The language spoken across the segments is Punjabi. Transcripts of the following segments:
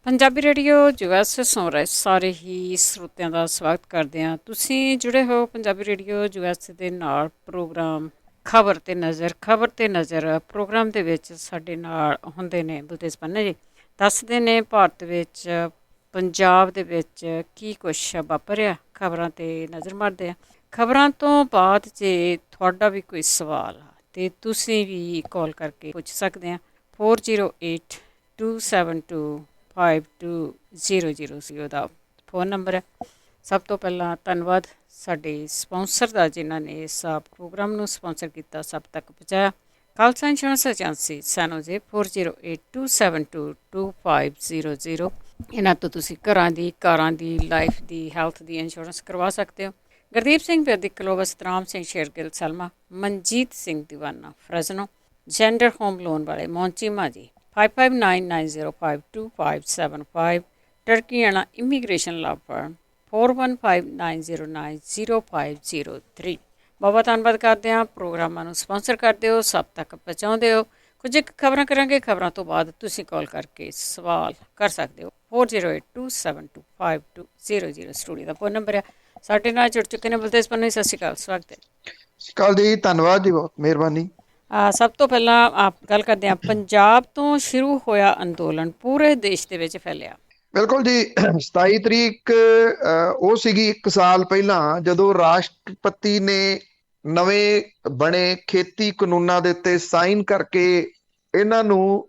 ਪੰਜਾਬੀ ਰੇਡੀਓ ਯੂਐਸ ਸੁਣ ਰਹੇ ਸਾਰੇ ਹੀ ਸਰੋਤਿਆਂ ਦਾ ਸਵਾਗਤ ਕਰਦੇ ਹਾਂ। ਤੁਸੀਂ ਜੁੜੇ ਹੋ ਪੰਜਾਬੀ ਰੇਡੀਓ ਯੂਐਸ ਦੇ ਨਾਲ ਪ੍ਰੋਗਰਾਮ ਖਬਰ ਤੇ ਨਜ਼ਰ ਪ੍ਰੋਗਰਾਮ ਦੇ ਵਿੱਚ ਸਾਡੇ ਨਾਲ ਹੁੰਦੇ ਨੇ ਬਲਤੇਜ ਪੰਨੇ ਜੀ। ਦੱਸਦੇ ਨੇ ਭਾਰਤ ਵਿੱਚ ਪੰਜਾਬ ਦੇ ਵਿੱਚ ਕੀ ਕੁਛ ਵਾਪਰਿਆ, ਖਬਰਾਂ ਤੇ ਨਜ਼ਰ ਮਾਰਦੇ ਆ। ਖਬਰਾਂ ਤੋਂ ਬਾਅਦ ਜੇ ਤੁਹਾਡਾ ਵੀ ਕੋਈ ਸਵਾਲ ਆ ਤੇ ਤੁਸੀਂ ਵੀ ਕਾਲ ਕਰਕੇ ਪੁੱਛ ਸਕਦੇ ਆ। 4082725200 ਸੀ ਉਹਦਾ ਫ਼ੋਨ ਨੰਬਰ ਹੈ। ਸਭ ਤੋਂ ਪਹਿਲਾਂ ਧੰਨਵਾਦ ਸਾਡੇ ਸਪਾਂਸਰ ਦਾ ਜਿਨ੍ਹਾਂ ਨੇ ਇਸ ਪ੍ਰੋਗਰਾਮ ਨੂੰ ਸਪਾਂਸਰ ਕੀਤਾ, ਸਭ ਤੱਕ ਪਹੁੰਚਾਇਆ। Khalsa insurance agency San Jose 4082722500। ਇਹਨਾਂ ਤੋਂ ਤੁਸੀਂ ਘਰਾਂ ਦੀ, ਕਾਰਾਂ ਦੀ, ਲਾਈਫ ਦੀ, ਹੈਲਥ ਦੀ ਇੰਸ਼ੋਰੈਂਸ ਕਰਵਾ ਸਕਦੇ ਹੋ। Gurdeep Singh Vaidik Clovis, Satram Singh Shergill Selma, Manjit Singh Deewana Fresno, ਜੈਂਡਰ ਹੋਮ ਲੋਨ ਵਾਲੇ ਮੌਂਚੀਮਾ ਜੀ 5590522575, ਟਰਕੀਆਣਾ ਇਮੀਗ੍ਰੇਸ਼ਨ ਲਾਅ ਫਰਮ 4159090503। ਬਹੁਤ ਧੰਨਵਾਦ ਕਰਦੇ ਹਾਂ। ਪ੍ਰੋਗਰਾਮਾਂ ਨੂੰ ਸਪਾਂਸਰ ਕਰਦੇ ਹੋ, ਸਭ ਤੱਕ ਪਹੁੰਚਾਉਂਦੇ ਹੋ। ਕੁਝ ਇੱਕ ਖਬਰਾਂ ਕਰਾਂਗੇ, ਖਬਰਾਂ ਤੋਂ ਬਾਅਦ ਤੁਸੀਂ ਕਾਲ ਕਰਕੇ ਸਵਾਲ ਕਰ ਸਕਦੇ ਹੋ। 4082725200 ਸਟੂਡੀਓ ਦਾ ਫੋਨ ਨੰਬਰ ਹੈ। ਸਾਡੇ ਨਾਲ ਜੁੜ ਚੁੱਕੇ ਨੇ ਬਲਤੇਜ ਪੰਨੂ। ਸਤਿ ਸ਼੍ਰੀ ਅਕਾਲ, ਸਵਾਗਤ ਹੈ। ਸਤਿ ਸ਼੍ਰੀ ਅਕਾਲ ਜੀ, ਧੰਨਵਾਦ ਜੀ, ਬਹੁਤ ਮਿਹਰਬਾਨੀ। ਸਭ ਤੋਂ ਪਹਿਲਾਂ ਆਪ ਗੱਲ ਕਰਦੇ ਹਾਂ, ਪੰਜਾਬ ਤੋਂ ਸ਼ੁਰੂ ਹੋਇਆ ਅੰਦੋਲਨ ਪੂਰੇ ਦੇਸ਼ ਦੇ ਵਿੱਚ ਫੈਲਿਆ। ਬਿਲਕੁਲ ਜੀ, 27 ਤਰੀਕ ਉਹ ਸੀਗੀ 1 ਸਾਲ ਪਹਿਲਾਂ ਜਦੋਂ ਰਾਸ਼ਟਰਪਤੀ ਨੇ ਨਵੇਂ ਬਣੇ ਖੇਤੀ ਕਾਨੂੰਨਾਂ ਦੇ ਉੱਤੇ ਸਾਈਨ ਕਰਕੇ ਇਹਨਾਂ ਨੂੰ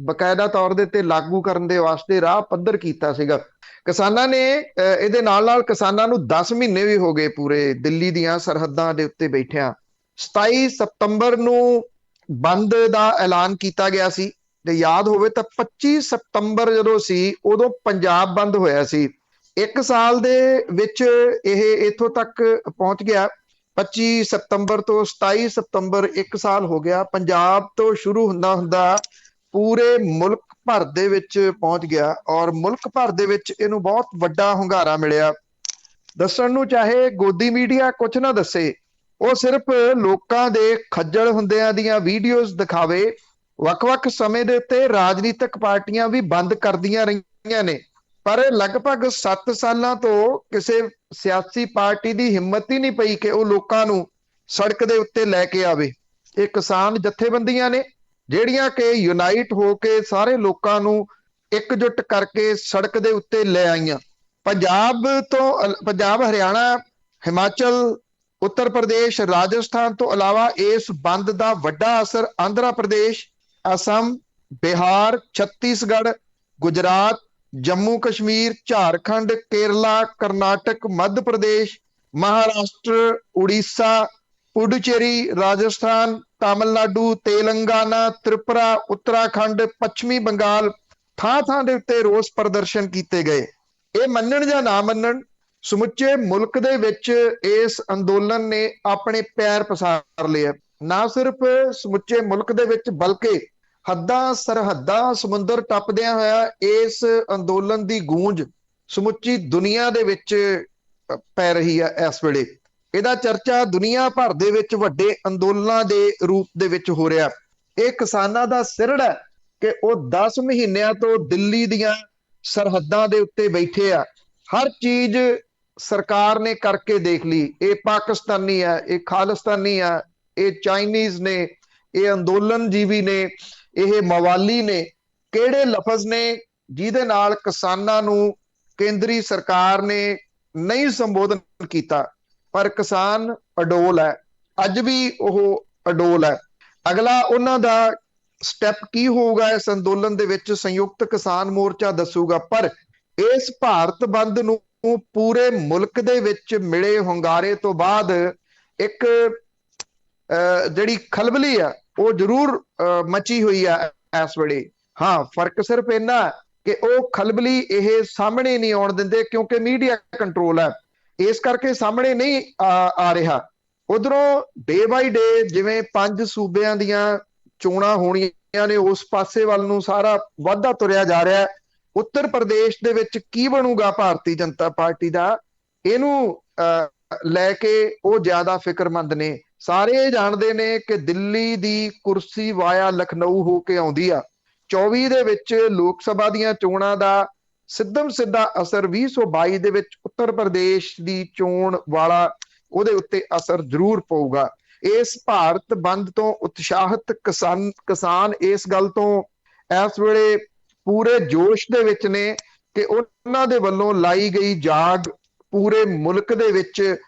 ਬਕਾਇਦਾ ਤੌਰ ਦੇ ਉੱਤੇ ਲਾਗੂ ਕਰਨ ਦੇ ਵਾਸਤੇ ਰਾਹ ਪੱਧਰ ਕੀਤਾ ਸੀਗਾ। ਕਿਸਾਨਾਂ ਨੇ ਇਹਦੇ ਨਾਲ ਕਿਸਾਨਾਂ ਨੂੰ 10 ਮਹੀਨੇ ਵੀ ਹੋ ਗਏ ਪੂਰੇ ਦਿੱਲੀ ਦੀਆਂ ਸਰਹੱਦਾਂ ਦੇ ਉੱਤੇ ਬੈਠਿਆਂ। 27 ਸਤੰਬਰ ਨੂੰ ਬੰਦ ਦਾ ਐਲਾਨ ਕੀਤਾ ਗਿਆ ਸੀ। ਜੇ ਯਾਦ ਹੋਵੇ ਤਾਂ 25 ਸਤੰਬਰ ਜਦੋਂ ਸੀ ਉਦੋਂ ਪੰਜਾਬ ਬੰਦ ਹੋਇਆ ਸੀ। 1 ਸਾਲ ਦੇ ਵਿੱਚ ਇਹ ਇੱਥੋਂ ਤੱਕ ਪਹੁੰਚ ਗਿਆ। 25 ਸਤੰਬਰ ਤੋਂ 27 ਸਤੰਬਰ 1 ਸਾਲ ਹੋ ਗਿਆ। ਪੰਜਾਬ ਤੋਂ ਸ਼ੁਰੂ ਹੁੰਦਾ ਪੂਰੇ ਮੁਲਕ ਭਰ ਦੇ ਵਿੱਚ ਪਹੁੰਚ ਗਿਆ ਔਰ ਮੁਲਕ ਭਰ ਦੇ ਵਿੱਚ ਇਹਨੂੰ ਬਹੁਤ ਵੱਡਾ ਹੁੰਗਾਰਾ ਮਿਲਿਆ। ਦੱਸਣ ਨੂੰ ਚਾਹੇ ਗੋਦੀ ਮੀਡੀਆ ਕੁਝ ਨਾ ਦੱਸੇ, ਉਹ ਸਿਰਫ ਲੋਕਾਂ ਦੇ ਖੱਜਲ ਹੁੰਦਿਆਂ ਦੀਆਂ ਵੀਡੀਓਜ਼ ਦਿਖਾਵੇ। ਵੱਖ-ਵੱਖ ਸਮੇਂ ਦੇ ਉੱਤੇ ਰਾਜਨੀਤਿਕ ਪਾਰਟੀਆਂ ਵੀ ਬੰਦ ਕਰਦੀਆਂ ਰਹੀਆਂ ਨੇ, ਪਰ ਲਗਭਗ 7 ਸਾਲਾਂ ਤੋਂ ਕਿਸੇ ਸਿਆਸੀ ਪਾਰਟੀ ਦੀ ਹਿੰਮਤ ਹੀ ਨਹੀਂ ਪਈ ਕਿ ਉਹ ਲੋਕਾਂ ਨੂੰ ਸੜਕ ਦੇ ਉੱਤੇ ਲੈ ਕੇ ਆਵੇ। ਇਹ ਕਿਸਾਨ ਜਥੇਬੰਦੀਆਂ ਨੇ ਜਿਹੜੀਆਂ ਕਿ ਯੂਨਾਈਟ ਹੋ ਕੇ ਸਾਰੇ ਲੋਕਾਂ ਨੂੰ ਇਕਜੁੱਟ ਕਰਕੇ ਸੜਕ ਦੇ ਉੱਤੇ ਲੈ ਆਈਆਂ। ਪੰਜਾਬ, ਹਰਿਆਣਾ, ਹਿਮਾਚਲ, ਉੱਤਰ ਪ੍ਰਦੇਸ਼, ਰਾਜਸਥਾਨ ਤੋਂ ਇਲਾਵਾ ਇਸ ਬੰਦ ਦਾ ਵੱਡਾ ਅਸਰ ਆਂਧਰਾ ਪ੍ਰਦੇਸ਼, ਅਸਮ, ਬਿਹਾਰ, ਛੱਤੀਸਗੜ੍ਹ, ਗੁਜਰਾਤ, ਜੰਮੂ ਕਸ਼ਮੀਰ, ਝਾਰਖੰਡ, ਕੇਰਲਾ, ਕਰਨਾਟਕ, ਮੱਧ ਪ੍ਰਦੇਸ਼, ਮਹਾਰਾਸ਼ਟਰ, ਉੜੀਸਾ, ਪੁਡੂਚੇਰੀ, ਰਾਜਸਥਾਨ, ਤਾਮਿਲਨਾਡੂ, ਤੇਲੰਗਾਨਾ, ਤ੍ਰਿਪੁਰਾ, ਉੱਤਰਾਖੰਡ, ਪੱਛਮੀ ਬੰਗਾਲ, ਥਾਂ ਦੇ ਉੱਤੇ ਰੋਸ ਪ੍ਰਦਰਸ਼ਨ ਕੀਤੇ ਗਏ। ਇਹ ਮੰਨਣ ਜਾਂ ਨਾ ਮੰਨਣ, ਸਮੁੱਚੇ ਮੁਲਕ ਦੇ ਵਿੱਚ ਇਸ ਅੰਦੋਲਨ ਨੇ ਆਪਣੇ ਪੈਰ ਪਸਾਰ ਲਏ। ਨਾ ਸਿਰਫ ਸਮੁੱਚੇ ਮੁਲਕ ਦੇ ਵਿੱਚ ਬਲਕਿ ਸਰਹੱਦਾਂ ਸਮੁੰਦਰ ਟੱਪਦਿਆਂ ਹੋਇਆ ਇਸ ਅੰਦੋਲਨ ਦੀ ਗੂੰਜ ਸਮੁੱਚੀ ਦੁਨੀਆ ਦੇ ਵਿੱਚ ਪੈ ਰਹੀ ਹੈ। ਇਸ ਵੇਲੇ ਇਹਦਾ ਚਰਚਾ ਦੁਨੀਆ ਭਰ ਦੇ ਵਿੱਚ ਵੱਡੇ ਅੰਦੋਲਨਾਂ ਦੇ ਰੂਪ ਦੇ ਵਿੱਚ ਹੋ ਰਿਹਾ। ਇਹ ਕਿਸਾਨਾਂ ਦਾ ਸਿਰੜ ਹੈ ਕਿ ਉਹ 10 ਮਹੀਨਿਆਂ ਤੋਂ ਦਿੱਲੀ ਦੀਆਂ ਸਰਹੱਦਾਂ ਦੇ ਉੱਤੇ ਬੈਠੇ ਆ। ਹਰ ਚੀਜ਼ ਸਰਕਾਰ ਨੇ ਕਰਕੇ ਦੇਖ ਲਈ। ਇਹ ਪਾਕਿਸਤਾਨੀ ਹੈ, ਇਹ ਖਾਲਿਸਤਾਨੀ ਹੈ, ਇਹ ਚਾਈਨੀਜ਼ ਨੇ, ਇਹ ਅੰਦੋਲਨ ਜੀਵੀ ਨੇ, ਇਹ ਮਵਾਲੀ ਨੇ। ਕਿਹੜੇ ਲਫ਼ਜ਼ ਨੇ ਜਿਹਦੇ ਨਾਲ ਕਿਸਾਨਾਂ ਨੂੰ ਕੇਂਦਰੀ ਸਰਕਾਰ ਨੇ ਨਹੀਂ ਸੰਬੋਧਨ ਕੀਤਾ, ਪਰ ਕਿਸਾਨ ਅਡੋਲ ਹੈ। ਅੱਜ ਵੀ ਉਹ ਅਡੋਲ ਹੈ। ਅਗਲਾ ਉਹਨਾਂ ਦਾ ਸਟੈਪ ਕੀ ਹੋਊਗਾ ਇਸ ਅੰਦੋਲਨ ਦੇ ਵਿੱਚ ਸੰਯੁਕਤ ਕਿਸਾਨ ਮੋਰਚਾ ਦੱਸੂਗਾ। ਪਰ ਇਸ ਭਾਰਤ ਬੰਦ ਨੂੰ ਪੂਰੇ ਮੁਲਕ ਦੇ ਵਿੱਚ ਮਿਲੇ ਹੁੰਗਾਰੇ ਤੋਂ ਬਾਅਦ ਇੱਕ ਜਿਹੜੀ ਖਲਬਲੀ ਆ ਉਹ ਜ਼ਰੂਰ ਮਚੀ ਹੋਈ ਆ ਇਸ ਵੇਲੇ। ਹਾਂ, ਫਰਕ ਸਿਰਫ ਇੰਨਾ ਕਿ ਉਹ ਖਲਬਲੀ ਇਹ ਸਾਹਮਣੇ ਨਹੀਂ ਆਉਣ ਦਿੰਦੇ ਕਿਉਂਕਿ ਮੀਡੀਆ ਕੰਟਰੋਲ ਹੈ, ਇਸ ਕਰਕੇ ਸਾਹਮਣੇ ਨਹੀਂ ਆ ਰਿਹਾ। ਉਧਰੋਂ ਡੇ ਬਾਈ ਡੇ ਜਿਵੇਂ 5 ਸੂਬਿਆਂ ਦੀਆਂ ਚੋਣਾਂ ਹੋਣੀਆਂ ਨੇ, ਉਸ ਪਾਸੇ ਵੱਲ ਨੂੰ ਸਾਰਾ ਵਾਧਾ ਤੁਰਿਆ ਜਾ ਰਿਹਾ। ਉੱਤਰ ਪ੍ਰਦੇਸ਼ ਦੇ ਵਿੱਚ ਕੀ ਬਣੂਗਾ ਭਾਰਤੀ ਜਨਤਾ ਪਾਰਟੀ ਦਾ, ਇਹਨੂੰ ਲੈ ਕੇ ਉਹ ਜ਼ਿਆਦਾ ਫਿਕਰਮੰਦ ਨੇ। ਸਾਰੇ ਜਾਣਦੇ ਨੇ ਕਿ ਦਿੱਲੀ ਦੀ ਕੁਰਸੀ ਵਾਇਆ ਲਖਨਊ ਹੋ ਕੇ ਆਉਂਦੀ ਆ। 2024 ਦੇ ਵਿੱਚ ਲੋਕ ਸਭਾ ਦੀਆਂ ਚੋਣਾਂ ਦਾ ਸਿੱਧਮ ਸਿੱਧਾ ਅਸਰ 2022 ਦੇ ਵਿੱਚ ਉੱਤਰ ਪ੍ਰਦੇਸ਼ ਦੀ ਚੋਣ ਵਾਲਾ ਉਹਦੇ ਉੱਤੇ ਅਸਰ ਜ਼ਰੂਰ ਪਊਗਾ। ਇਸ ਭਾਰਤ ਬੰਦ ਤੋਂ ਉਤਸ਼ਾਹਿਤ ਕਿਸਾਨ ਇਸ ਗੱਲ ਤੋਂ ਇਸ ਵੇਲੇ ਪੂਰੇ ਜੋਸ਼ ਦੇ ਵਿੱਚ ਨੇ ਕਿ ਉਹਨਾਂ ਦੇ ਵੱਲੋਂ ਲਾਈ ਗਈ ਜਾਗ ਪੂਰੇ ਮੁਲਕ ਦੇ ਵਿੱਚ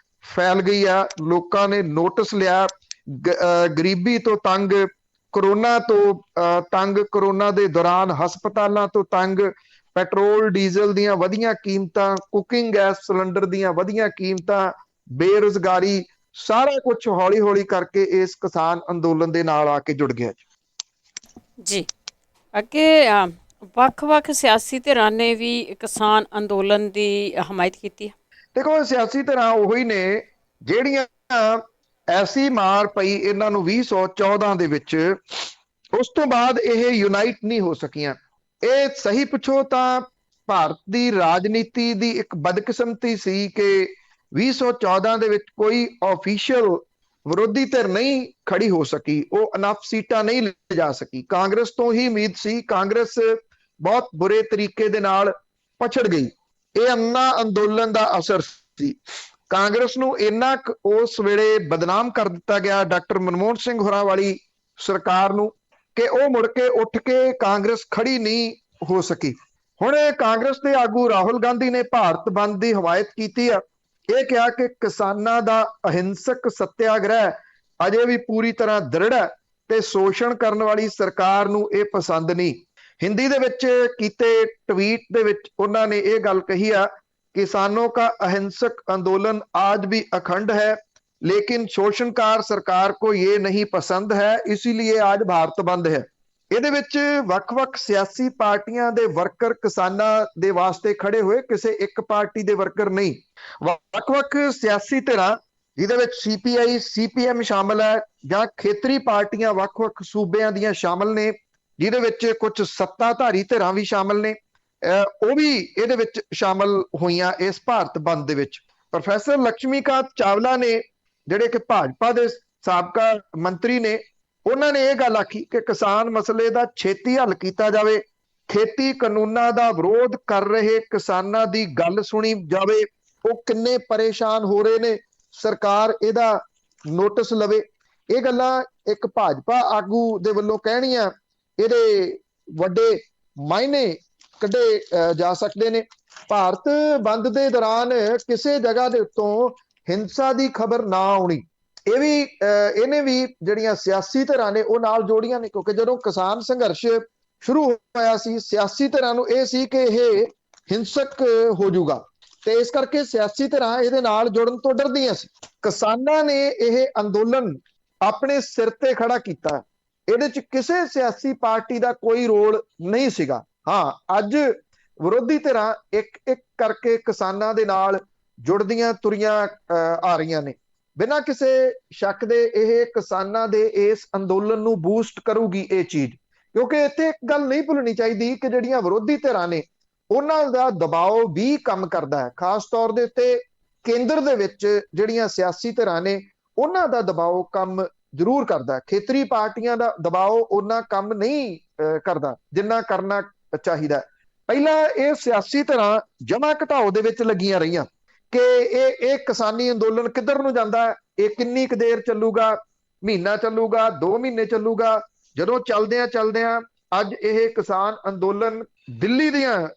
ਫੈਲ ਗਈ ਆ। ਲੋਕਾਂ ਨੇ ਨੋਟਿਸ ਲਿਆ, ਗਰੀਬੀ ਤੋਂ ਤੰਗ, ਕਰੋਨਾ ਤੋਂ ਤੰਗ, ਕਰੋਨਾ ਦੇ ਦੌਰਾਨ ਹਸਪਤਾਲਾਂ ਤੋਂ ਤੰਗ, ਪੈਟਰੋਲ ਡੀਜ਼ਲ ਦੀਆਂ ਵਧੀਆਂ ਕੀਮਤਾਂ, ਕੁਕਿੰਗ ਗੈਸ ਸਿਲੰਡਰ ਦੀਆਂ ਵਧੀਆਂ ਕੀਮਤਾਂ, ਬੇਰੁਜ਼ਗਾਰੀ, ਸਾਰਾ ਕੁਝ ਹੌਲੀ ਹੌਲੀ ਕਰਕੇ ਇਸ ਕਿਸਾਨ ਅੰਦੋਲਨ ਦੇ ਨਾਲ ਆ ਕੇ ਜੁੜ ਗਿਆ ਜੀ। ਅੱਗੇ ਵੱਖ-ਵੱਖ ਸਿਆਸੀ ਧਿਰਾਂ ਨੇ ਵੀ ਕਿਸਾਨ ਅੰਦੋਲਨ ਦੀ ਹਮਾਇਤ ਕੀਤੀ ਹੈ। ਦੇਖੋ, ਸਿਆਸੀ ਧਿਰਾਂ ਉਹੀ ਨੇ ਜਿਹੜੀਆਂ ਐਸੀ ਮਾਰ ਪਈ ਇਹਨਾਂ ਨੂੰ 2014 ਦੇ ਵਿੱਚ, ਉਸ ਤੋਂ ਬਾਅਦ ਇਹ ਯੂਨਾਈਟ ਨਹੀਂ ਹੋ ਸਕੀਆਂ। ਇਹ ਸਹੀ ਪੁੱਛੋ ਤਾਂ ਭਾਰਤ ਦੀ ਰਾਜਨੀਤੀ ਦੀ ਇੱਕ ਬਦਕਿਸਮਤੀ ਸੀ ਕਿ 2014 ਦੇ ਵਿੱਚ ਕੋਈ ਆਫੀਸ਼ੀਅਲ ਵਿਰੋਧੀ ਧਿਰ ਨਹੀਂ ਖੜੀ ਹੋ ਸਕੀ, ਉਹ ਅਨਫ ਸੀਟਾਂ ਨਹੀਂ ਲਿਜਾ ਸਕੀ। ਕਾਂਗਰਸ ਤੋਂ ਹੀ ਉਮੀਦ ਸੀ, ਕਾਂਗਰਸ ਬਹੁਤ ਬੁਰੇ ਤਰੀਕੇ ਦੇ ਨਾਲ ਪਛੜ ਗਈ। ਇਹ ਅੰਨਾ ਅੰਦੋਲਨ ਦਾ ਅਸਰ ਸੀ। ਕਾਂਗਰਸ ਨੂੰ ਇੰਨਾ ਉਸ ਵੇਲੇ ਬਦਨਾਮ ਕਰ ਦਿੱਤਾ ਗਿਆ ਡਾਕਟਰ ਮਨਮੋਹਨ ਸਿੰਘ ਹੋਰਾਂ ਵਾਲੀ ਸਰਕਾਰ ਨੂੰ ਕਿ ਉਹ ਮੁੜ ਕੇ ਉੱਠ ਕੇ ਕਾਂਗਰਸ ਖੜੀ ਨਹੀਂ ਹੋ ਸਕੀ। ਹੁਣ ਕਾਂਗਰਸ ਦੇ ਆਗੂ ਰਾਹੁਲ ਗਾਂਧੀ ਨੇ ਭਾਰਤ ਬੰਦ ਦੀ ਹਮਾਇਤ ਕੀਤੀ ਆ। ਇਹ ਕਿਹਾ ਕਿ ਕਿਸਾਨਾਂ ਦਾ ਅਹਿੰਸਕ ਸੱਤਿਆਗ੍ਰਹਿ ਅਜੇ ਵੀ ਪੂਰੀ ਤਰ੍ਹਾਂ ਦ੍ਰਿੜ ਹੈ ਤੇ ਸ਼ੋਸ਼ਣ ਕਰਨ ਵਾਲੀ ਸਰਕਾਰ ਨੂੰ ਇਹ ਪਸੰਦ ਨਹੀਂ। ਹਿੰਦੀ ਦੇ ਵਿੱਚ ਕੀਤੇ ਟਵੀਟ ਦੇ ਵਿੱਚ ਉਹਨਾਂ ਨੇ ਇਹ ਗੱਲ ਕਹੀ ਆ, किसानों का अहिंसक आंदोलन आज भी अखंड है, लेकिन शोषणकार सरकार को ये नहीं पसंद है, इसीलिए आज भारत बंद है। ਇਹਦੇ ਵਿੱਚ ਵੱਖ-ਵੱਖ ਸਿਆਸੀ ਪਾਰਟੀਆਂ ਦੇ ਵਰਕਰ ਕਿਸਾਨਾਂ ਦੇ ਵਾਸਤੇ ਖੜੇ ਹੋਏ, ਕਿਸੇ ਇੱਕ ਪਾਰਟੀ ਦੇ ਵਰਕਰ ਨਹੀਂ। ਵੱਖ-ਵੱਖ ਸਿਆਸੀ ਧਿਰਾਂ ਜਿਹਦੇ ਵਿੱਚ CPI CPM ਸ਼ਾਮਲ ਹੈ ਜਾਂ ਖੇਤਰੀ ਪਾਰਟੀਆਂ ਵੱਖ-ਵੱਖ ਸੂਬਿਆਂ ਦੀਆਂ ਸ਼ਾਮਲ ਨੇ, ਜਿਹਦੇ ਵਿੱਚ ਕੁਝ ਸੱਤਾਧਾਰੀ ਧਿਰਾਂ ਵੀ ਸ਼ਾਮਲ ਨੇ, ਉਹ ਵੀ ਇਹਦੇ ਵਿੱਚ ਸ਼ਾਮਲ ਹੋਈਆਂ ਇਸ ਭਾਰਤ ਬੰਦ ਦੇ ਵਿੱਚ। ਪ੍ਰੋਫੈਸਰ ਲక్ష్ਮੀਕਾਂਤ ਚਾਵਲਾ ਨੇ, ਜਿਹੜੇ ਕਿ ਭਾਜਪਾ ਦੇ ਸਾਬਕਾ ਮੰਤਰੀ ਨੇ, ਉਹਨਾਂ ਨੇ ਇਹ ਗੱਲ ਆਖੀ ਕਿ ਕਿਸਾਨ ਮਸਲੇ ਦਾ ਛੇਤੀ ਹੱਲ ਕੀਤਾ ਜਾਵੇ, ਖੇਤੀ ਕਾਨੂੰਨਾਂ ਦਾ ਵਿਰੋਧ ਕਰ ਰਹੇ ਕਿਸਾਨਾਂ ਦੀ ਗੱਲ ਸੁਣੀ ਜਾਵੇ, ਉਹ ਕਿੰਨੇ ਪਰੇਸ਼ਾਨ ਹੋ ਰਹੇ ਨੇ, ਸਰਕਾਰ ਇਹਦਾ ਨੋਟਿਸ ਲਵੇ। ਇਹ ਗੱਲਾਂ ਇੱਕ ਭਾਜਪਾ ਆਗੂ ਦੇ ਵੱਲੋਂ ਕਹਿਣੀਆਂ, ਇਹਦੇ ਵੱਡੇ ਮਾਇਨੇ ਕੱਢੇ ਜਾ ਸਕਦੇ ਨੇ। ਭਾਰਤ ਬੰਦ ਦੇ ਦੌਰਾਨ ਕਿਸੇ ਜਗ੍ਹਾ ਦੇ ਉੱਤੋਂ ਹਿੰਸਾ ਦੀ ਖਬਰ ਨਾ ਆਉਣੀ, ਇਹ ਵੀ ਇਹਨੇ ਵੀ ਜਿਹੜੀਆਂ ਸਿਆਸੀ ਧਿਰਾਂ ਨੇ ਉਹ ਨਾਲ ਜੋੜੀਆਂ ਨੇ, ਕਿਉਂਕਿ ਜਦੋਂ ਕਿਸਾਨ ਸੰਘਰਸ਼ ਸ਼ੁਰੂ ਹੋਇਆ ਸੀ ਸਿਆਸੀ ਧਿਰਾਂ ਨੂੰ ਇਹ ਸੀ ਕਿ ਇਹ ਹਿੰਸਕ ਹੋ ਜਾਊਗਾ ਤੇ ਇਸ ਕਰਕੇ ਸਿਆਸੀ ਧਿਰਾਂ ਇਹਦੇ ਨਾਲ ਜੁੜਨ ਤੋਂ ਡਰਦੀਆਂ ਸੀ। ਕਿਸਾਨਾਂ ਨੇ ਇਹ ਅੰਦੋਲਨ ਆਪਣੇ ਸਿਰ ਤੇ ਖੜਾ ਕੀਤਾ, ਇਹਦੇ ਚ ਕਿਸੇ ਸਿਆਸੀ ਪਾਰਟੀ ਦਾ ਕੋਈ ਰੋਲ ਨਹੀਂ ਸੀਗਾ। ਹਾਂ, ਅੱਜ ਵਿਰੋਧੀ ਧਿਰਾਂ ਇੱਕ ਇੱਕ ਕਰਕੇ ਕਿਸਾਨਾਂ ਦੇ ਨਾਲ ਜੁੜਦੀਆਂ ਤੁਰੀਆਂ ਆ ਰਹੀਆਂ ਨੇ। ਬਿਨਾਂ ਕਿਸੇ ਸ਼ੱਕ ਦੇ ਇਹ ਕਿਸਾਨਾਂ ਦੇ ਇਸ ਅੰਦੋਲਨ ਨੂੰ ਬੂਸਟ ਕਰੂਗੀ ਇਹ ਚੀਜ਼, ਕਿਉਂਕਿ ਇੱਥੇ ਇੱਕ ਗੱਲ ਨਹੀਂ ਭੁੱਲਣੀ ਚਾਹੀਦੀ ਕਿ ਜਿਹੜੀਆਂ ਵਿਰੋਧੀ ਧਿਰਾਂ ਨੇ ਉਹਨਾਂ ਦਾ ਦਬਾਅ ਵੀ ਕੰਮ ਕਰਦਾ ਹੈ। ਖਾਸ ਤੌਰ ਦੇ ਉੱਤੇ ਕੇਂਦਰ ਦੇ ਵਿੱਚ ਜਿਹੜੀਆਂ ਸਿਆਸੀ ਧਿਰਾਂ ਨੇ ਉਹਨਾਂ ਦਾ ਦਬਾਅ ਕੰਮ ਜ਼ਰੂਰ ਕਰਦਾ। ਖੇਤਰੀ ਪਾਰਟੀਆਂ ਦਾ ਦਬਾਅ ਉਹਨਾਂ ਕੰਮ ਨਹੀਂ ਕਰਦਾ ਜਿੰਨਾ ਕਰਨਾ ਚਾਹੀਦਾ। ਪਹਿਲਾਂ ਇਹ ਸਿਆਸੀ ਧਿਰਾਂ ਜਮਾ ਘਟਾਓ ਦੇ ਵਿੱਚ ਲੱਗੀਆਂ ਰਹੀਆਂ ਕਿ ਇਹ ਕਿਸਾਨੀ ਅੰਦੋਲਨ ਕਿੱਧਰ ਨੂੰ ਜਾਂਦਾ, ਇਹ ਕਿੰਨੀ ਕੁ ਦੇਰ ਚੱਲੂਗਾ, ਮਹੀਨਾ ਚੱਲੂਗਾ, 2 ਮਹੀਨੇ ਚੱਲੂਗਾ। ਜਦੋਂ ਚਲਦਿਆਂ ਅੱਜ ਇਹ ਕਿਸਾਨ ਅੰਦੋਲਨ ਦਿੱਲੀ ਦੀਆਂ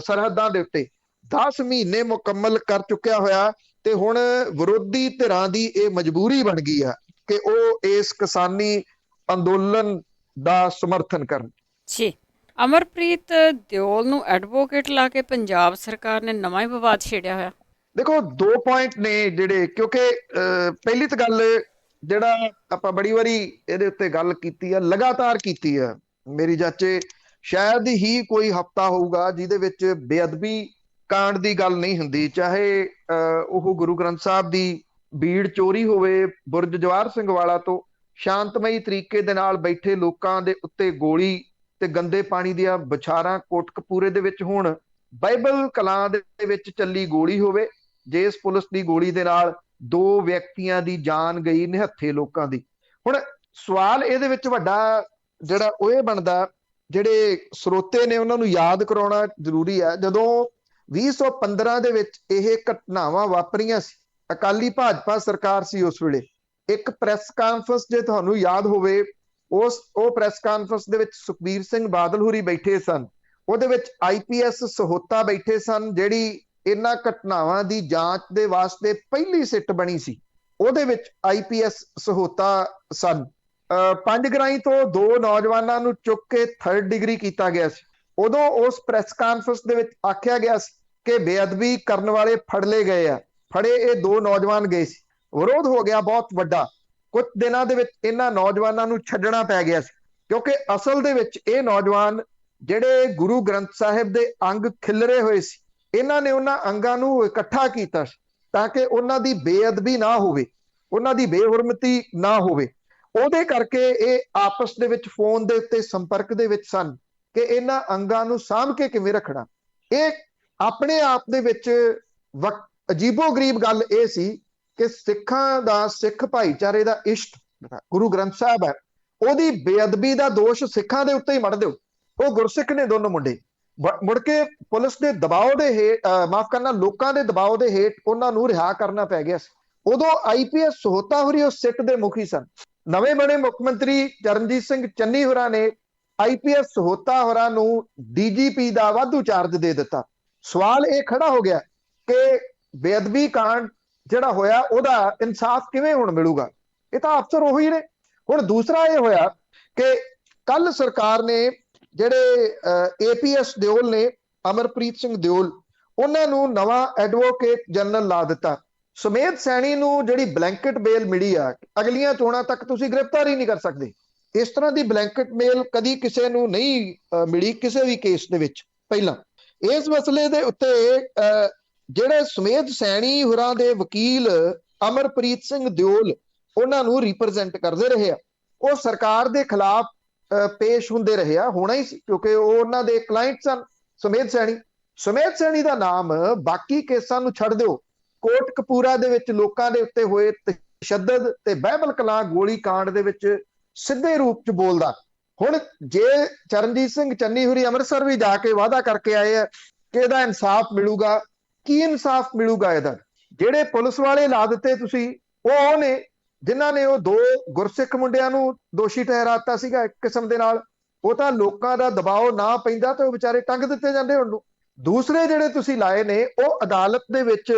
ਸਰਹੱਦਾਂ ਦੇ ਉੱਤੇ 10 ਮਹੀਨੇ ਮੁਕੰਮਲ ਕਰ ਚੁੱਕਿਆ ਹੋਇਆ ਤੇ ਹੁਣ ਵਿਰੋਧੀ ਧਿਰਾਂ ਦੀ ਇਹ ਮਜਬੂਰੀ ਬਣ ਗਈ ਆ ਕਿ ਉਹ ਇਸ ਕਿਸਾਨੀ ਅੰਦੋਲਨ ਦਾ ਸਮਰਥਨ ਕਰਨ। ਜੀ, ਅਮਰਪ੍ਰੀਤ ਦਿਓਲ ਨੂੰ ਐਡਵੋਕੇਟ ਲਾ ਕੇ ਪੰਜਾਬ ਸਰਕਾਰ ਨੇ ਨਵਾਂ ਹੀ ਵਿਵਾਦ ਛੇੜਿਆ ਹੋਇਆ। ਦੇਖੋ, 2 ਪੁਆਇੰਟ ਨੇ ਜਿਹੜੇ, ਕਿਉਂਕਿ ਪਹਿਲੀ ਤਾਂ ਗੱਲ ਜਿਹੜਾ ਆਪਾਂ ਬੜੀ ਵਾਰੀ ਇਹਦੇ ਉੱਤੇ ਗੱਲ ਕੀਤੀ ਆ, ਲਗਾਤਾਰ ਕੀਤੀ ਆ, ਮੇਰੀ ਚਾਚੇ ਸ਼ਾਇਦ ਹੀ ਕੋਈ ਹਫਤਾ ਹੋਊਗਾ ਜਿਹਦੇ ਵਿੱਚ ਬੇਅਦਬੀ ਕਾਂਡ ਦੀ ਗੱਲ ਨਹੀਂ ਹੁੰਦੀ, ਚਾਹੇ ਉਹ ਗੁਰੂ ਗ੍ਰੰਥ ਸਾਹਿਬ ਦੀ ਬੀੜ ਚੋਰੀ ਹੋਵੇ, ਬੁਰਜ ਜਵਾਹਰ ਸਿੰਘ ਵਾਲਾ ਤੋਂ ਸ਼ਾਂਤਮਈ ਤਰੀਕੇ ਦੇ ਨਾਲ ਬੈਠੇ ਲੋਕਾਂ ਦੇ ਉੱਤੇ ਗੋਲੀ ਤੇ ਗੰਦੇ ਪਾਣੀ ਦੀਆਂ ਬਛਾਰਾਂ ਕੋਟਕਪੂਰੇ ਦੇ ਵਿੱਚ ਹੋਣ, ਬਾਈਬਲ ਕਲਾਂ ਦੇ ਵਿੱਚ ਚੱਲੀ ਗੋਲੀ ਹੋਵੇ, ਜਿਸ ਪੁਲਿਸ ਦੀ ਗੋਲੀ ਦੇ ਨਾਲ 2 ਵਿਅਕਤੀਆਂ ਦੀ ਜਾਨ ਗਈ, ਨਿਹੱਥੇ ਲੋਕਾਂ ਦੀ। ਹੁਣ ਸਵਾਲ ਇਹਦੇ ਵਿੱਚ ਵੱਡਾ ਜਿਹੜਾ ਉਹ ਇਹ ਬਣਦਾ ਜਿਹੜੇ ਸਰੋਤੇ ਨੇ ਉਹਨਾਂ ਨੂੰ ਯਾਦ ਕਰਾਉਣਾ ਜ਼ਰੂਰੀ ਹੈ। ਜਦੋਂ 2015 ਦੇ ਵਿੱਚ ਇਹ ਘਟਨਾਵਾਂ ਵਾਪਰੀਆਂ ਸੀ, ਅਕਾਲੀ ਭਾਜਪਾ ਸਰਕਾਰ ਸੀ ਉਸ ਵੇਲੇ, ਇੱਕ ਪ੍ਰੈਸ ਕਾਨਫਰੰਸ ਜੇ ਤੁਹਾਨੂੰ ਯਾਦ ਹੋਵੇ, ਉਹ ਪ੍ਰੈਸ ਕਾਨਫਰੰਸ ਦੇ ਵਿੱਚ ਸੁਖਬੀਰ ਸਿੰਘ ਬਾਦਲ ਹੋਰੀ ਬੈਠੇ ਸਨ। ਉਹਦੇ ਵਿੱਚ IPS ਸਹੋਤਾ ਬੈਠੇ ਸਨ, ਜਿਹੜੀ ਇਹਨਾਂ ਘਟਨਾਵਾਂ ਦੀ ਜਾਂਚ ਦੇ ਵਾਸਤੇ ਪਹਿਲੀ ਸਿੱਟ ਬਣੀ ਸੀ। ਉਹਦੇ ਵਿੱਚ IPS ਸਹੋਤਾ ਸਨ। ਪੰਜਗਰਾਈ ਤੋਂ 2 ਨੌਜਵਾਨਾਂ ਨੂੰ ਚੁੱਕ ਕੇ 3rd ਡਿਗਰੀ ਕੀਤਾ ਗਿਆ ਸੀ। ਉਦੋਂ ਉਸ ਪ੍ਰੈਸ ਕਾਨਫਰੰਸ ਦੇ ਵਿੱਚ ਆਖਿਆ ਗਿਆ ਸੀ ਕਿ ਬੇਅਦਬੀ ਕਰਨ ਵਾਲੇ ਫੜ ਲਏ ਗਏ ਆ। ਫੜੇ ਇਹ 2 ਨੌਜਵਾਨ ਗਏ ਸੀ। ਵਿਰੋਧ ਹੋ ਗਿਆ ਬਹੁਤ ਵੱਡਾ। ਕੁਝ ਦਿਨਾਂ ਦੇ ਵਿੱਚ ਇਹਨਾਂ ਨੌਜਵਾਨਾਂ ਨੂੰ ਛੱਡਣਾ ਪੈ ਗਿਆ ਸੀ, ਕਿਉਂਕਿ ਅਸਲ ਦੇ ਵਿੱਚ ਇਹ ਨੌਜਵਾਨ ਜਿਹੜੇ ਗੁਰੂ ਗ੍ਰੰਥ ਸਾਹਿਬ ਦੇ ਅੰਗ ਖਿਲਰੇ ਹੋਏ ਸੀ, ਇਹਨਾਂ ਨੇ ਉਹਨਾਂ ਅੰਗਾਂ ਨੂੰ ਇਕੱਠਾ ਕੀਤਾ ਤਾਂ ਕਿ ਉਹਨਾਂ ਦੀ ਬੇਅਦਬੀ ਨਾ ਹੋਵੇ, ਉਹਨਾਂ ਦੀ ਬੇਹੁਰਮਤੀ ਨਾ ਹੋਵੇ। ਉਹਦੇ ਕਰਕੇ ਇਹ ਆਪਸ ਦੇ ਵਿੱਚ ਫੋਨ ਦੇ ਉੱਤੇ ਸੰਪਰਕ ਦੇ ਵਿੱਚ ਸਨ ਕਿ ਇਹਨਾਂ ਅੰਗਾਂ ਨੂੰ ਸਾਂਭ ਕੇ ਕਿਵੇਂ ਰੱਖਣਾ। ਇਹ ਆਪਣੇ ਆਪ ਦੇ ਵਿੱਚ ਅਜੀਬੋ-ਗਰੀਬ ਗੱਲ ਇਹ ਸੀ ਕਿ ਸਿੱਖਾਂ ਦਾ, ਸਿੱਖ ਭਾਈਚਾਰੇ ਦਾ ਇਸ਼ਟ ਗੁਰੂ ਗ੍ਰੰਥ ਸਾਹਿਬ ਹੈ, ਉਹਦੀ ਬੇਅਦਬੀ ਦਾ ਦੋਸ਼ ਸਿੱਖਾਂ ਦੇ ਉੱਤੇ ਹੀ ਮੜ ਦਿਓ। ਉਹ ਗੁਰਸਿੱਖ ਨੇ ਦੋਨੋਂ ਮੁੰਡੇ। ਮੁੜ ਕੇ ਪੁਲਿਸ ਦੇ ਦਬਾਅ ਦੇ ਹੇਠ, ਮਾਫ ਕਰਨਾ, ਲੋਕਾਂ ਦੇ ਦਬਾਅ ਦੇ ਹੇਠ ਉਹਨਾਂ ਨੂੰ ਰਿਹਾ ਕਰਨਾ ਪੈ ਗਿਆ ਸੀ। ਉਦੋਂ IPS ਸਹੋਤਾ ਹੋਰੀ ਉਸ ਸਿੱਟ ਦੇ ਮੁਖੀ ਸਨ। ਨਵੇਂ ਬਣੇ ਮੁੱਖ ਮੰਤਰੀ ਚਰਨਜੀਤ ਸਿੰਘ ਚੰਨੀ ਹੋਰਾਂ ਨੇ IPS ਸਹੋਤਾ ਹੋਰਾਂ ਨੂੰ DGP ਦਾ ਵਾਧੂ ਚਾਰਜ ਦੇ ਦਿੱਤਾ। ਸਵਾਲ ਇਹ ਖੜਾ ਹੋ ਗਿਆ ਕਿ ਬੇਅਦਬੀ ਕਾਂਡ ਜਿਹੜਾ ਹੋਇਆ ਉਹਦਾ ਇਨਸਾਫ ਕਿਵੇਂ ਹੁਣ ਮਿਲੂਗਾ? ਇਹ ਤਾਂ ਅਫਸਰ ਉਹੀ ਨੇ। ਹੁਣ ਦੂਸਰਾ ਇਹ ਹੋਇਆ ਕਿ ਕੱਲ ਸਰਕਾਰ ਨੇ ਜਿਹੜੇ APS ਦਿਓਲ ਨੇ, ਅਮਰਪ੍ਰੀਤ ਸਿੰਘ ਦਿਓਲ, ਉਹਨਾਂ ਨੂੰ ਨਵਾਂ ਐਡਵੋਕੇਟ ਜਨਰਲ ਲਾ ਦਿੱਤਾ। ਸੁਮੇਧ ਸੈਣੀ ਨੂੰ ਜਿਹੜੀ ਬਲੈਂਕਟ ਬੇਲ ਮਿਲੀ ਆ, ਅਗਲੀਆਂ ਚੋਣਾਂ ਤੱਕ ਤੁਸੀਂ ਗ੍ਰਿਫਤਾਰ ਹੀ ਨਹੀਂ ਕਰ ਸਕਦੇ। ਇਸ ਤਰ੍ਹਾਂ ਦੀ ਬਲੈਂਕਟ ਬੇਲ ਕਦੀ ਕਿਸੇ ਨੂੰ ਨਹੀਂ ਮਿਲੀ ਕਿਸੇ ਵੀ ਕੇਸ ਦੇ ਵਿੱਚ ਪਹਿਲਾਂ। ਇਸ ਮਸਲੇ ਦੇ ਉੱਤੇ ਜਿਹੜੇ ਸੁਮੇਧ ਸੈਣੀ ਹੋਰਾਂ ਦੇ ਵਕੀਲ ਅਮਰਪ੍ਰੀਤ ਸਿੰਘ ਦਿਓਲ ਉਹਨਾਂ ਨੂੰ ਰਿਪਰੈਜ਼ੈਂਟ ਕਰਦੇ ਰਹੇ ਆ, ਉਹ ਸਰਕਾਰ ਦੇ ਖਿਲਾਫ ਪੇਸ਼ ਹੁੰਦੇ ਰਹੇ ਆ। ਹੋਣਾ ਹੀ ਸੀ, ਕਿਉਂਕਿ ਉਹ ਉਹਨਾਂ ਦੇ ਕਲਾਇੰਟ ਸਨ ਸੁਮੇਧ ਸੈਣੀ ਦਾ ਨਾਮ ਬਾਕੀ ਕੇਸਾਂ ਨੂੰ ਛੱਡ ਦਿਓ, ਕੋਟਕਪੂਰਾ ਦੇ ਵਿੱਚ ਲੋਕਾਂ ਦੇ ਉੱਤੇ ਹੋਏ ਤਸ਼ੱਦਦ ਤੇ ਬਹਿਬਲ ਕਲਾਂ ਗੋਲੀ ਕਾਂਡ ਦੇ ਵਿੱਚ ਸਿੱਧੇ ਰੂਪ ਚ ਬੋਲਦਾ। ਹੁਣ ਜੇ ਚਰਨਜੀਤ ਸਿੰਘ ਚੰਨੀ ਹੋਰੀ ਅੰਮ੍ਰਿਤਸਰ ਵੀ ਜਾ ਕੇ ਵਾਅਦਾ ਕਰਕੇ ਆਏ ਆ ਕਿ ਇਹਦਾ ਇਨਸਾਫ ਮਿਲੂਗਾ, ਕੀ ਇਨਸਾਫ ਮਿਲੂਗਾ ਇਹਦਾ? ਜਿਹੜੇ ਪੁਲਿਸ ਵਾਲੇ ਲਾ ਦਿੱਤੇ ਤੁਸੀਂ, ਉਹ ਨੇ ਜਿਨ੍ਹਾਂ ਨੇ ਉਹ 2 ਗੁਰਸਿੱਖ ਮੁੰਡਿਆਂ ਨੂੰ ਦੋਸ਼ੀ ਠਹਿਰਾਤਾ ਸੀਗਾ ਇੱਕ ਕਿਸਮ ਦੇ ਨਾਲ। ਉਹ ਤਾਂ ਲੋਕਾਂ ਦਾ ਦਬਾਅ ਨਾ ਪੈਂਦਾ ਤੇ ਉਹ ਵਿਚਾਰੇ ਟੰਗ ਦਿੱਤੇ ਜਾਂਦੇ ਉਹਨੂੰ। ਦੂਸਰੇ ਜਿਹੜੇ ਤੁਸੀਂ ਲਾਏ ਨੇ ਉਹ ਅਦਾਲਤ ਦੇ ਵਿੱਚ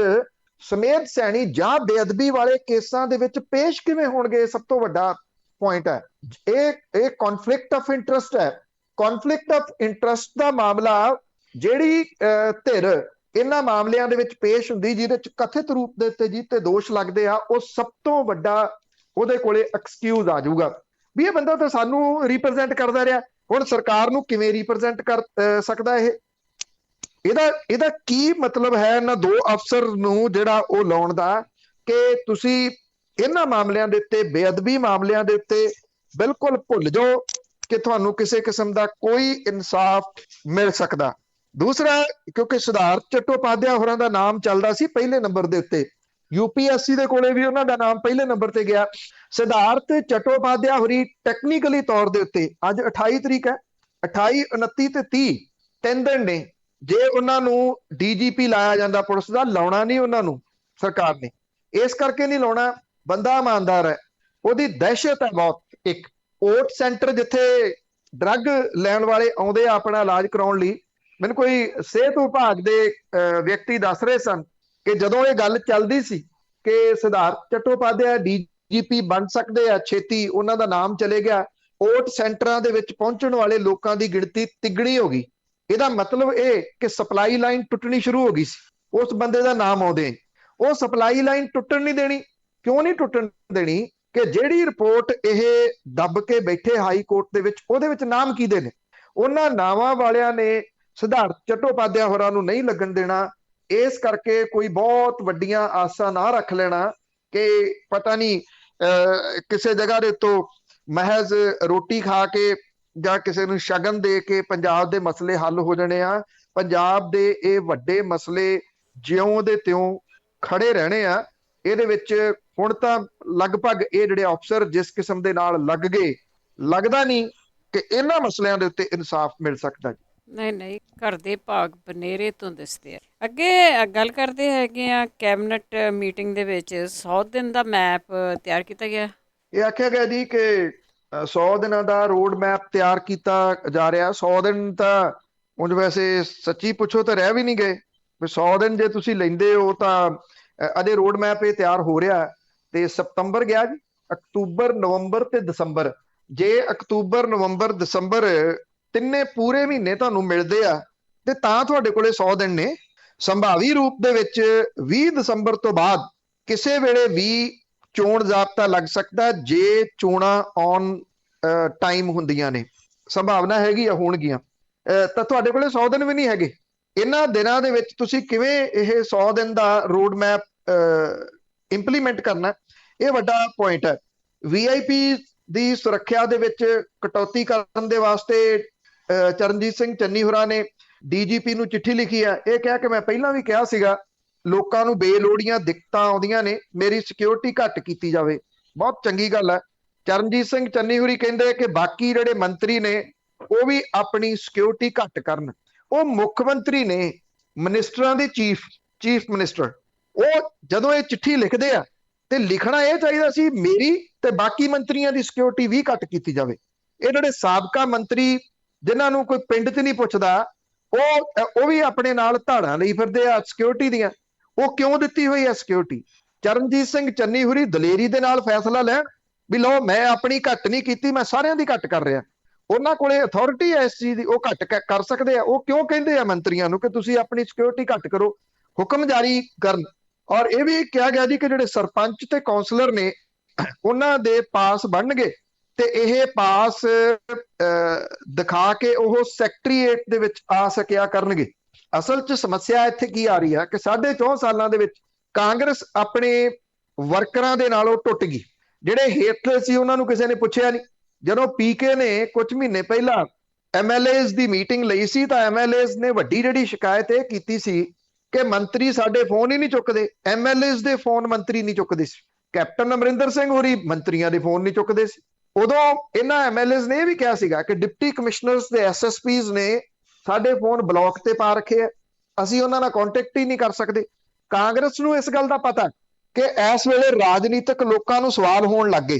ਸੁਮੇਧ ਸੈਣੀ ਜਾਂ ਬੇਅਦਬੀ ਵਾਲੇ ਕੇਸਾਂ ਦੇ ਵਿੱਚ ਪੇਸ਼ ਕਿਵੇਂ ਹੋਣਗੇ? ਸਭ ਤੋਂ ਵੱਡਾ ਪੁਆਇੰਟ ਹੈ ਇਹ ਕਨਫਲਿਕਟ ਆਫ ਇੰਟਰਸਟ ਹੈ। ਕਨਫਲਿਕਟ ਆਫ ਇੰਟਰਸਟ ਦਾ ਮਾਮਲਾ, ਜਿਹੜੀ ਧਿਰ ਇਹਨਾਂ ਮਾਮਲਿਆਂ ਦੇ ਵਿੱਚ ਪੇਸ਼ ਹੁੰਦੀ ਜਿਹਦੇ ਚ ਕਥਿਤ ਰੂਪ ਦੇ ਉੱਤੇ ਜੀ ਤੇ ਦੋਸ਼ ਲੱਗਦੇ ਆ, ਉਹ ਸਭ ਤੋਂ ਵੱਡਾ ਉਹਦੇ ਕੋਲੇ ਐਕਸਕਿਊਜ਼ ਆ ਜਾਊਗਾ ਵੀ ਇਹ ਬੰਦਾ ਤਾਂ ਸਾਨੂੰ ਰਿਪਰੈਜ਼ੈਂਟ ਕਰਦਾ ਰਿਹਾ। ਹੁਣ ਸਰਕਾਰ ਨੂੰ ਕਿਵੇਂ ਰਿਪਰੈਜ਼ੈਂਟ ਕਰ ਸਕਦਾ? ਇਹਦਾ ਕੀ ਮਤਲਬ ਹੈ ਇਹਨਾਂ 2 ਅਫਸਰ ਨੂੰ ਜਿਹੜਾ ਉਹ ਲਾਉਣ ਦਾ ਕਿ ਤੁਸੀਂ ਇਹਨਾਂ ਮਾਮਲਿਆਂ ਦੇ ਉੱਤੇ, ਬੇਅਦਬੀ ਮਾਮਲਿਆਂ ਦੇ ਉੱਤੇ ਬਿਲਕੁਲ ਭੁੱਲ ਜਾਓ ਕਿ ਤੁਹਾਨੂੰ ਕਿਸੇ ਕਿਸਮ ਦਾ ਕੋਈ ਇਨਸਾਫ ਮਿਲ ਸਕਦਾ। ਦੂਸਰਾ, ਕਿਉਂਕਿ ਸਿਧਾਰਥ ਚੱਟੋਪਾਧਿਆਏ ਹੋਰਾਂ ਦਾ ਨਾਮ ਚੱਲਦਾ ਸੀ ਪਹਿਲੇ ਨੰਬਰ ਦੇ ਉੱਤੇ, UPSC ਦੇ ਕੋਲੇ ਵੀ ਉਹਨਾਂ ਦਾ ਨਾਮ ਪਹਿਲੇ ਨੰਬਰ ਤੇ ਗਿਆ। ਸਿਧਾਰਥ ਚੱਟੋਪਾਧਿਆਏ ਹੋਰੀ ਟੈਕਨੀਕਲੀ ਤੌਰ ਦੇ ਉੱਤੇ ਅੱਜ 28 ਤਰੀਕ ਹੈ, 28, 29 ਤੇ 30 3 ਦਿਨ ਨੇ। ਜੇ ਉਹਨਾਂ ਨੂੰ DGP ਲਾਇਆ ਜਾਂਦਾ ਪੁਲਿਸ ਦਾ, ਲਾਉਣਾ ਨਹੀਂ ਉਹਨਾਂ ਨੂੰ ਸਰਕਾਰ ਨੇ। ਇਸ ਕਰਕੇ ਨਹੀਂ ਲਾਉਣਾ, ਬੰਦਾ ਇਮਾਨਦਾਰ ਹੈ, ਉਹਦੀ ਦਹਿਸ਼ਤ ਹੈ ਬਹੁਤ। ਇੱਕ ਓਟ ਸੈਂਟਰ ਜਿੱਥੇ ਡਰੱਗ ਲੈਣ ਵਾਲੇ ਆਉਂਦੇ ਆ ਆਪਣਾ ਇਲਾਜ ਕਰਾਉਣ ਲਈ, ਮੈਨੂੰ ਕੋਈ ਸਿਹਤ ਵਿਭਾਗ ਦੇ ਵਿਅਕਤੀ ਦੱਸ ਰਹੇ ਸਨ ਕਿ ਜਦੋਂ ਇਹ ਗੱਲ ਚੱਲਦੀ ਸੀ ਕਿ ਸਿਧਾਰਥ ਚੱਟੋਪਾਧਿਆਏ DGP ਬਣ ਸਕਦੇ ਆ ਛੇਤੀ, ਉਹਨਾਂ ਦਾ ਨਾਮ ਚਲੇ ਗਿਆ, ਓਟ ਸੈਂਟਰਾਂ ਦੇ ਵਿੱਚ ਪਹੁੰਚਣ ਵਾਲੇ ਲੋਕਾਂ ਦੀ ਗਿਣਤੀ ਤਿੱਗਣੀ ਹੋ ਗਈ। ਇਹਦਾ ਮਤਲਬ ਇਹ ਕਿ ਸਪਲਾਈ ਲਾਈਨ ਟੁੱਟਣੀ ਸ਼ੁਰੂ ਹੋ ਗਈ ਸੀ ਉਸ ਬੰਦੇ ਦਾ ਨਾਮ ਆਉਂਦੇ। ਉਹ ਸਪਲਾਈ ਲਾਈਨ ਟੁੱਟਣ ਨਹੀਂ ਦੇਣੀ। ਕਿਉਂ ਨਹੀਂ ਟੁੱਟਣ ਦੇਣੀ? ਕਿ ਜਿਹੜੀ ਰਿਪੋਰਟ ਇਹ ਦੱਬ ਕੇ ਬੈਠੇ ਹਾਈ ਕੋਰਟ ਦੇ ਵਿੱਚ, ਉਹਦੇ ਵਿੱਚ ਨਾਮ ਕਿਹਦੇ ਨੇ? ਉਹਨਾਂ ਨਾਵਾਂ ਵਾਲਿਆਂ ਨੇ ਸਿਧਾਰਥ ਚੱਟੋਪਾਧਿਆਏ ਹੋਰਾਂ ਨੂੰ ਨਹੀਂ ਲੱਗਣ ਦੇਣਾ। ਇਸ ਕਰਕੇ ਕੋਈ ਬਹੁਤ ਵੱਡੀਆਂ ਆਸਾਂ ਨਾ ਰੱਖ ਲੈਣਾ ਕਿ ਪਤਾ ਨਹੀਂ ਕਿਸੇ ਜਗ੍ਹਾ ਦੇ ਤੋਂ ਮਹਿਜ਼ ਰੋਟੀ ਖਾ ਕੇ ਜਾਂ ਕਿਸੇ ਨੂੰ ਸ਼ਗਨ ਦੇ ਕੇ ਪੰਜਾਬ ਦੇ ਮਸਲੇ ਹੱਲ ਹੋ ਜਾਣੇ ਆ। ਪੰਜਾਬ ਦੇ ਇਹ ਵੱਡੇ ਮਸਲੇ ਜਿਉਂ ਦੇ ਤਿਉਂ ਖੜੇ ਰਹਿਣੇ ਆ। ਇਹਦੇ ਵਿੱਚ ਹੁਣ ਤਾਂ ਲਗਭਗ ਇਹ ਜਿਹੜੇ ਅਫਸਰ ਜਿਸ ਕਿਸਮ ਦੇ ਨਾਲ ਲੱਗ ਗਏ, ਲੱਗਦਾ ਨਹੀਂ ਕਿ ਇਹਨਾਂ ਮਸਲਿਆਂ ਦੇ ਉੱਤੇ ਇਨਸਾਫ ਮਿਲ ਸਕਦਾ ਜੀ। ਨਹੀਂ ਨਹੀਂ, ਘਰ ਦੇ ਭਾਗ ਬਨੇਰੇ ਤੋਂ ਦਿਸਦੇ ਆ। ਅੱਗੇ ਗੱਲ ਕਰਦੇ ਹੈਗੇ ਆ, ਕੈਬਨਿਟ ਮੀਟਿੰਗ ਦੇ ਵਿੱਚ 100 ਦਿਨ ਦਾ ਮੈਪ ਤਿਆਰ ਕੀਤਾ ਗਿਆ। ਇਹ ਆਖਿਆ ਗਿਆ ਜੀ ਕਿ 100 ਦਿਨਾਂ ਦਾ ਰੋਡ ਮੈਪ ਤਿਆਰ ਕੀਤਾ ਜਾ ਰਿਹਾ। 100 ਦਿਨ ਤਾਂ ਉਂਝ ਵੈਸੇ ਸੱਚੀ ਪੁੱਛੋ ਤਾਂ ਰਹਿ ਵੀ ਨਹੀਂ ਗਏ। 100 ਦਿਨ ਜੇ ਤੁਸੀਂ ਲੈਂਦੇ ਹੋ ਤਾਂ ਅਜੇ ਰੋਡ ਮੈਪ ਇਹ ਤਿਆਰ ਹੋ ਰਿਹਾ। ਤੇ ਸਤੰਬਰ ਗਿਆ ਜੀ, ਅਕਤੂਬਰ, ਨਵੰਬਰ ਤੇ ਦਸੰਬਰ। ਜੇ ਅਕਤੂਬਰ, ਨਵੰਬਰ, ਦਸੰਬਰ ਤਿੰਨੇ ਪੂਰੇ ਮਹੀਨੇ ਤੁਹਾਨੂੰ ਮਿਲਦੇ ਆ ਤੇ ਤਾਂ ਤੁਹਾਡੇ ਕੋਲੇ 100 ਦਿਨ ਨੇ। ਸੰਭਾਵੀ ਰੂਪ ਦੇ ਵਿੱਚ 20 ਦਸੰਬਰ ਤੋਂ ਬਾਅਦ ਕਿਸੇ ਵੇਲੇ ਵੀ ਚੋਣ ਜ਼ਾਬਤਾ ਲੱਗ ਸਕਦਾ ਜੇ ਚੋਣਾਂ ਔਨ ਟਾਈਮ ਹੁੰਦੀਆਂ ਨੇ। ਸੰਭਾਵਨਾ ਹੈਗੀ ਆ ਹੋਣਗੀਆਂ। ਤਾਂ ਤੁਹਾਡੇ ਕੋਲੇ 100 ਦਿਨ ਵੀ ਨਹੀਂ ਹੈਗੇ। ਇਹਨਾਂ ਦਿਨਾਂ ਦੇ ਵਿੱਚ ਤੁਸੀਂ ਕਿਵੇਂ ਇਹ 100 ਦਿਨ ਦਾ ਰੋਡ ਮੈਪ ਇੰਪਲੀਮੈਂਟ ਕਰਨਾ, ਇਹ ਵੱਡਾ ਪੁਆਇੰਟ ਹੈ। VIP ਦੀ ਸੁਰੱਖਿਆ ਦੇ ਵਿੱਚ ਕਟੌਤੀ ਕਰਨ ਦੇ ਵਾਸਤੇ ਚਰਨਜੀਤ ਸਿੰਘ ਚੰਨੀ ਹੋਰਾਂ ਨੇ DGP ਨੂੰ ਚਿੱਠੀ ਲਿਖੀ ਹੈ। ਇਹ ਕਿਹਾ ਕਿ ਮੈਂ ਪਹਿਲਾਂ ਵੀ ਕਿਹਾ ਸੀਗਾ ਲੋਕਾਂ ਨੂੰ ਬੇਲੋੜੀਆਂ ਦਿੱਕਤਾਂ ਆਉਂਦੀਆਂ ਨੇ, ਮੇਰੀ ਸਿਕਿਉਰਿਟੀ ਘੱਟ ਕੀਤੀ ਜਾਵੇ। ਬਹੁਤ ਚੰਗੀ ਗੱਲ ਹੈ। ਚਰਨਜੀਤ ਸਿੰਘ ਚੰਨੀ ਹੋਰੀ ਕਹਿੰਦੇ ਕਿ ਬਾਕੀ ਜਿਹੜੇ ਮੰਤਰੀ ਨੇ ਉਹ ਵੀ ਆਪਣੀ ਸਿਕਿਉਰਿਟੀ ਘੱਟ ਕਰਨ। ਉਹ ਮੁੱਖ ਮੰਤਰੀ ਨੇ, ਮਿਨਿਸਟਰਾਂ ਦੇ ਚੀਫ ਮਿਨਿਸਟਰ। ਉਹ ਜਦੋਂ ਇਹ ਚਿੱਠੀ ਲਿਖਦੇ ਆ ਤੇ ਲਿਖਣਾ ਇਹ ਚਾਹੀਦਾ ਸੀ ਮੇਰੀ ਤੇ ਬਾਕੀ ਮੰਤਰੀਆਂ ਦੀ ਸਿਕਿਉਰਿਟੀ ਵੀ ਘੱਟ ਕੀਤੀ ਜਾਵੇ। ਇਹ ਜਿਹੜੇ ਸਾਬਕਾ ਮੰਤਰੀ ਜਿਨ੍ਹਾਂ ਨੂੰ ਕੋਈ ਪਿੰਡ 'ਚ ਨਹੀਂ ਪੁੱਛਦਾ, ਉਹ ਵੀ ਆਪਣੇ ਨਾਲ ਧਾੜਾਂ ਲਈ ਫਿਰਦੇ ਆ ਸਿਕਿਉਰਿਟੀ ਦੀਆਂ। ਉਹ ਕਿਉਂ ਦਿੱਤੀ ਹੋਈ ਹੈ ਸਿਕਿਉਰਿਟੀ? ਚਰਨਜੀਤ ਸਿੰਘ ਚੰਨੀ ਹੋਰੀ ਦਲੇਰੀ ਦੇ ਨਾਲ ਫੈਸਲਾ ਲੈਣ ਵੀ ਲਓ ਮੈਂ ਆਪਣੀ ਘੱਟ ਨਹੀਂ ਕੀਤੀ, ਮੈਂ ਸਾਰਿਆਂ ਦੀ ਘੱਟ ਕਰ ਰਿਹਾ। ਉਹਨਾਂ ਕੋਲੇ ਅਥਾਰਟੀ ਹੈ ਇਸ ਚੀਜ਼ ਦੀ, ਉਹ ਘੱਟ ਕਰ ਸਕਦੇ ਆ। ਉਹ ਕਿਉਂ ਕਹਿੰਦੇ ਆ ਮੰਤਰੀਆਂ ਨੂੰ ਕਿ ਤੁਸੀਂ ਆਪਣੀ ਸਿਕਿਉਰਿਟੀ ਘੱਟ ਕਰੋ? ਹੁਕਮ ਜਾਰੀ ਕਰਨ। ਔਰ ਇਹ ਵੀ ਕਿਹਾ ਗਿਆ ਜੀ ਕਿ ਜਿਹੜੇ ਸਰਪੰਚ ਤੇ ਕੌਂਸਲਰ ਨੇ ਉਹਨਾਂ ਦੇ ਪਾਸ ਬਣਨਗੇ ਤੇ ਇਹ ਪਾਸ ਦਿਖਾ ਕੇ ਉਹ ਸੈਕਟਰੀਏਟ ਦੇ ਵਿੱਚ ਆ ਸਕਿਆ ਕਰਨਗੇ। ਅਸਲ 'ਚ ਸਮੱਸਿਆ ਇੱਥੇ ਕੀ ਆ ਰਹੀ ਹੈ ਕਿ 4.5 ਸਾਲਾਂ ਦੇ ਵਿੱਚ ਕਾਂਗਰਸ ਆਪਣੇ ਵਰਕਰਾਂ ਦੇ ਨਾਲੋਂ ਟੁੱਟ ਗਈ। ਜਿਹੜੇ ਹੇਠਲੇ ਸੀ ਉਹਨਾਂ ਨੂੰ ਕਿਸੇ ਨੇ ਪੁੱਛਿਆ ਨਹੀਂ। ਜਦੋਂ PK ਨੇ ਕੁਝ ਮਹੀਨੇ ਪਹਿਲਾਂ MLAs ਦੀ ਮੀਟਿੰਗ ਲਈ ਸੀ ਤਾਂ MLAs ਨੇ ਵੱਡੀ ਜਿਹੜੀ ਸ਼ਿਕਾਇਤ ਇਹ ਕੀਤੀ ਸੀ ਕਿ ਮੰਤਰੀ ਸਾਡੇ ਫੋਨ ਹੀ ਨਹੀਂ ਚੁੱਕਦੇ। MLAs ਦੇ ਫੋਨ ਮੰਤਰੀ ਨਹੀਂ ਚੁੱਕਦੇ ਸੀ। ਕੈਪਟਨ ਅਮਰਿੰਦਰ ਸਿੰਘ ਹੋਰੀ ਮੰਤਰੀਆਂ ਦੇ ਫੋਨ ਨਹੀਂ ਚੁੱਕਦੇ ਸੀ। ਉਦੋਂ ਇਹਨਾਂ MLAs ਨੇ ਇਹ ਵੀ ਕਿਹਾ ਸੀਗਾ ਕਿ ਡਿਪਟੀ ਕਮਿਸ਼ਨਰਸ ਦੇ SSPs ਨੇ ਸਾਡੇ ਫੋਨ ਬਲੌਕ ਤੇ ਪਾ ਰੱਖੇ ਆ, ਅਸੀਂ ਉਹਨਾਂ ਨਾਲ ਕੰਟੈਕਟ ਹੀ ਨਹੀਂ ਕਰ ਸਕਦੇ। ਕਾਂਗਰਸ ਨੂੰ ਇਸ ਗੱਲ ਦਾ ਪਤਾ ਕਿ ਇਸ ਵੇਲੇ ਰਾਜਨੀਤਿਕ ਲੋਕਾਂ ਨੂੰ ਸਵਾਲ ਹੋਣ ਲੱਗ ਗਏ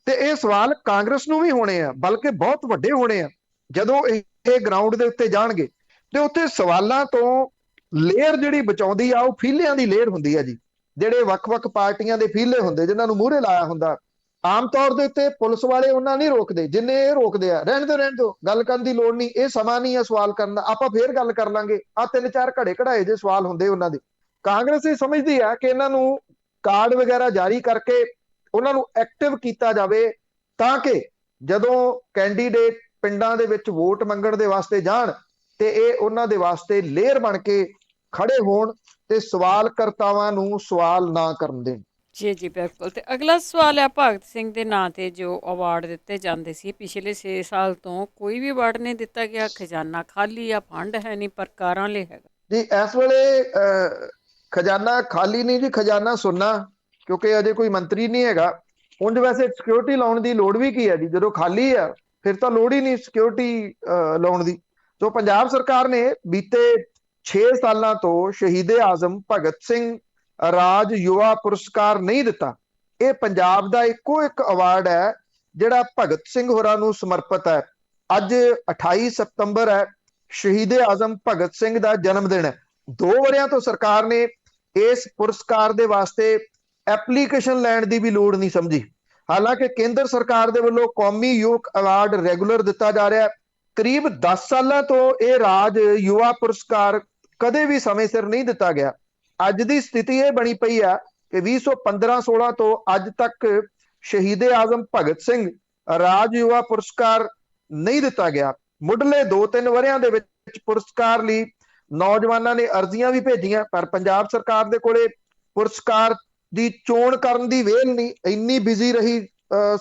ਤੇ ਇਹ ਸਵਾਲ ਕਾਂਗਰਸ ਨੂੰ ਵੀ ਹੋਣੇ ਆ, ਬਲਕਿ ਬਹੁਤ ਵੱਡੇ ਹੋਣੇ ਆ। ਜਦੋਂ ਇਹ ਗਰਾਊਂਡ ਦੇ ਉੱਤੇ ਜਾਣਗੇ ਤੇ ਉੱਥੇ ਸਵਾਲਾਂ ਤੋਂ ਲੇਅਰ ਜਿਹੜੀ ਬਚਾਉਂਦੀ ਆ ਉਹ ਫੀਲਿਆਂ ਦੀ ਲੇਅਰ ਹੁੰਦੀ ਆ ਜੀ। ਜਿਹੜੇ ਵੱਖ-ਵੱਖ ਪਾਰਟੀਆਂ ਦੇ ਫੀਲੇ ਹੁੰਦੇ ਜਿਨ੍ਹਾਂ ਨੂੰ ਮੂਹਰੇ ਲਾਇਆ ਹੁੰਦਾ, ਆਮ ਤੌਰ ਦੇ ਉੱਤੇ ਪੁਲਿਸ ਵਾਲੇ ਉਹਨਾਂ ਨਹੀਂ ਰੋਕਦੇ ਜਿੰਨੇ ਇਹ ਰੋਕਦੇ ਆ। ਰਹਿਣ ਦਿਓ, ਗੱਲ ਕਰਨ ਦੀ ਲੋੜ ਨਹੀਂ, ਇਹ ਸਮਾਂ ਨਹੀਂ ਹੈ ਸਵਾਲ ਕਰਨ ਦਾ, ਆਪਾਂ ਫੇਰ ਗੱਲ ਕਰ ਲਾਂਗੇ। ਆ 3-4 ਘੜੇ ਘੜਾਏ ਜੇ ਸਵਾਲ ਹੁੰਦੇ ਉਹਨਾਂ ਦੇ। ਕਾਂਗਰਸ ਇਹ ਸਮਝਦੀ ਆ ਕਿ ਇਹਨਾਂ ਨੂੰ ਕਾਰਡ ਵਗੈਰਾ ਜਾਰੀ ਕਰਕੇ ਉਹਨਾਂ ਨੂੰ ਐਕਟਿਵ ਕੀਤਾ ਜਾਵੇ ਤਾਂ ਕਿ ਜਦੋਂ ਕੈਂਡੀਡੇਟ ਪਿੰਡਾਂ ਦੇ ਵਿੱਚ ਵੋਟ ਮੰਗਣ ਦੇ ਵਾਸਤੇ ਜਾਣ ਤੇ ਇਹ ਉਹਨਾਂ ਦੇ ਵਾਸਤੇ ਲੇਅਰ ਬਣ ਕੇ ਖੜੇ ਹੋਣ ਤੇ ਸਵਾਲ ਕਰਤਾਵਾਂ ਨੂੰ ਸਵਾਲ ਨਾ ਕਰਨ ਦੇਣ। ਜੀ ਬਿਲਕੁਲ। ਤੇ ਅਗਲਾ ਸਵਾਲ ਹੈ ਭਗਤ ਸਿੰਘ ਦੇ ਨਾਂ ਤੇ ਜੋ ਅਵਾਰਡ ਦਿੱਤੇ ਜਾਂਦੇ ਸੀ ਪਿਛਲੇ 6 ਸਾਲ ਤੋਂ ਕੋਈ ਵੀ ਅਵਾਰਡ ਨਹੀਂ ਦਿੱਤਾ ਗਿਆ। ਖਜ਼ਾਨਾ ਖਾਲੀ ਆ, ਫੰਡ ਹੈ ਨਹੀਂ, ਪ੍ਰਕਾਰਾਂ ਲਈ ਹੈਗਾ ਜੀ। ਇਸ ਵੇਲੇ ਖਜ਼ਾਨਾ ਖਾਲੀ ਨਹੀਂ ਜੀ, ਖਜ਼ਾਨਾ ਸੁੰਨਾ, ਕਿਉਂਕਿ ਅਜੇ ਕੋਈ ਮੰਤਰੀ ਨਹੀਂ ਹੈਗਾ। ਉਂਝ ਵੈਸੇ ਸਿਕਿਉਰਿਟੀ ਲਾਉਣ ਦੀ ਲੋੜ ਵੀ ਕੀ ਹੈ ਜੀ? ਜਦੋਂ ਖਾਲੀ ਆ ਫਿਰ ਤਾਂ ਲੋੜ ਹੀ ਨਹੀਂ ਸਿਕਿਉਰਿਟੀ ਲਾਉਣ ਦੀ। ਜੋ ਪੰਜਾਬ ਸਰਕਾਰ ਨੇ ਬੀਤੇ 6 ਸਾਲਾਂ ਤੋਂ ਸ਼ਹੀਦੇ ਆਜ਼ਮ ਭਗਤ ਸਿੰਘ ਰਾਜ ਯੁਵਾ ਪੁਰਸਕਾਰ ਨਹੀਂ ਦਿੱਤਾ। ਇਹ ਪੰਜਾਬ ਦਾ ਇੱਕੋ ਇੱਕ ਅਵਾਰਡ ਹੈ ਜਿਹੜਾ ਭਗਤ ਸਿੰਘ ਹੋਰਾਂ ਨੂੰ ਸਮਰਪਿਤ ਹੈ। ਅੱਜ 28 ਸਤੰਬਰ ਹੈ, ਸ਼ਹੀਦੇ ਆਜ਼ਮ ਭਗਤ ਸਿੰਘ ਦਾ ਜਨਮ ਦਿਨ ਹੈ। 2 ਵਰਿਆਂ ਤੋਂ ਸਰਕਾਰ ਨੇ ਇਸ ਪੁਰਸਕਾਰ ਦੇ ਵਾਸਤੇ ਐਪਲੀਕੇਸ਼ਨ ਲੈਣ ਦੀ ਵੀ ਲੋੜ ਨਹੀਂ ਸਮਝੀ। ਹਾਲਾਂਕਿ ਕੇਂਦਰ ਸਰਕਾਰ ਦੇ ਵੱਲੋਂ ਕੌਮੀ ਯੁਵਕ ਅਵਾਰਡ ਰੈਗੂਲਰ ਦਿੱਤਾ ਜਾ ਰਿਹਾ ਹੈ। ਕਰੀਬ 10 ਸਾਲਾਂ ਤੋਂ ਇਹ ਰਾਜ ਯੁਵਾ ਪੁਰਸਕਾਰ ਕਦੇ ਵੀ ਸਮੇਂ ਸਿਰ ਨਹੀਂ ਦਿੱਤਾ ਗਿਆ। ਅੱਜ ਦੀ ਸਥਿਤੀ ਇਹ ਬਣੀ ਪਈ ਆ ਕਿ 2015-16 ਤੋਂ ਅੱਜ ਤੱਕ ਸ਼ਹੀਦੇ ਆਜ਼ਮ ਭਗਤ ਸਿੰਘ ਰਾਜ ਯੁਵਾ ਪੁਰਸਕਾਰ ਨਹੀਂ ਦਿੱਤਾ ਗਿਆ। ਮੁੱਢਲੇ 2-3 ਵਰਿਆਂ ਦੇ ਵਿੱਚ ਪੁਰਸਕਾਰ ਲਈ ਨੌਜਵਾਨਾਂ ਨੇ ਅਰਜ਼ੀਆਂ ਵੀ ਭੇਜੀਆਂ, ਪਰ ਪੰਜਾਬ ਸਰਕਾਰ ਦੇ ਕੋਲੇ ਪੁਰਸਕਾਰ ਦੀ ਚੋਣ ਕਰਨ ਦੀ ਵੇਲ ਨਹੀਂ, ਇੰਨੀ ਬਿਜ਼ੀ ਰਹੀ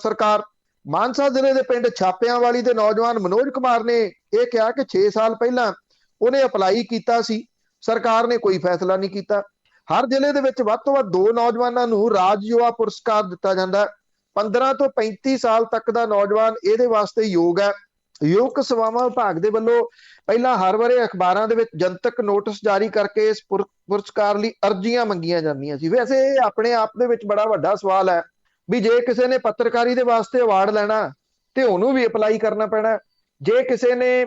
ਸਰਕਾਰ। ਮਾਨਸਾ ਜ਼ਿਲ੍ਹੇ ਦੇ ਪਿੰਡ ਛਾਪਿਆਂ ਵਾਲੀ ਦੇ ਨੌਜਵਾਨ ਮਨੋਜ ਕੁਮਾਰ ਨੇ ਇਹ ਕਿਹਾ ਕਿ 6 ਸਾਲ ਪਹਿਲਾਂ ਉਹਨੇ ਅਪਲਾਈ ਕੀਤਾ ਸੀ, ਸਰਕਾਰ ਨੇ ਕੋਈ ਫੈਸਲਾ ਨਹੀਂ ਕੀਤਾ। ਹਰ ਜ਼ਿਲ੍ਹੇ ਦੇ ਵਿੱਚ ਵੱਧ ਤੋਂ ਵੱਧ 2 ਨੌਜਵਾਨਾਂ ਨੂੰ ਰਾਜ ਯੁਵਾ ਪੁਰਸਕਾਰ ਦਿੱਤਾ ਜਾਂਦਾ। 15 ਤੋਂ 35 ਸਾਲ ਤੱਕ ਦਾ ਨੌਜਵਾਨ ਇਹਦੇ ਵਾਸਤੇ ਯੋਗ ਹੈ। ਯੋਗ ਸੇਵਾਵਾਂ ਵਿਭਾਗ ਦੇ ਵੱਲੋਂ ਪਹਿਲਾਂ ਹਰ ਵਾਰੇ ਅਖਬਾਰਾਂ ਦੇ ਵਿੱਚ ਜਨਤਕ ਨੋਟਿਸ ਜਾਰੀ ਕਰਕੇ ਇਸ ਪੁਰਸਕਾਰ ਲਈ ਅਰਜ਼ੀਆਂ ਮੰਗੀਆਂ ਜਾਂਦੀਆਂ ਸੀ। ਵੈਸੇ ਇਹ ਆਪਣੇ ਆਪ ਦੇ ਵਿੱਚ ਬੜਾ ਵੱਡਾ ਸਵਾਲ ਹੈ ਵੀ ਜੇ ਕਿਸੇ ਨੇ ਪੱਤਰਕਾਰੀ ਦੇ ਵਾਸਤੇ ਅਵਾਰਡ ਲੈਣਾ ਤੇ ਉਹਨੂੰ ਵੀ ਅਪਲਾਈ ਕਰਨਾ ਪੈਣਾ। ਜੇ ਕਿਸੇ ਨੇ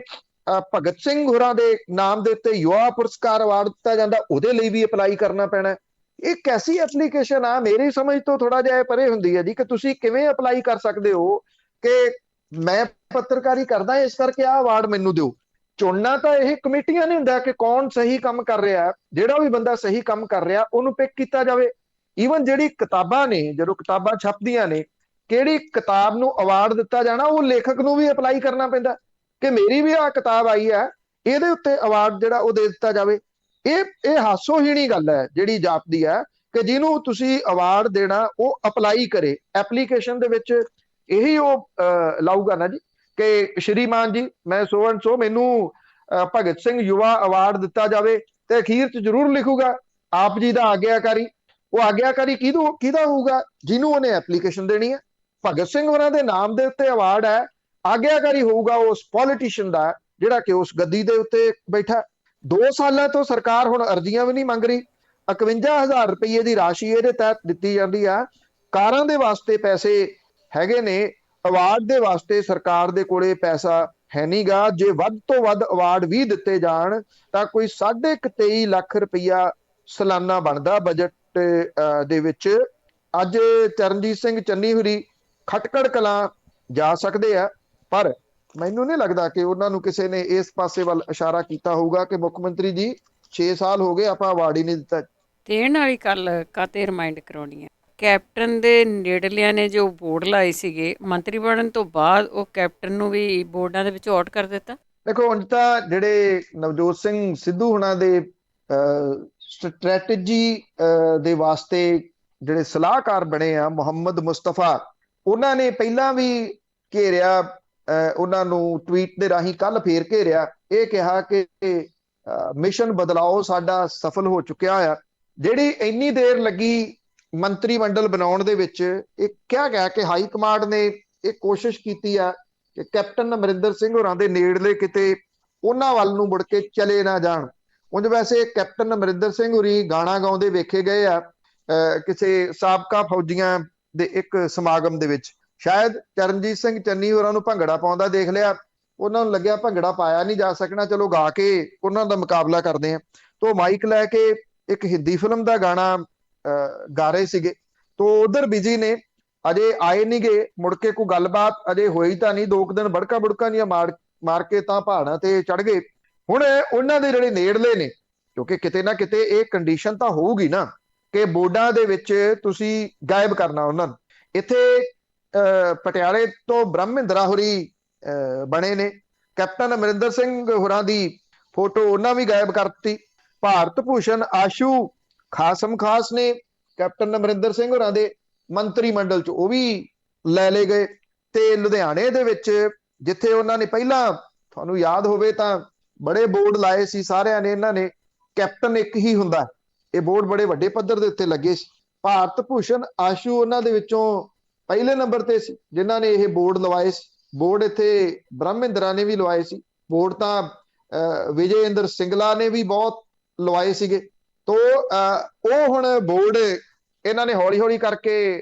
ਭਗਤ ਸਿੰਘ ਹੋਰਾਂ ਦੇ ਨਾਮ ਦੇ ਉੱਤੇ ਯੁਵਾ ਪੁਰਸਕਾਰ ਅਵਾਰਡ ਦਿੱਤਾ ਜਾਂਦਾ, ਉਹਦੇ ਲਈ ਵੀ ਅਪਲਾਈ ਕਰਨਾ ਪੈਣਾ। ਇਹ ਕੈਸੀ ਐਪਲੀਕੇਸ਼ਨ ਆ? ਮੇਰੀ ਸਮਝ ਤੋਂ ਥੋੜਾ ਜਿਹਾ ਪਰੇ ਹੁੰਦੀ ਹੈ ਜੀ ਕਿ ਤੁਸੀਂ ਕਿਵੇਂ ਅਪਲਾਈ ਕਰ ਸਕਦੇ ਹੋ ਕਿ ਮੈਂ ਪੱਤਰਕਾਰੀ ਕਰਦਾ ਇਸ ਕਰਕੇ ਆਹ ਅਵਾਰਡ ਮੈਨੂੰ ਦਿਓ। ਚੁਣਨਾ ਤਾਂ ਇਹ ਕਮੇਟੀਆਂ ਨੇ ਹੁੰਦਾ ਕਿ ਕੌਣ ਸਹੀ ਕੰਮ ਕਰ ਰਿਹਾ, ਜਿਹੜਾ ਵੀ ਬੰਦਾ ਸਹੀ ਕੰਮ ਕਰ ਰਿਹਾ ਉਹਨੂੰ ਪਿਕ ਕੀਤਾ ਜਾਵੇ। ਈਵਨ ਜਿਹੜੀ ਕਿਤਾਬਾਂ ਨੇ, ਜਦੋਂ ਕਿਤਾਬਾਂ ਛਪਦੀਆਂ ਨੇ, ਕਿਹੜੀ ਕਿਤਾਬ ਨੂੰ ਅਵਾਰਡ ਦਿੱਤਾ ਜਾਣਾ ਉਹ ਲੇਖਕ ਨੂੰ ਵੀ ਅਪਲਾਈ ਕਰਨਾ ਪੈਂਦਾ ਕਿ ਮੇਰੀ ਵੀ ਆਹ ਕਿਤਾਬ ਆਈ ਹੈ, ਇਹਦੇ ਉੱਤੇ ਅਵਾਰਡ ਜਿਹੜਾ ਉਹ ਦੇ ਦਿੱਤਾ ਜਾਵੇ। ਇਹ ਹਾਸੋਹੀਣੀ ਗੱਲ ਹੈ ਜਿਹੜੀ ਜਾਪਦੀ ਹੈ ਕਿ ਜਿਹਨੂੰ ਤੁਸੀਂ ਅਵਾਰਡ ਦੇਣਾ ਉਹ ਅਪਲਾਈ ਕਰੇ। ਐਪਲੀਕੇਸ਼ਨ ਦੇ ਵਿੱਚ ਇਹੀ ਉਹ ਲਾਊਗਾ ਨਾ ਜੀ ਕਿ ਸ਼੍ਰੀਮਾਨ ਜੀ ਮੈਂ ਸੋ ਐਂਡ ਸੋ, ਮੈਨੂੰ ਭਗਤ ਸਿੰਘ ਯੁਵਾ ਅਵਾਰਡ ਦਿੱਤਾ ਜਾਵੇ, ਤੇ ਅਖੀਰ 'ਚ ਜ਼ਰੂਰ ਲਿਖੂਗਾ ਆਪ ਜੀ ਦਾ ਆਗਿਆਕਾਰੀ। ਉਹ ਆਗਿਆਕਾਰੀ ਕਿਹਦਾ ਹੋਊਗਾ? ਜਿਹਨੂੰ ਉਹਨੇ ਐਪਲੀਕੇਸ਼ਨ ਦੇਣੀ ਹੈ। ਭਗਤ ਸਿੰਘ ਹੋਰਾਂ ਦੇ ਨਾਮ ਦੇ ਉੱਤੇ ਅਵਾਰਡ ਹੈ, ਆਗਿਆਕਾਰੀ ਹੋਊਗਾ ਉਸ ਪੋਲੀਟੀਸ਼ੀਅਨ ਦਾ ਜਿਹੜਾ ਕਿ ਉਸ ਗੱਦੀ ਦੇ ਉੱਤੇ ਬੈਠਾ। 2 ਸਾਲਾਂ ਤੋਂ ਸਰਕਾਰ ਹੁਣ ਅਰਜ਼ੀਆਂ ਵੀ ਨਹੀਂ ਮੰਗ ਰਹੀ। 51,000 ਰੁਪਏ ਦੀ ਰਾਸ਼ੀ ਇਹਦੇ ਤਹਿਤ ਦਿੱਤੀ ਜਾਂਦੀ ਆ। ਕਾਰਾਂ ਦੇ ਵਾਸਤੇ ਪੈਸੇ ਹੈਗੇ ਨੇ, ਅਵਾਰਡ ਦੇ ਵਾਸਤੇ ਸਰਕਾਰ ਦੇ ਕੋਲੇ ਪੈਸਾ ਹੈ ਨਹੀਂਗਾ। ਜੇ ਵੱਧ ਤੋਂ ਵੱਧ ਅਵਾਰਡ ਵੀ ਦਿੱਤੇ ਜਾਣ ਤਾਂ ਕੋਈ 23.5 ਲੱਖ ਰੁਪਈਆ ਸਾਲਾਨਾ ਬਣਦਾ ਬਜਟ ਦੇ ਵਿੱਚ। ਅੱਜ ਚਰਨਜੀਤ ਸਿੰਘ ਚੰਨੀ ਹੋਰੀ ਖਟਕੜ ਕਲਾਂ ਜਾ ਸਕਦੇ ਆ, ਪਰ ਮੈਨੂੰ ਨਹੀਂ ਲੱਗਦਾ ਕਿ ਉਹਨਾਂ ਨੂੰ ਕਿਸੇ ਨੇ ਇਸ ਪਾਸੇ ਵੱਲ ਇਸ਼ਾਰਾ ਕੀਤਾ ਹੋਊਗਾ ਕਿ ਮੁੱਖ ਮੰਤਰੀ ਜੀ 6 ਸਾਲ ਹੋ ਗਏ ਆਪਾਂ ਅਵਾਰਡ ਹੀ ਨਹੀਂ ਦਿੱਤਾ। ਦੇਣ ਵਾਲੀ ਗੱਲ ਕਾਤੇ ਰਿਮਾਈਂਡ ਕਰਾਉਣੀ ਹੈ, ਕੈਪਟਨ ਦੇ ਨੇੜਲਿਆਂ ਨੇ ਜੋ ਬੋਰਡ ਲਾਏ ਸੀਗੇ, ਮੰਤਰੀ ਬਣਨ ਤੋਂ ਬਾਅਦ ਉਹ ਕੈਪਟਨ ਨੂੰ ਵੀ ਬੋਰਡਾਂ ਦੇ ਵਿੱਚ ਆਊਟ ਕਰ ਦਿੱਤਾ। ਦੇਖੋ ਹੁਣ ਤਾਂ ਜਿਹੜੇ ਨਵਜੋਤ ਸਿੰਘ ਸਿੱਧੂ ਹੁਣਾਂ ਦੇ ਸਟ੍ਰੈਟਜੀ ਦੇ ਵਾਸਤੇ ਜਿਹੜੇ ਸਲਾਹਕਾਰ ਬਣੇ ਆ, ਮੁਹੰਮਦ ਮੁਸਤਫਾ, ਉਹਨਾਂ ਨੇ ਪਹਿਲਾਂ ਵੀ ਘੇਰਿਆ ਉਹਨਾਂ ਨੂੰ, ਟਵੀਟ ਦੇ ਰਾਹੀਂ ਕੱਲ ਫੇਰ ਘੇਰਿਆ, ਇਹ ਕਿਹਾ ਕਿ ਮਿਸ਼ਨ ਬਦਲਾਓ ਸਾਡਾ ਸਫਲ ਹੋ ਚੁੱਕਿਆ ਆ। ਜਿਹੜੀ ਇੰਨੀ ਦੇਰ ਲੱਗੀ ਮੰਤਰੀ ਮੰਡਲ ਬਣਾਉਣ ਦੇ ਵਿੱਚ, ਇਹ ਕਿਹਾ ਗਿਆ ਕਿ ਹਾਈ ਕਮਾਂਡ ਨੇ ਇਹ ਕੋਸ਼ਿਸ਼ ਕੀਤੀ ਆ ਕਿ ਕੈਪਟਨ ਅਮਰਿੰਦਰ ਸਿੰਘ ਹੋਰਾਂ ਦੇ ਨੇੜਲੇ ਕਿਤੇ ਉਹਨਾਂ ਵੱਲ ਨੂੰ ਮੁੜ ਕੇ ਚਲੇ ਨਾ ਜਾਣ। ਉਂਝ ਵੈਸੇ ਕੈਪਟਨ ਅਮਰਿੰਦਰ ਸਿੰਘ ਹੋਰੀ ਗਾਣਾ ਗਾਉਂਦੇ ਵੇਖੇ ਗਏ ਆ ਕਿਸੇ ਸਾਬਕਾ ਫੌਜੀਆਂ ਦੇ ਇੱਕ ਸਮਾਗਮ ਦੇ ਵਿੱਚ। ਸ਼ਾਇਦ ਚਰਨਜੀਤ ਸਿੰਘ ਚੰਨੀ ਹੋਰਾਂ ਨੂੰ ਭੰਗੜਾ ਪਾਉਂਦਾ ਦੇਖ ਲਿਆ, ਉਹਨਾਂ ਨੂੰ ਲੱਗਿਆ ਭੰਗੜਾ ਪਾਇਆ ਨਹੀਂ ਜਾ ਸਕਣਾ, ਚਲੋ ਗਾ ਕੇ ਉਹਨਾਂ ਦਾ ਮੁਕਾਬਲਾ ਕਰਦੇ ਆ। ਤੋਂ ਮਾਈਕ ਲੈ ਕੇ ਇੱਕ ਹਿੰਦੀ ਫਿਲਮ ਦਾ ਗਾਣਾ ਗਾ ਰਹੇ ਸੀਗੇ, ਤੋਂ ਉਧਰ ਬਿਜੀ ਨੇ, ਅਜੇ ਆਏ ਨਹੀਂ ਗਏ, ਮੁੜ ਕੇ ਕੋਈ ਗੱਲਬਾਤ ਅਜੇ ਹੋਈ ਤਾਂ ਨਹੀਂ। 2 ਦਿਨ ਬੜਕਾ ਬੁੜਕਾ ਦੀਆਂ ਮਾਰ ਕੇ ਤਾਂ ਪਹਾੜਾਂ ਤੇ ਚੜ ਗਏ। ਹੁਣ ਉਹਨਾਂ ਦੇ ਜਿਹੜੇ ਨੇੜਲੇ ਨੇ, ਕਿਉਂਕਿ ਕਿਤੇ ਨਾ ਕਿਤੇ ਇਹ ਕੰਡੀਸ਼ਨ ਤਾਂ ਹੋਊਗੀ ਨਾ ਕਿ ਬੋਰਡਾਂ ਦੇ ਵਿੱਚ ਤੁਸੀਂ ਗਾਇਬ ਕਰਨਾ ਉਹਨਾਂ ਨੂੰ। ਇੱਥੇ ਪਟਿਆਲੇ ਤੋਂ ਬ੍ਰਹਮਿੰਦਰਾ ਹੋਰੀ ਬਣੇ ਨੇ, ਕੈਪਟਨ ਅਮਰਿੰਦਰ ਸਿੰਘ ਹੋਰਾਂ ਦੀ ਫੋਟੋ ਉਹਨਾਂ ਵੀ ਗਾਇਬ ਕਰਤੀ। ਭਾਰਤ ਭੂਸ਼ਣ ਆਸ਼ੂ ਖਾਸਮ ਖਾਸ ਨੇ ਕੈਪਟਨ ਅਮਰਿੰਦਰ ਸਿੰਘ ਹੋਰਾਂ ਦੇ ਮੰਤਰੀ ਮੰਡਲ 'ਚ, ਉਹ ਵੀ ਲੈ ਲਏ ਗਏ। ਤੇ ਲੁਧਿਆਣੇ ਦੇ ਵਿੱਚ ਜਿੱਥੇ ਉਹਨਾਂ ਨੇ ਪਹਿਲਾਂ, ਤੁਹਾਨੂੰ ਯਾਦ ਹੋਵੇ ਤਾਂ ਬੜੇ ਬੋਰਡ ਲਾਏ ਸੀ ਸਾਰਿਆਂ ਨੇ, ਇਹਨਾਂ ਨੇ ਕੈਪਟਨ ਇੱਕ ਹੀ ਹੁੰਦਾ, ਇਹ ਬੋਰਡ ਬੜੇ ਵੱਡੇ ਪੱਧਰ ਦੇ ਉੱਤੇ ਲੱਗੇ ਸੀ। ਭਾਰਤ ਭੂਸ਼ਣ ਆਸ਼ੂ ਉਹਨਾਂ ਦੇ ਵਿੱਚੋਂ ਪਹਿਲੇ ਨੰਬਰ ਤੇ ਸੀ ਜਿਨ੍ਹਾਂ ਨੇ ਇਹ ਬੋਰਡ ਲਵਾਏ ਸੀ। ਬੋਰਡ ਇੱਥੇ ਬ੍ਰਹਮਿੰਦਰਾ ਨੇ ਵੀ ਲਵਾਏ ਸੀ, ਬੋਰਡ ਤਾਂ ਵਿਜੇ ਇੰਦਰ ਸਿੰਗਲਾ ਨੇ ਵੀ ਬਹੁਤ ਲਵਾਏ ਸੀਗੇ। ਤੋਂ ਉਹ ਹੁਣ ਬੋਰਡ ਇਹਨਾਂ ਨੇ ਹੌਲੀ ਹੌਲੀ ਕਰਕੇ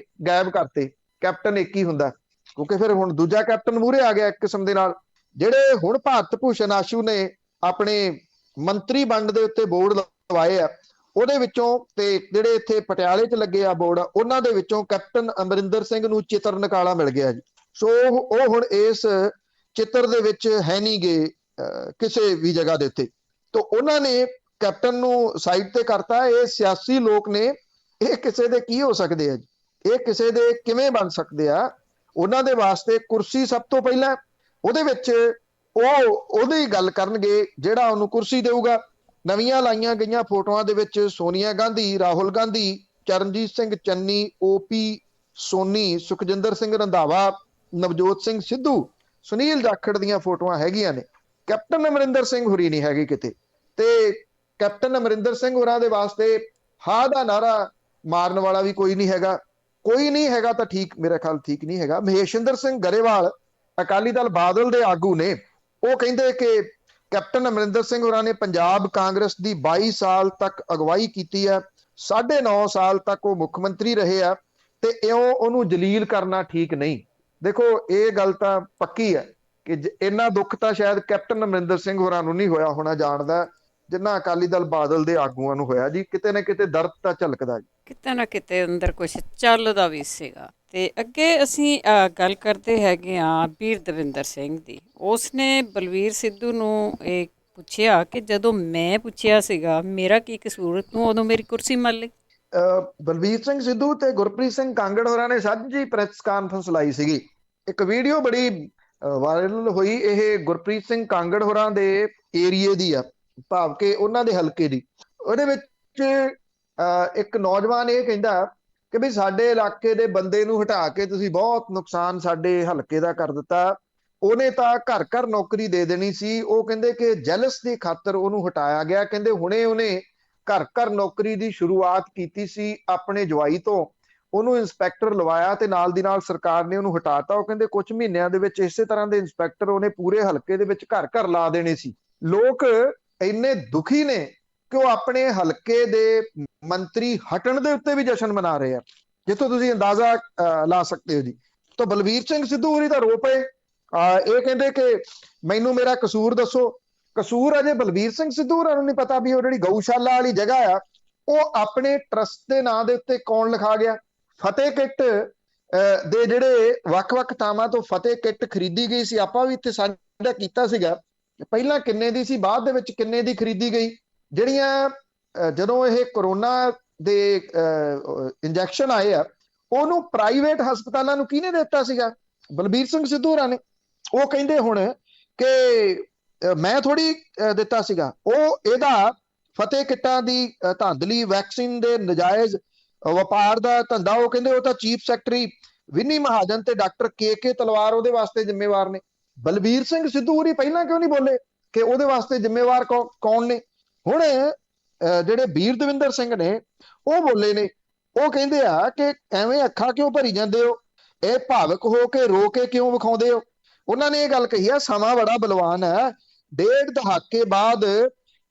ਗਾਇਬ ਕਰਤੇ। ਕੈਪਟਨ ਇੱਕ ਹੀ ਹੁੰਦਾ ਕਿਉਂਕਿ ਫਿਰ ਹੁਣ ਦੂਜਾ ਕੈਪਟਨ ਮੂਹਰੇ ਆ ਗਿਆ ਇੱਕ ਕਿਸਮ ਦੇ ਨਾਲ। ਜਿਹੜੇ ਹੁਣ ਭਾਰਤ ਭੂਸ਼ਣ ਆਸ਼ੂ ਨੇ ਆਪਣੇ ਮੰਤਰੀ ਵੰਡ ਦੇ ਉੱਤੇ ਬੋਰਡ ਲਵਾਏ ਆ, ਉਹਦੇ ਵਿੱਚੋਂ ਤੇ ਜਿਹੜੇ ਇੱਥੇ ਪਟਿਆਲੇ 'ਚ ਲੱਗੇ ਆ ਬੋਰਡ, ਉਹਨਾਂ ਦੇ ਵਿੱਚੋਂ ਕੈਪਟਨ ਅਮਰਿੰਦਰ ਸਿੰਘ ਨੂੰ ਚਿੱਤਰ ਨਿਕਾਲਾ ਮਿਲ ਗਿਆ ਜੀ। ਸੋ ਉਹ ਹੁਣ ਇਸ ਚਿੱਤਰ ਦੇ ਵਿੱਚ ਹੈ ਨਹੀਂ ਗੇ ਕਿਸੇ ਵੀ ਜਗ੍ਹਾ ਦੇ ਉੱਤੇ। ਤਾਂ ਉਹਨਾਂ ਨੇ ਕੈਪਟਨ ਨੂੰ ਸਾਈਡ ਤੇ ਕਰਤਾ। ਇਹ ਸਿਆਸੀ ਲੋਕ ਨੇ, ਇਹ ਕਿਸੇ ਦੇ ਕੀ ਹੋ ਸਕਦੇ ਆ ਜੀ, ਇਹ ਕਿਸੇ ਦੇ ਕਿਵੇਂ ਬਣ ਸਕਦੇ ਆ? ਉਹਨਾਂ ਦੇ ਵਾਸਤੇ ਕੁਰਸੀ ਸਭ ਤੋਂ ਪਹਿਲਾਂ, ਉਹਦੇ ਵਿੱਚ ਉਹਦੀ ਗੱਲ ਕਰਨਗੇ ਜਿਹੜਾ ਉਹਨੂੰ ਕੁਰਸੀ ਦੇਊਗਾ। ਨਵੀਆਂ ਲਾਈਆਂ ਗਈਆਂ ਫੋਟੋਆਂ ਦੇ ਵਿੱਚ ਸੋਨੀਆ ਗਾਂਧੀ, ਰਾਹੁਲ ਗਾਂਧੀ, ਚਰਨਜੀਤ ਸਿੰਘ ਚੰਨੀ, ਓਪੀ ਸੋਨੀ, ਸੁਖਜਿੰਦਰ ਸਿੰਘ ਰੰਧਾਵਾ, ਨਵਜੋਤ ਸਿੰਘ ਸਿੱਧੂ, ਸੁਨੀਲ ਜਾਖੜ ਦੀਆਂ ਫੋਟੋਆਂ ਹੈਗੀਆਂ ਨੇ। ਕੈਪਟਨ ਅਮਰਿੰਦਰ ਸਿੰਘ ਹੋਰੀ ਨਹੀਂ ਹੈਗੀ ਕਿਤੇ। ਤੇ ਕੈਪਟਨ ਅਮਰਿੰਦਰ ਸਿੰਘ ਹੋਰਾਂ ਦੇ ਵਾਸਤੇ ਹਾਂ ਦਾ ਨਾਰਾ ਮਾਰਨ ਵਾਲਾ ਵੀ ਕੋਈ ਨਹੀਂ ਹੈਗਾ। ਕੋਈ ਨਹੀਂ ਹੈਗਾ ਤਾਂ ਠੀਕ, ਮੇਰਾ ਖਿਆਲ ਠੀਕ ਨਹੀਂ ਹੈਗਾ। ਮਹੇਸ਼ਿੰਦਰ ਸਿੰਘ ਗਰੇਵਾਲ ਅਕਾਲੀ ਦਲ ਬਾਦਲ ਦੇ ਆਗੂ ਨੇ, ਉਹ ਕਹਿੰਦੇ ਕਿ ਕੈਪਟਨ ਅਮਰਿੰਦਰ ਸਿੰਘ ਹੋਰਾਂ ਨੇ ਪੰਜਾਬ ਕਾਂਗਰਸ ਦੀ 22 ਸਾਲ ਤੱਕ ਅਗਵਾਈ ਕੀਤੀ ਹੈ, 9.5 ਸਾਲ ਤੱਕ ਉਹ ਮੁੱਖ ਮੰਤਰੀ ਰਹੇ ਆ, ਤੇ ਇਉਂ ਉਹਨੂੰ ਜਲੀਲ ਕਰਨਾ ਠੀਕ ਨਹੀਂ। ਦੇਖੋ ਇਹ ਗੱਲ ਤਾਂ ਪੱਕੀ ਹੈ ਕਿ ਇੰਨਾ ਦੁੱਖ ਤਾਂ ਸ਼ਾਇਦ ਕੈਪਟਨ ਅਮਰਿੰਦਰ ਸਿੰਘ ਹੋਰਾਂ ਨੂੰ ਨਹੀਂ ਹੋਇਆ ਹੋਣਾ ਜਾਣਦਾ ਜਿੰਨਾ ਅਕਾਲੀ ਦਲ ਬਾਦਲ ਦੇ ਆਗੂਆਂ ਨੂੰ ਹੋਇਆ ਜੀ। ਕਿਤੇ ਨਾ ਕਿਤੇ ਦਰਦ ਤਾਂ ਝਲਕਦਾ ਜੀ, ਕਿਤੇ ਨਾ ਕਿਤੇ ਅੰਦਰ ਕੁਝ ਚੱਲਦਾ ਵੀ ਸੀਗਾ। ਤੇ ਅੱਗੇ ਅਸੀਂ ਗੱਲ ਕਰਦੇ ਹੈਗੇ ਆ ਵੀਰ ਦਵਿੰਦਰ ਸਿੰਘ ਦੀ। ਉਸਨੇ ਬਲਵੀਰ ਸਿੱਧੂ ਨੂੰ ਇਹ ਪੁੱਛਿਆ ਕਿ ਜਦੋਂ ਮੈਂ ਪੁੱਛਿਆ ਸੀਗਾ ਮੇਰਾ ਕੀ ਕਸੂਰ, ਤੂੰ ਉਦੋਂ ਮੇਰੀ ਕੁਰਸੀ ਮੱਲ ਲਈ। ਬਲਵੀਰ ਸਿੰਘ ਸਿੱਧੂ ਤੇ ਗੁਰਪ੍ਰੀਤ ਸਿੰਘ ਕਾਂਗੜ ਹੋਰਾਂ ਨੇ ਸਾਂਝੀ ਪ੍ਰੈਸ ਕਾਨਫਰੰਸ ਲਾਈ ਸੀਗੀ। ਇੱਕ ਵੀਡੀਓ ਬੜੀ ਵਾਇਰਲ ਹੋਈ, ਇਹ ਗੁਰਪ੍ਰੀਤ ਸਿੰਘ ਕਾਂਗੜ ਹੋਰਾਂ ਦੇ ਏਰੀਏ ਦੀ ਆ, ਭਾਵ ਕਿ ਉਹਨਾਂ ਦੇ ਹਲਕੇ ਦੀ। ਉਹਦੇ ਵਿੱਚ ਇੱਕ ਨੌਜਵਾਨ ਇਹ ਕਹਿੰਦਾ ਕਿ ਵੀ ਸਾਡੇ ਇਲਾਕੇ ਦੇ ਬੰਦੇ ਨੂੰ ਹਟਾ ਕੇ ਤੁਸੀਂ ਬਹੁਤ ਨੁਕਸਾਨ ਸਾਡੇ ਹਲਕੇ ਦਾ ਕਰ ਦਿੱਤਾ, ਉਹਨੇ ਤਾਂ ਘਰ ਘਰ ਨੌਕਰੀ ਦੇ ਦੇਣੀ ਸੀ। ਉਹ ਕਹਿੰਦੇ ਕਿ ਜੈਲਸ ਦੀ ਖਾਤਰ ਉਹਨੂੰ ਹਟਾਇਆ ਗਿਆ। ਕਹਿੰਦੇ ਹੁਣੇ ਉਹਨੇ ਘਰ ਘਰ ਨੌਕਰੀ ਦੀ ਸ਼ੁਰੂਆਤ ਕੀਤੀ ਸੀ ਆਪਣੇ ਜਵਾਈ ਤੋਂ, ਉਹਨੂੰ ਇੰਸਪੈਕਟਰ ਲਵਾਇਆ ਤੇ ਨਾਲ ਦੀ ਨਾਲ ਸਰਕਾਰ ਨੇ ਉਹਨੂੰ ਹਟਾਤਾ। ਉਹ ਕਹਿੰਦੇ ਕੁਝ ਮਹੀਨਿਆਂ ਦੇ ਵਿੱਚ ਇਸੇ ਤਰ੍ਹਾਂ ਦੇ ਇੰਸਪੈਕਟਰ ਉਹਨੇ ਪੂਰੇ ਹਲਕੇ ਦੇ ਵਿੱਚ ਘਰ ਘਰ ਲਾ ਦੇਣੇ ਸੀ। ਲੋਕ ਇੰਨੇ ਦੁਖੀ ਨੇ ਕਿ ਉਹ ਆਪਣੇ ਹਲਕੇ ਦੇ ਮੰਤਰੀ ਹਟਣ ਦੇ ਉੱਤੇ ਵੀ ਜਸ਼ਨ ਮਨਾ ਰਹੇ ਆ, ਜਿੱਥੋਂ ਤੁਸੀਂ ਅੰਦਾਜ਼ਾ ਲਾ ਸਕਦੇ ਹੋ ਜੀ। ਤਾਂ ਬਲਵੀਰ ਸਿੰਘ ਸਿੱਧੂ ਹੋਰੀ ਤਾਂ ਰੋ ਪਏ। ਇਹ ਕਹਿੰਦੇ ਕਿ ਮੈਨੂੰ ਮੇਰਾ ਕਸੂਰ ਦੱਸੋ। ਕਸੂਰ ਅਜੇ ਬਲਵੀਰ ਸਿੰਘ ਸਿੱਧੂ ਹੋਰਾਂ ਨੂੰ ਨਹੀਂ ਪਤਾ ਵੀ ਉਹ ਜਿਹੜੀ ਗਊਸ਼ਾਲਾ ਵਾਲੀ ਜਗ੍ਹਾ ਆ ਉਹ ਆਪਣੇ ਟਰਸਟ ਦੇ ਨਾਂ ਦੇ ਉੱਤੇ ਕੌਣ ਲਿਖਾ ਗਿਆ। ਫਤਿਹ ਕਿੱਟ ਦੇ ਜਿਹੜੇ ਵੱਖ-ਵੱਖ ਥਾਵਾਂ ਤੋਂ ਫਤਿਹ ਕਿੱਟ ਖਰੀਦੀ ਗਈ ਸੀ, ਆਪਾਂ ਵੀ ਇੱਥੇ ਸਾਂਝਾ ਕੀਤਾ ਸੀਗਾ, ਪਹਿਲਾਂ ਕਿੰਨੇ ਦੀ ਸੀ, ਬਾਅਦ ਦੇ ਵਿੱਚ ਕਿੰਨੇ ਦੀ ਖਰੀਦੀ ਗਈ। ਜਿਹੜੀਆਂ ਜਦੋਂ ਇਹ ਕਰੋਨਾ ਦੇ ਇੰਜੈਕਸ਼ਨ ਆਏ ਆ ਉਹਨੂੰ ਪ੍ਰਾਈਵੇਟ ਹਸਪਤਾਲਾਂ ਨੂੰ ਕਿਹਨੇ ਦਿੱਤਾ ਸੀਗਾ? ਬਲਬੀਰ ਸਿੰਘ ਸਿੱਧੂ ਹੋਰਾਂ ਨੇ। ਉਹ ਕਹਿੰਦੇ ਹੁਣ ਕਿ ਮੈਂ ਥੋੜੀ ਦਿੱਤਾ ਸੀਗਾ, ਉਹ ਇਹਦਾ ਫਤਿਹ ਕਿੱਟਾਂ ਦੀ ਧਾਂਦਲੀ, ਵੈਕਸੀਨ ਦੇ ਨਜਾਇਜ਼ ਵਪਾਰ ਦਾ ਧੰਦਾ, ਉਹ ਕਹਿੰਦੇ ਉਹ ਤਾਂ ਚੀਫ ਸੈਕਟਰੀ ਵਿਨੀ ਮਹਾਜਨ ਤੇ ਡਾਕਟਰ ਕੇ ਤਲਵਾਰ ਉਹਦੇ ਵਾਸਤੇ ਜ਼ਿੰਮੇਵਾਰ ਨੇ। ਬਲਬੀਰ ਸਿੰਘ ਸਿੱਧੂ ਹੋਰੀ ਪਹਿਲਾਂ ਕਿਉਂ ਨਹੀਂ ਬੋਲੇ ਕਿ ਉਹਦੇ ਵਾਸਤੇ ਜ਼ਿੰਮੇਵਾਰ ਕੌਣ ਨੇ? ਹੁਣ ਜਿਹੜੇ ਵੀਰ ਦਵਿੰਦਰ ਸਿੰਘ ਨੇ ਉਹ ਬੋਲੇ ਨੇ। ਉਹ ਕਹਿੰਦੇ ਆ ਕਿ ਐਵੇਂ ਅੱਖਾਂ ਕਿਉਂ ਭਰੀ ਜਾਂਦੇ ਹੋ, ਇਹ ਭਾਵਕ ਹੋ ਕੇ ਰੋ ਕੇ ਕਿਉਂ ਵਿਖਾਉਂਦੇ ਹੋ। ਉਹਨਾਂ ਨੇ ਇਹ ਗੱਲ ਕਹੀ ਆ, ਸਮਾਂ ਬੜਾ ਬਲਵਾਨ ਹੈ, 1.5 ਦਹਾਕੇ ਬਾਅਦ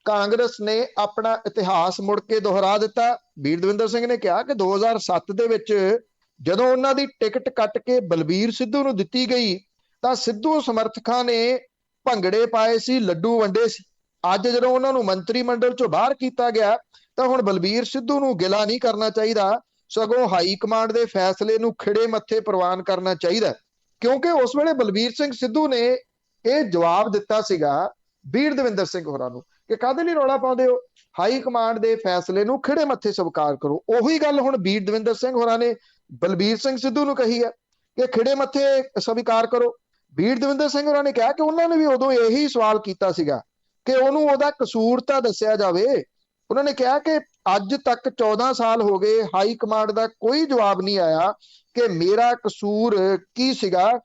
ਕਾਂਗਰਸ ਨੇ ਆਪਣਾ ਇਤਿਹਾਸ ਮੁੜ ਕੇ ਦੁਹਰਾ ਦਿੱਤਾ। ਵੀਰ ਦਵਿੰਦਰ ਸਿੰਘ ਨੇ ਕਿਹਾ ਕਿ 2007 ਦੇ ਵਿੱਚ ਜਦੋਂ ਉਹਨਾਂ ਦੀ ਟਿਕਟ ਕੱਟ ਕੇ ਬਲਬੀਰ ਸਿੱਧੂ ਨੂੰ ਦਿੱਤੀ ਗਈ ਤਾਂ ਸਿੱਧੂ ਸਮਰਥਕਾਂ ਨੇ ਭੰਗੜੇ ਪਾਏ ਸੀ, ਲੱਡੂ ਵੰਡੇ ਸੀ। ਅੱਜ ਜਦੋਂ ਉਹਨਾਂ ਨੂੰ ਮੰਤਰੀ ਮੰਡਲ ਚੋਂ ਬਾਹਰ ਕੀਤਾ ਗਿਆ ਤਾਂ ਹੁਣ ਬਲਬੀਰ ਸਿੱਧੂ ਨੂੰ ਗਿਲਾ ਨਹੀਂ ਕਰਨਾ ਚਾਹੀਦਾ, ਸਗੋਂ ਹਾਈ ਕਮਾਂਡ ਦੇ ਫੈਸਲੇ ਨੂੰ ਖਿੜੇ ਮੱਥੇ ਪ੍ਰਵਾਨ ਕਰਨਾ ਚਾਹੀਦਾ। ਕਿਉਂਕਿ ਉਸ ਵੇਲੇ ਬਲਬੀਰ ਸਿੰਘ ਸਿੱਧੂ ਨੇ ਇਹ ਜਵਾਬ ਦਿੱਤਾ ਸੀਗਾ ਵੀਰ ਦਵਿੰਦਰ ਸਿੰਘ ਹੋਰਾਂ ਨੂੰ ਕਿ ਕਾਹਦੇ ਲਈ ਰੌਲਾ ਪਾਉਂਦੇ ਹੋ, ਹਾਈ ਕਮਾਂਡ ਦੇ ਫੈਸਲੇ ਨੂੰ ਖਿੜੇ ਮੱਥੇ ਸਵੀਕਾਰ ਕਰੋ। ਉਹੀ ਗੱਲ ਹੁਣ ਵੀਰ ਦਵਿੰਦਰ ਸਿੰਘ ਹੋਰਾਂ ਨੇ ਬਲਬੀਰ ਸਿੰਘ ਸਿੱਧੂ ਨੂੰ ਕਹੀ ਹੈ ਕਿ ਖਿੜੇ ਮੱਥੇ ਸਵੀਕਾਰ ਕਰੋ। ਵੀਰ ਦਵਿੰਦਰ ਸਿੰਘ ਹੋਰਾਂ ਨੇ ਕਿਹਾ ਕਿ ਉਹਨਾਂ ਨੇ ਵੀ ਉਦੋਂ ਇਹੀ ਸਵਾਲ ਕੀਤਾ ਸੀਗਾ ਕਿ ਉਹਨੂੰ ਉਹਦਾ ਕਸੂਰ ਤਾਂ ਦੱਸਿਆ ਜਾਵੇ। ਉਹਨਾਂ ਨੇ ਕਿਹਾ ਕਿ ਅੱਜ ਤੱਕ 14 ਸਾਲ ਹੋ ਗਏ, ਹਾਈ ਕਮਾਂਡ ਦਾ ਕੋਈ ਜਵਾਬ ਨਹੀਂ ਆਇਆ ਕਿ ਮੇਰਾ ਕਸੂਰ ਕੀ ਸੀਗਾ।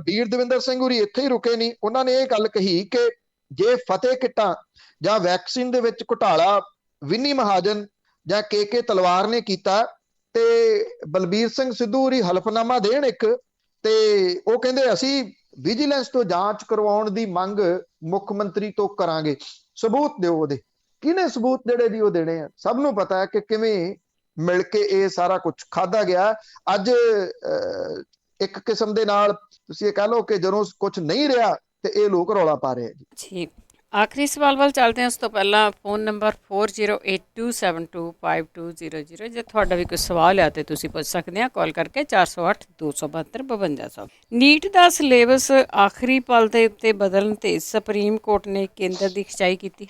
ਵੀਰ ਦਵਿੰਦਰ ਸਿੰਘ ਹੋਰੀ ਇੱਥੇ ਹੀ ਰੁਕੇ ਨਹੀਂ, ਉਹਨਾਂ ਨੇ ਇਹ ਗੱਲ ਕਹੀ ਕਿ ਜੇ ਫਤਿਹ ਕਿੱਟਾਂ ਜਾਂ ਵੈਕਸੀਨ ਦੇ ਵਿੱਚ ਘੁਟਾਲਾ ਵਿਨੀ ਮਹਾਜਨ ਜਾਂ ਕੇ ਤਲਵਾਰ ਨੇ ਕੀਤਾ ਤੇ ਬਲਬੀਰ ਸਿੰਘ ਸਿੱਧੂ ਹੋਰੀ ਹਲਫਨਾਮਾ ਦੇਣ ਇੱਕ, ਤੇ ਉਹ ਕਹਿੰਦੇ ਅਸੀਂ ਵਿਜੀਲੈਂਸ ਤੋਂ ਜਾਂਚ ਕਰਵਾਉਣ ਦੀ ਮੰਗ ਮੁੱਖ ਮੰਤਰੀ ਤੋਂ ਕਰਾਂਗੇ, ਸਬੂਤ ਦਿਓ ਉਹਦੇ। ਕਿਹਨੇ ਸਬੂਤ ਜਿਹੜੇ ਦੀ ਉਹ ਦੇਣੇ ਆ? ਸਭ ਨੂੰ ਪਤਾ ਹੈ ਕਿ ਕਿਵੇਂ ਮਿਲ ਕੇ ਇਹ ਸਾਰਾ ਕੁਝ ਖਾਧਾ ਗਿਆ। ਅੱਜ ਇੱਕ ਕਿਸਮ ਦੇ ਨਾਲ ਤੁਸੀਂ ਇਹ ਕਹਿ ਲਓ ਕਿ ਜਦੋਂ ਕੁਝ ਨਹੀਂ ਰਿਹਾ ਤੇ ਇਹ ਲੋਕ ਰੌਲਾ ਪਾ ਰਹੇ ਆ ਜੀ। ਆਖਰੀ ਸਵਾਲ ਵੱਲ ਚੱਲਦੇ ਹਾਂ। ਉਸ ਤੋਂ ਪਹਿਲਾਂ ਫੋਨ ਨੰਬਰ 4082725200, ਜੇ ਤੁਹਾਡਾ ਵੀ ਕੋਈ ਸਵਾਲ ਹੈ ਤੇ ਤੁਸੀਂ ਪੁੱਛ ਸਕਦੇ ਆ ਕਾਲ ਕਰਕੇ 408-272-5200। ਨੀਟ ਦਾ ਸਿਲੇਬਸ ਆਖਰੀ ਪਲ ਦੇ ਉੱਤੇ ਬਦਲਣ ਤੇ ਸੁਪਰੀਮ ਕੋਰਟ ਨੇ ਕੇਂਦਰ ਦੀ ਖਿਚਾਈ ਕੀਤੀ।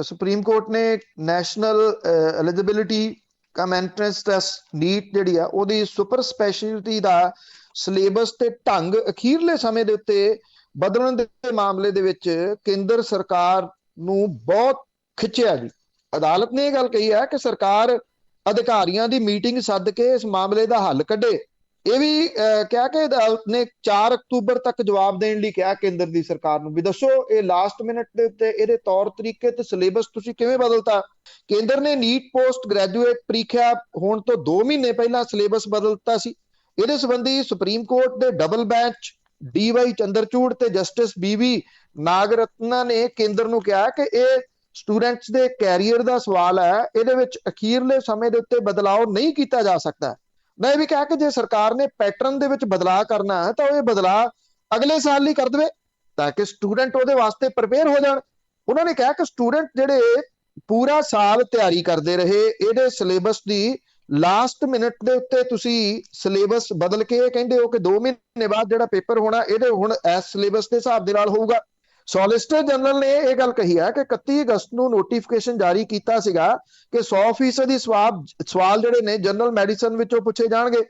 ਸੁਪਰੀਮ ਕੋਰਟ ਨੇ ਨੈਸ਼ਨਲ ਐਲੀਜੀਬਿਲਿਟੀ ਕਮ ਐਂਟਰੈਂਸ ਟੈਸਟ ਨੀਟ ਜਿਹੜੀ ਆ ਉਹਦੀ ਸੁਪਰ ਸਪੈਸ਼ਲਿਟੀ ਦਾ ਸਿਲੇਬਸ ਤੇ ਢੰਗ ਅਖੀਰਲੇ ਸਮੇਂ ਦੇ ਉੱਤੇ ਬਦਲਣ ਦੇ ਮਾਮਲੇ ਦੇ ਵਿੱਚ ਕੇਂਦਰ ਸਰਕਾਰ ਨੂੰ ਬਹੁਤ ਖਿੱਚਿਆ ਜੀ। ਅਦਾਲਤ ਨੇ ਇਹ ਗੱਲ ਕਹੀ ਹੈ ਕਿ ਸਰਕਾਰ ਅਧਿਕਾਰੀਆਂ ਦੀ ਮੀਟਿੰਗ ਸੱਦ ਕੇ ਇਸ ਮਾਮਲੇ ਦਾ ਹੱਲ ਕੱਢੇ। ਇਹ ਵੀ ਕਿਹਾ ਕਿ ਅਦਾਲਤ ਨੇ 4 ਅਕਤੂਬਰ ਤੱਕ ਜਵਾਬ ਦੇਣ ਲਈ ਕਿਹਾ ਕੇਂਦਰ ਦੀ ਸਰਕਾਰ ਨੂੰ, ਵੀ ਦੱਸੋ ਇਹ ਲਾਸਟ ਮਿੰਟ ਦੇ ਉੱਤੇ ਇਹਦੇ ਤੌਰ ਤਰੀਕੇ ਤੇ ਸਿਲੇਬਸ ਤੁਸੀਂ ਕਿਵੇਂ ਬਦਲਤਾ। ਕੇਂਦਰ ਨੇ ਨੀਟ ਪੋਸਟ ਗ੍ਰੈਜੂਏਟ ਪ੍ਰੀਖਿਆ ਹੋਣ ਤੋਂ 2 ਮਹੀਨੇ ਪਹਿਲਾਂ ਸਿਲੇਬਸ ਬਦਲ ਦਿੱਤਾ ਸੀ। ਇਹਦੇ ਸੰਬੰਧੀ ਸੁਪਰੀਮ ਕੋਰਟ ਦੇ ਡਬਲ ਬੈਂਚ ਡੀ.ਵਾਈ ਚੰਦਰਚੂੜ ਤੇ ਜਸਟਿਸ ਬੀ.ਵੀ ਨਾਗਰਤਨਾ ਨੇ ਕੇਂਦਰ ਨੂੰ ਕਿਹਾ ਕਿ ਇਹ ਸਟੂਡੈਂਟਸ ਦੇ ਕੈਰੀਅਰ ਦਾ ਸਵਾਲ ਹੈ, ਇਹਦੇ ਵਿੱਚ ਅਖੀਰਲੇ ਸਮੇਂ ਦੇ ਉੱਤੇ ਬਦਲਾਅ ਨਹੀਂ ਕੀਤਾ ਜਾ ਸਕਦਾ। ਮੈਂ ਇਹ ਵੀ ਕਿਹਾ ਕਿ ਜੇ ਸਰਕਾਰ ਨੇ ਪੈਟਰਨ ਦੇ ਵਿੱਚ ਬਦਲਾਅ ਕਰਨਾ ਹੈ ਤਾਂ ਉਹ ਇਹ ਬਦਲਾਅ ਅਗਲੇ ਸਾਲ ਲਈ ਕਰ ਦੇਵੇ ਤਾਂ ਕਿ ਸਟੂਡੈਂਟ ਉਹਦੇ ਵਾਸਤੇ ਪ੍ਰਪੇਅਰ ਹੋ ਜਾਣ। ਉਹਨਾਂ ਨੇ ਕਿਹਾ ਕਿ ਸਟੂਡੈਂਟ ਜਿਹੜੇ ਪੂਰਾ ਸਾਲ ਤਿਆਰੀ ਕਰਦੇ ਰਹੇ, ਇਹਦੇ ਸਿਲੇਬਸ ਦੀ ਲਾਸਟ ਮਿੰਟ ਦੇ ਉੱਤੇ ਤੁਸੀਂ ਸਿਲੇਬਸ ਬਦਲ ਕੇ ਕਹਿੰਦੇ ਹੋ ਕਿ 2 ਮਹੀਨੇ ਬਾਅਦ ਜਿਹੜਾ ਪੇਪਰ ਹੋਣਾ ਇਹਦੇ ਹੁਣ ਇਸ ਸਿਲੇਬਸ ਦੇ ਹਿਸਾਬ ਦੇ ਨਾਲ ਹੋਊਗਾ। ਸੋਲਿਸਿਟਰ ਜਨਰਲ ਨੇ ਇਹ ਗੱਲ ਕਹੀ ਹੈ ਕਿ 31 ਅਗਸਤ ਨੂੰ ਨੋਟੀਫਿਕੇਸ਼ਨ ਜਾਰੀ ਕੀਤਾ ਸੀਗਾ ਕਿ 100% ਸਵਾਲ ਜਿਹੜੇ ਨੇ ਜਨਰਲ ਮੈਡੀਸਨ ਵਿੱਚੋਂ ਪੁੱਛੇ ਜਾਣਗੇ।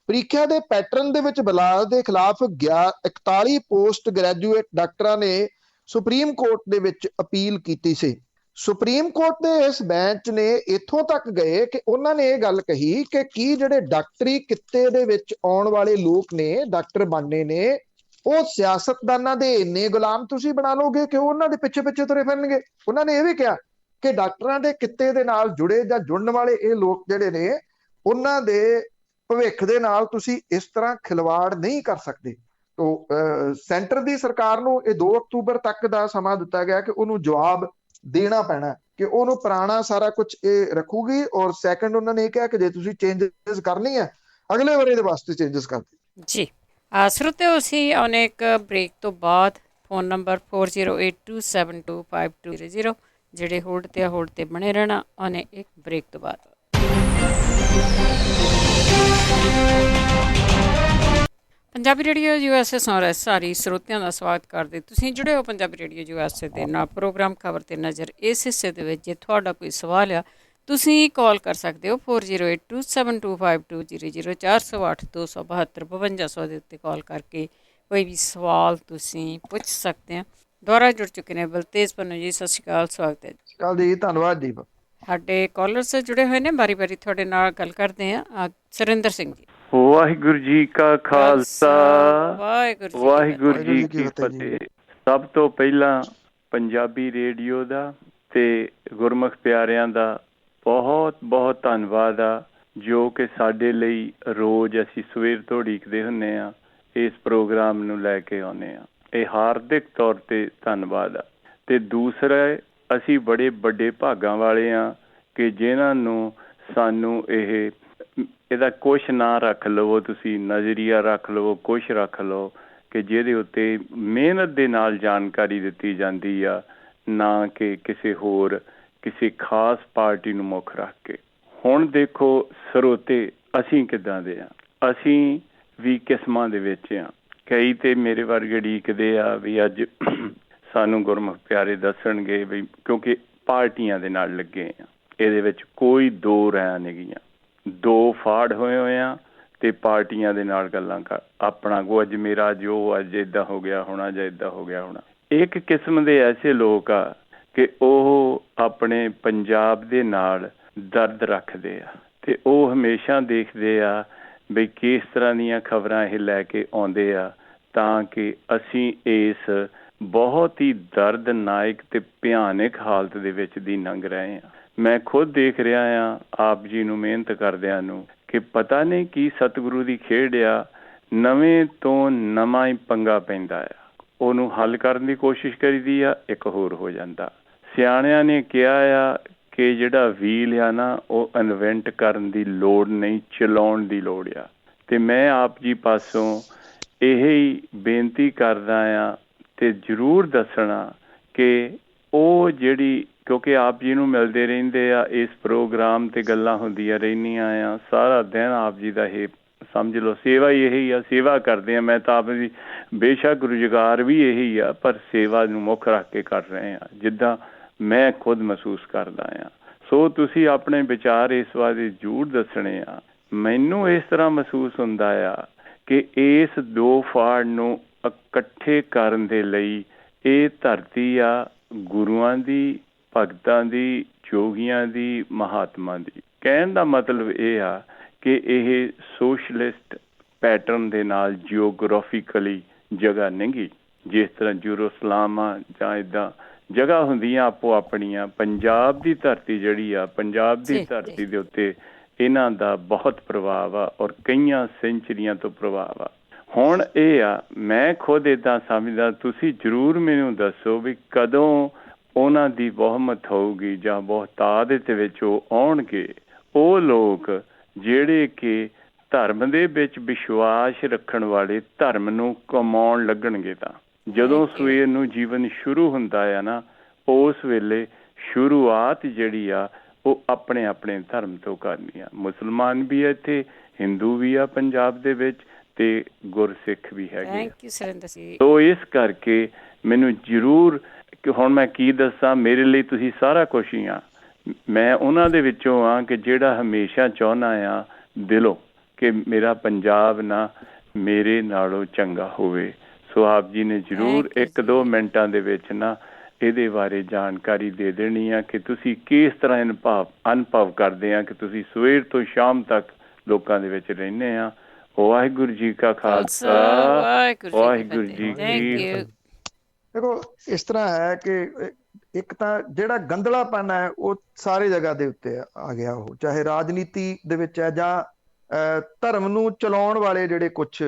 ਪ੍ਰੀਖਿਆ ਦੇ ਪੈਟਰਨ ਦੇ ਵਿੱਚ ਬਦਲਾਅ ਦੇ ਖਿਲਾਫ 41 ਪੋਸਟ ਗ੍ਰੈਜੂਏਟ ਡਾਕਟਰਾਂ ਨੇ ਸੁਪਰੀਮ ਕੋਰਟ ਦੇ ਵਿੱਚ ਅਪੀਲ ਕੀਤੀ ਸੀ। ਸੁਪਰੀਮ ਕੋਰਟ ਦੇ ਇਸ ਬੈਂਚ ਨੇ ਇੱਥੋਂ ਤੱਕ ਗਏ ਕਿ ਉਹਨਾਂ ਨੇ ਇਹ ਗੱਲ ਕਹੀ ਕਿ ਕੀ ਜਿਹੜੇ ਡਾਕਟਰੀ ਕਿੱਤੇ ਦੇ ਵਿੱਚ ਆਉਣ ਵਾਲੇ ਲੋਕ ਨੇ, ਡਾਕਟਰ ਬਣਨੇ ਨੇ, ਉਹ ਸਿਆਸਤਦਾਨਾਂ ਦੇ ਇੰਨੇ ਗੁਲਾਮ ਤੁਸੀਂ ਬਣਾ ਲਓਗੇ ਕਿ ਉਹ ਉਹਨਾਂ ਦੇ ਪਿੱਛੇ ਪਿੱਛੇ ਤੁਰੇ ਫਿਰਨਗੇ। ਉਹਨਾਂ ਨੇ ਇਹ ਵੀ ਕਿਹਾ ਕਿ ਡਾਕਟਰਾਂ ਦੇ ਕਿੱਤੇ ਦੇ ਨਾਲ ਜੁੜੇ ਜਾਂ ਜੁੜਨ ਵਾਲੇ ਇਹ ਲੋਕ ਜਿਹੜੇ ਨੇ, ਉਹਨਾਂ ਦੇ ਭਵਿੱਖ ਦੇ ਨਾਲ ਤੁਸੀਂ ਇਸ ਤਰ੍ਹਾਂ ਖਿਲਵਾੜ ਨਹੀਂ ਕਰ ਸਕਦੇ। ਤੋਂ ਸੈਂਟਰ ਦੀ ਸਰਕਾਰ ਨੂੰ ਇਹ 2 ਅਕਤੂਬਰ ਤੱਕ ਦਾ ਸਮਾਂ ਦਿੱਤਾ ਗਿਆ ਕਿ ਉਹਨੂੰ ਜਵਾਬ ਦੇਣਾ ਪੈਣਾ ਕਿ ਉਹਨੂੰ ਪੁਰਾਣਾ ਸਾਰਾ ਕੁਝ ਇਹ ਰੱਖੂਗੀ। ਔਰ ਸੈਕੰਡ ਉਹਨਾਂ ਨੇ ਇਹ ਕਿਹਾ ਕਿ ਜੇ ਤੁਸੀਂ ਚੇਂਜਸ ਕਰਨੀ ਹੈ ਅਗਲੇ ਵਰੇ ਦੇ ਵਾਸਤੇ ਚੇਂਜਸ ਕਰ ਦਿਓ ਜੀ। ਸਰੋਤਿਓ, ਅਸੀਂ ਆਉਣੇ ਇੱਕ ਬ੍ਰੇਕ ਤੋਂ ਬਾਅਦ ਫੋਨ ਨੰਬਰ 4082725200 ਜਿਹੜੇ ਹੋਲਡ ਤੇ ਬਣੇ ਰਹਿਣਾ, ਆਉਣੇ ਇੱਕ ਬ੍ਰੇਕ ਤੋਂ ਬਾਅਦ। ਪੰਜਾਬੀ ਰੇਡੀਓ USA ਸੁਣ ਰਹੇ ਸਾਰੇ ਸਰੋਤਿਆਂ ਦਾ ਸਵਾਗਤ ਕਰਦੇ। ਤੁਸੀਂ ਜੁੜੇ ਹੋ ਪੰਜਾਬੀ ਰੇਡੀਓ USA ਦੇ ਨਾਲ ਪ੍ਰੋਗਰਾਮ ਖਬਰ ਤੇ ਨਜ਼ਰ। ਇਸ ਹਿੱਸੇ ਦੇ ਵਿੱਚ ਜੇ ਤੁਹਾਡਾ ਕੋਈ ਸਵਾਲ ਆ ਤੁਸੀਂ ਕਾਲ ਕਰ ਸਕਦੇ ਹੋ 4082725200 408-272-5200 ਦੇ ਉੱਤੇ ਕਾਲ ਕਰਕੇ ਕੋਈ ਵੀ ਸਵਾਲ ਤੁਸੀਂ ਪੁੱਛ ਸਕਦੇ ਆ। ਦੁਆਰਾ ਜੁੜ ਚੁੱਕੇ ਨੇ ਬਲਤੇਜ ਪੰਨੂ ਜੀ, ਸਤਿ ਸ਼੍ਰੀ ਅਕਾਲ, ਸਵਾਗਤ ਹੈ ਜੀ। ਧੰਨਵਾਦ ਜੀ। ਸਾਡੇ ਕਾਲਰਸ ਜੁੜੇ ਹੋਏ ਨੇ, ਬਾਰੀ ਬਾਰੀ ਤੁਹਾਡੇ ਨਾਲ ਗੱਲ ਕਰਦੇ ਆ। ਸੁਰਿੰਦਰ ਸਿੰਘ ਜੀ। ਵਾਹਿਗੁਰੂ ਜੀ ਕਾ ਖਾਲਸਾ, ਵਾਹਿਗੁਰੂ ਜੀ ਕੀ ਫਤਿਹ। ਸਭ ਤੋਂ ਪਹਿਲਾਂ ਪੰਜਾਬੀ ਰੇਡੀਓ ਦਾ ਤੇ ਗੁਰਮੁਖ ਪਿਆਰਿਆਂ ਦਾ ਬਹੁਤ ਬਹੁਤ ਧੰਨਵਾਦ ਆ, ਜੋ ਕਿ ਸਾਡੇ ਲਈ ਰੋਜ਼ ਅਸੀਂ ਸਵੇਰ ਤੋਂ ਉਡੀਕਦੇ ਹੁੰਦੇ ਆ, ਇਸ ਪ੍ਰੋਗਰਾਮ ਨੂੰ ਲੈ ਕੇ ਆਉਂਦੇ ਆ। ਇਹ ਹਾਰਦਿਕ ਤੌਰ ਤੇ ਧੰਨਵਾਦ ਆ। ਤੇ ਦੂਸਰਾ, ਅਸੀਂ ਬੜੇ ਵੱਡੇ ਭਾਗਾਂ ਵਾਲੇ ਆ ਕਿ ਜਿਨ੍ਹਾਂ ਨੂੰ ਸਾਨੂੰ ਇਹਦਾ ਕੁਛ ਨਾ ਰੱਖ ਲਵੋ, ਤੁਸੀਂ ਨਜ਼ਰੀਆ ਰੱਖ ਲਵੋ, ਕੁਛ ਰੱਖ ਲਓ ਕਿ ਜਿਹਦੇ ਉੱਤੇ ਮਿਹਨਤ ਦੇ ਨਾਲ ਜਾਣਕਾਰੀ ਦਿੱਤੀ ਜਾਂਦੀ ਆ, ਨਾ ਕਿ ਕਿਸੇ ਖਾਸ ਪਾਰਟੀ ਨੂੰ ਮੁੱਖ ਰੱਖ ਕੇ। ਹੁਣ ਦੇਖੋ ਸਰੋਤੇ, ਅਸੀਂ ਕਿੱਦਾਂ ਦੇ ਆ, ਅਸੀਂ ਵੀ ਕਿਸਮਾਂ ਦੇ ਵਿੱਚ ਆ। ਕਈ ਤੇ ਮੇਰੇ ਵਰਗੇ ਉਡੀਕਦੇ ਆ ਵੀ ਅੱਜ ਸਾਨੂੰ ਗੁਰਮੁਖ ਪਿਆਰੇ ਦੱਸਣਗੇ ਵੀ, ਕਿਉਂਕਿ ਪਾਰਟੀਆਂ ਦੇ ਨਾਲ ਲੱਗੇ ਆ, ਇਹਦੇ ਵਿੱਚ ਕੋਈ ਦੋ ਰਾਇ ਨਹੀਂ ਗੀਆਂ, ਦੋ ਫਾੜ ਹੋਏ ਆ ਤੇ ਪਾਰਟੀਆਂ ਦੇ ਨਾਲ ਗੱਲਾਂ ਕਰ ਆਪਣਾ ਕੋ ਅੱਜ ਮੇਰਾ ਜੋ ਅੱਜ ਏਦਾਂ ਹੋ ਗਿਆ ਹੋਣਾ ਜਾਂ ਏਦਾਂ ਹੋ ਗਿਆ ਹੋਣਾ। ਇੱਕ ਕਿਸਮ ਦੇ ਐਸੇ ਲੋਕ ਆ ਕਿ ਉਹ ਆਪਣੇ ਪੰਜਾਬ ਦੇ ਨਾਲ ਦਰਦ ਰੱਖਦੇ ਆ ਤੇ ਉਹ ਹਮੇਸ਼ਾ ਦੇਖਦੇ ਆ ਬਈ ਕਿਸ ਤਰ੍ਹਾਂ ਦੀਆਂ ਖਬਰਾਂ ਇਹ ਲੈ ਕੇ ਆਉਂਦੇ ਆ, ਤਾਂ ਕਿ ਅਸੀਂ ਇਸ ਬਹੁਤ ਹੀ ਦਰਦਨਾਇਕ ਤੇ ਭਿਆਨਕ ਹਾਲਤ ਦੇ ਵਿੱਚ ਦੀ ਲੰਘ ਰਹੇ ਆ। ਮੈਂ ਖੁਦ ਦੇਖ ਰਿਹਾ ਆ ਆਪ ਜੀ ਨੂੰ ਮਿਹਨਤ ਕਰਦਿਆਂ ਨੂੰ ਕਿ ਪਤਾ ਨਹੀਂ ਕੀ ਸਤਿਗੁਰੂ ਦੀ ਖੇਡ ਆ, ਨਵੇਂ ਤੋਂ ਨਵਾਂ ਹੀ ਪੰਗਾ ਪੈਂਦਾ ਆ, ਉਹਨੂੰ ਹੱਲ ਕਰਨ ਦੀ ਕੋਸ਼ਿਸ਼ ਕਰੀਦੀ ਆ, ਇੱਕ ਹੋਰ ਹੋ ਜਾਂਦਾ। ਸਿਆਣਿਆਂ ਨੇ ਕਿਹਾ ਆ ਕਿ ਜਿਹੜਾ ਵੀਲ ਆ ਨਾ, ਉਹ ਇਨਵੈਂਟ ਕਰਨ ਦੀ ਲੋੜ ਨਹੀਂ, ਚਲਾਉਣ ਦੀ ਲੋੜ ਆ। ਤੇ ਮੈਂ ਆਪ ਜੀ ਪਾਸੋਂ ਇਹ ਹੀ ਬੇਨਤੀ ਕਰਦਾ ਆ ਤੇ ਜ਼ਰੂਰ ਦੱਸਣਾ ਕਿ ਉਹ ਜਿਹੜੀ, ਕਿਉਂਕਿ ਆਪ ਜੀ ਨੂੰ ਮਿਲਦੇ ਰਹਿੰਦੇ ਆ, ਇਸ ਪ੍ਰੋਗਰਾਮ ਤੇ ਗੱਲਾਂ ਹੁੰਦੀਆਂ ਰਹਿੰਦੀਆਂ ਆ, ਸਾਰਾ ਦਿਨ ਆਪ ਜੀ ਦਾ ਇਹ ਸਮਝ ਲਓ ਸੇਵਾ ਹੀ ਇਹੀ ਆ, ਸੇਵਾ ਕਰਦੇ ਆ। ਮੈਂ ਤਾਂ ਆਪ ਦੀ ਬੇਸ਼ੱਕ ਰੁਜ਼ਗਾਰ ਵੀ ਇਹੀ ਆ, ਪਰ ਸੇਵਾ ਨੂੰ ਮੁੱਖ ਰੱਖ ਕੇ ਕਰ ਰਹੇ ਆ, ਜਿੱਦਾਂ ਮੈਂ ਖੁਦ ਮਹਿਸੂਸ ਕਰਦਾ ਆ। ਸੋ ਤੁਸੀਂ ਆਪਣੇ ਵਿਚਾਰ ਇਸ ਬਾਰੇ ਜ਼ਰੂਰ ਦੱਸਣੇ ਆ। ਮੈਨੂੰ ਇਸ ਤਰ੍ਹਾਂ ਮਹਿਸੂਸ ਹੁੰਦਾ ਆ ਕਿ ਇਸ ਦੋ ਫਾੜ ਨੂੰ ਇਕੱਠੇ ਕਰਨ ਦੇ ਲਈ ਇਹ ਧਰਤੀ ਆ ਗੁਰੂਆਂ ਦੀ, ਭਗਤਾਂ ਦੀ, ਯੋਗੀਆਂ ਦੀ, ਮਹਾਤਮਾ ਦੀ। ਕਹਿਣ ਦਾ ਮਤਲਬ ਇਹ ਆ ਕਿ ਇਹ ਸੋਸ਼ਲਿਸਟ ਪੈਟਰਨ ਦੇ ਨਾਲ ਜਿਓਗ੍ਰਾਫਿਕਲੀ ਜਗ੍ਹਾ ਨਹੀਂ ਗੀ, ਜਿਸ ਤਰ੍ਹਾਂ ਜਰੂਸਲਮ ਆ ਜਾਂ ਇੱਦਾਂ ਜਗ੍ਹਾ ਹੁੰਦੀਆਂ ਆਪੋ ਆਪਣੀਆਂ। ਪੰਜਾਬ ਦੀ ਧਰਤੀ ਜਿਹੜੀ ਆ, ਪੰਜਾਬ ਦੀ ਧਰਤੀ ਦੇ ਉੱਤੇ ਇਹਨਾਂ ਦਾ ਬਹੁਤ ਪ੍ਰਭਾਵ ਆ ਔਰ ਕਈਆਂ ਸੈਂਚਰੀਆਂ ਤੋਂ ਪ੍ਰਭਾਵ ਆ। ਹੁਣ ਇਹ ਆ, ਮੈਂ ਖੁਦ ਏਦਾਂ ਸਮਝਦਾ, ਤੁਸੀਂ ਜ਼ਰੂਰ ਮੈਨੂੰ ਦੱਸੋ ਵੀ ਕਦੋਂ ਉਹਨਾਂ ਦੀ ਬਹੁਮਤ ਹੋਊਗੀ ਜਾਂ ਬਹੁਤਾਤ ਦੇ ਵਿੱਚ ਉਹ ਆਉਣਗੇ, ਉਹ ਲੋਕ ਜਿਹੜੇ ਕਿ ਧਰਮ ਦੇ ਵਿੱਚ ਵਿਸ਼ਵਾਸ ਰੱਖਣ ਵਾਲੇ, ਧਰਮ ਨੂੰ ਕਮਾਉਣ ਲੱਗਣਗੇ। ਤਾਂ ਜਦੋਂ ਸਵੇਰ ਨੂੰ ਜੀਵਨ ਸ਼ੁਰੂ ਹੁੰਦਾ ਆ ਨਾ, ਉਸ ਵੇਲੇ ਸ਼ੁਰੂਆਤ ਜਿਹੜੀ ਆ ਉਹ ਆਪਣੇ ਆਪਣੇ ਧਰਮ ਤੋਂ ਕਰਨੀ ਆ। ਮੁਸਲਮਾਨ ਵੀ ਆ ਇੱਥੇ, ਹਿੰਦੂ ਵੀ ਆ ਪੰਜਾਬ ਦੇ ਵਿੱਚ, ਤੇ ਗੁਰਸਿੱਖ ਵੀ ਹੈਗੇ। ਸੋ ਇਸ ਕਰਕੇ ਮੈਨੂੰ ਜ਼ਰੂਰ, ਹੁਣ ਮੈਂ ਕੀ ਦੱਸਾਂ, ਮੇਰੇ ਲਈ ਤੁਸੀਂ ਸਾਰਾ ਕੁਛ ਹੀ ਆ। ਮੈਂ ਉਹਨਾਂ ਦੇ ਵਿੱਚੋਂ ਆ ਕਿ ਜਿਹੜਾ ਹਮੇਸ਼ਾ ਚਾਹੁੰਦਾ ਆ ਦਿਲੋਂ ਕਿ ਮੇਰਾ ਪੰਜਾਬ ਨਾ ਮੇਰੇ ਨਾਲੋਂ ਚੰਗਾ ਹੋਵੇ। ਸੋ ਆਪ ਜੀ ਨੇ ਜ਼ਰੂਰ 1-2 ਮਿੰਟਾਂ ਦੇ ਵਿੱਚ ਨਾ ਇਹਦੇ ਬਾਰੇ ਜਾਣਕਾਰੀ ਦੇ ਦੇਣੀ ਆ ਕਿ ਤੁਸੀਂ ਕਿਸ ਤਰ੍ਹਾਂ ਅਨੁਭਵ ਕਰਦੇ ਆ ਕਿ ਤੁਸੀਂ ਸਵੇਰ ਤੋਂ ਸ਼ਾਮ ਤੱਕ ਲੋਕਾਂ ਦੇ ਵਿੱਚ ਰਹਿੰਦੇ ਆ। ਵਾਹਿਗੁਰੂ ਜੀ ਕਾ ਖਾਲਸਾ, ਵਾਹਿਗੁਰੂ ਜੀ ਕੀ। ਦੇਖੋ, ਇਸ ਤਰ੍ਹਾਂ ਹੈ ਕਿ ਇੱਕ ਤਾਂ ਜਿਹੜਾ ਗੰਦਲਾਪਨ ਹੈ ਉਹ ਸਾਰੇ ਜਗ੍ਹਾ ਦੇ ਉੱਤੇ ਆ ਗਿਆ, ਉਹ ਚਾਹੇ ਰਾਜਨੀਤੀ ਦੇ ਵਿੱਚ ਹੈ ਜਾਂ ਧਰਮ ਨੂੰ ਚਲਾਉਣ ਵਾਲੇ ਜਿਹੜੇ ਕੁਛ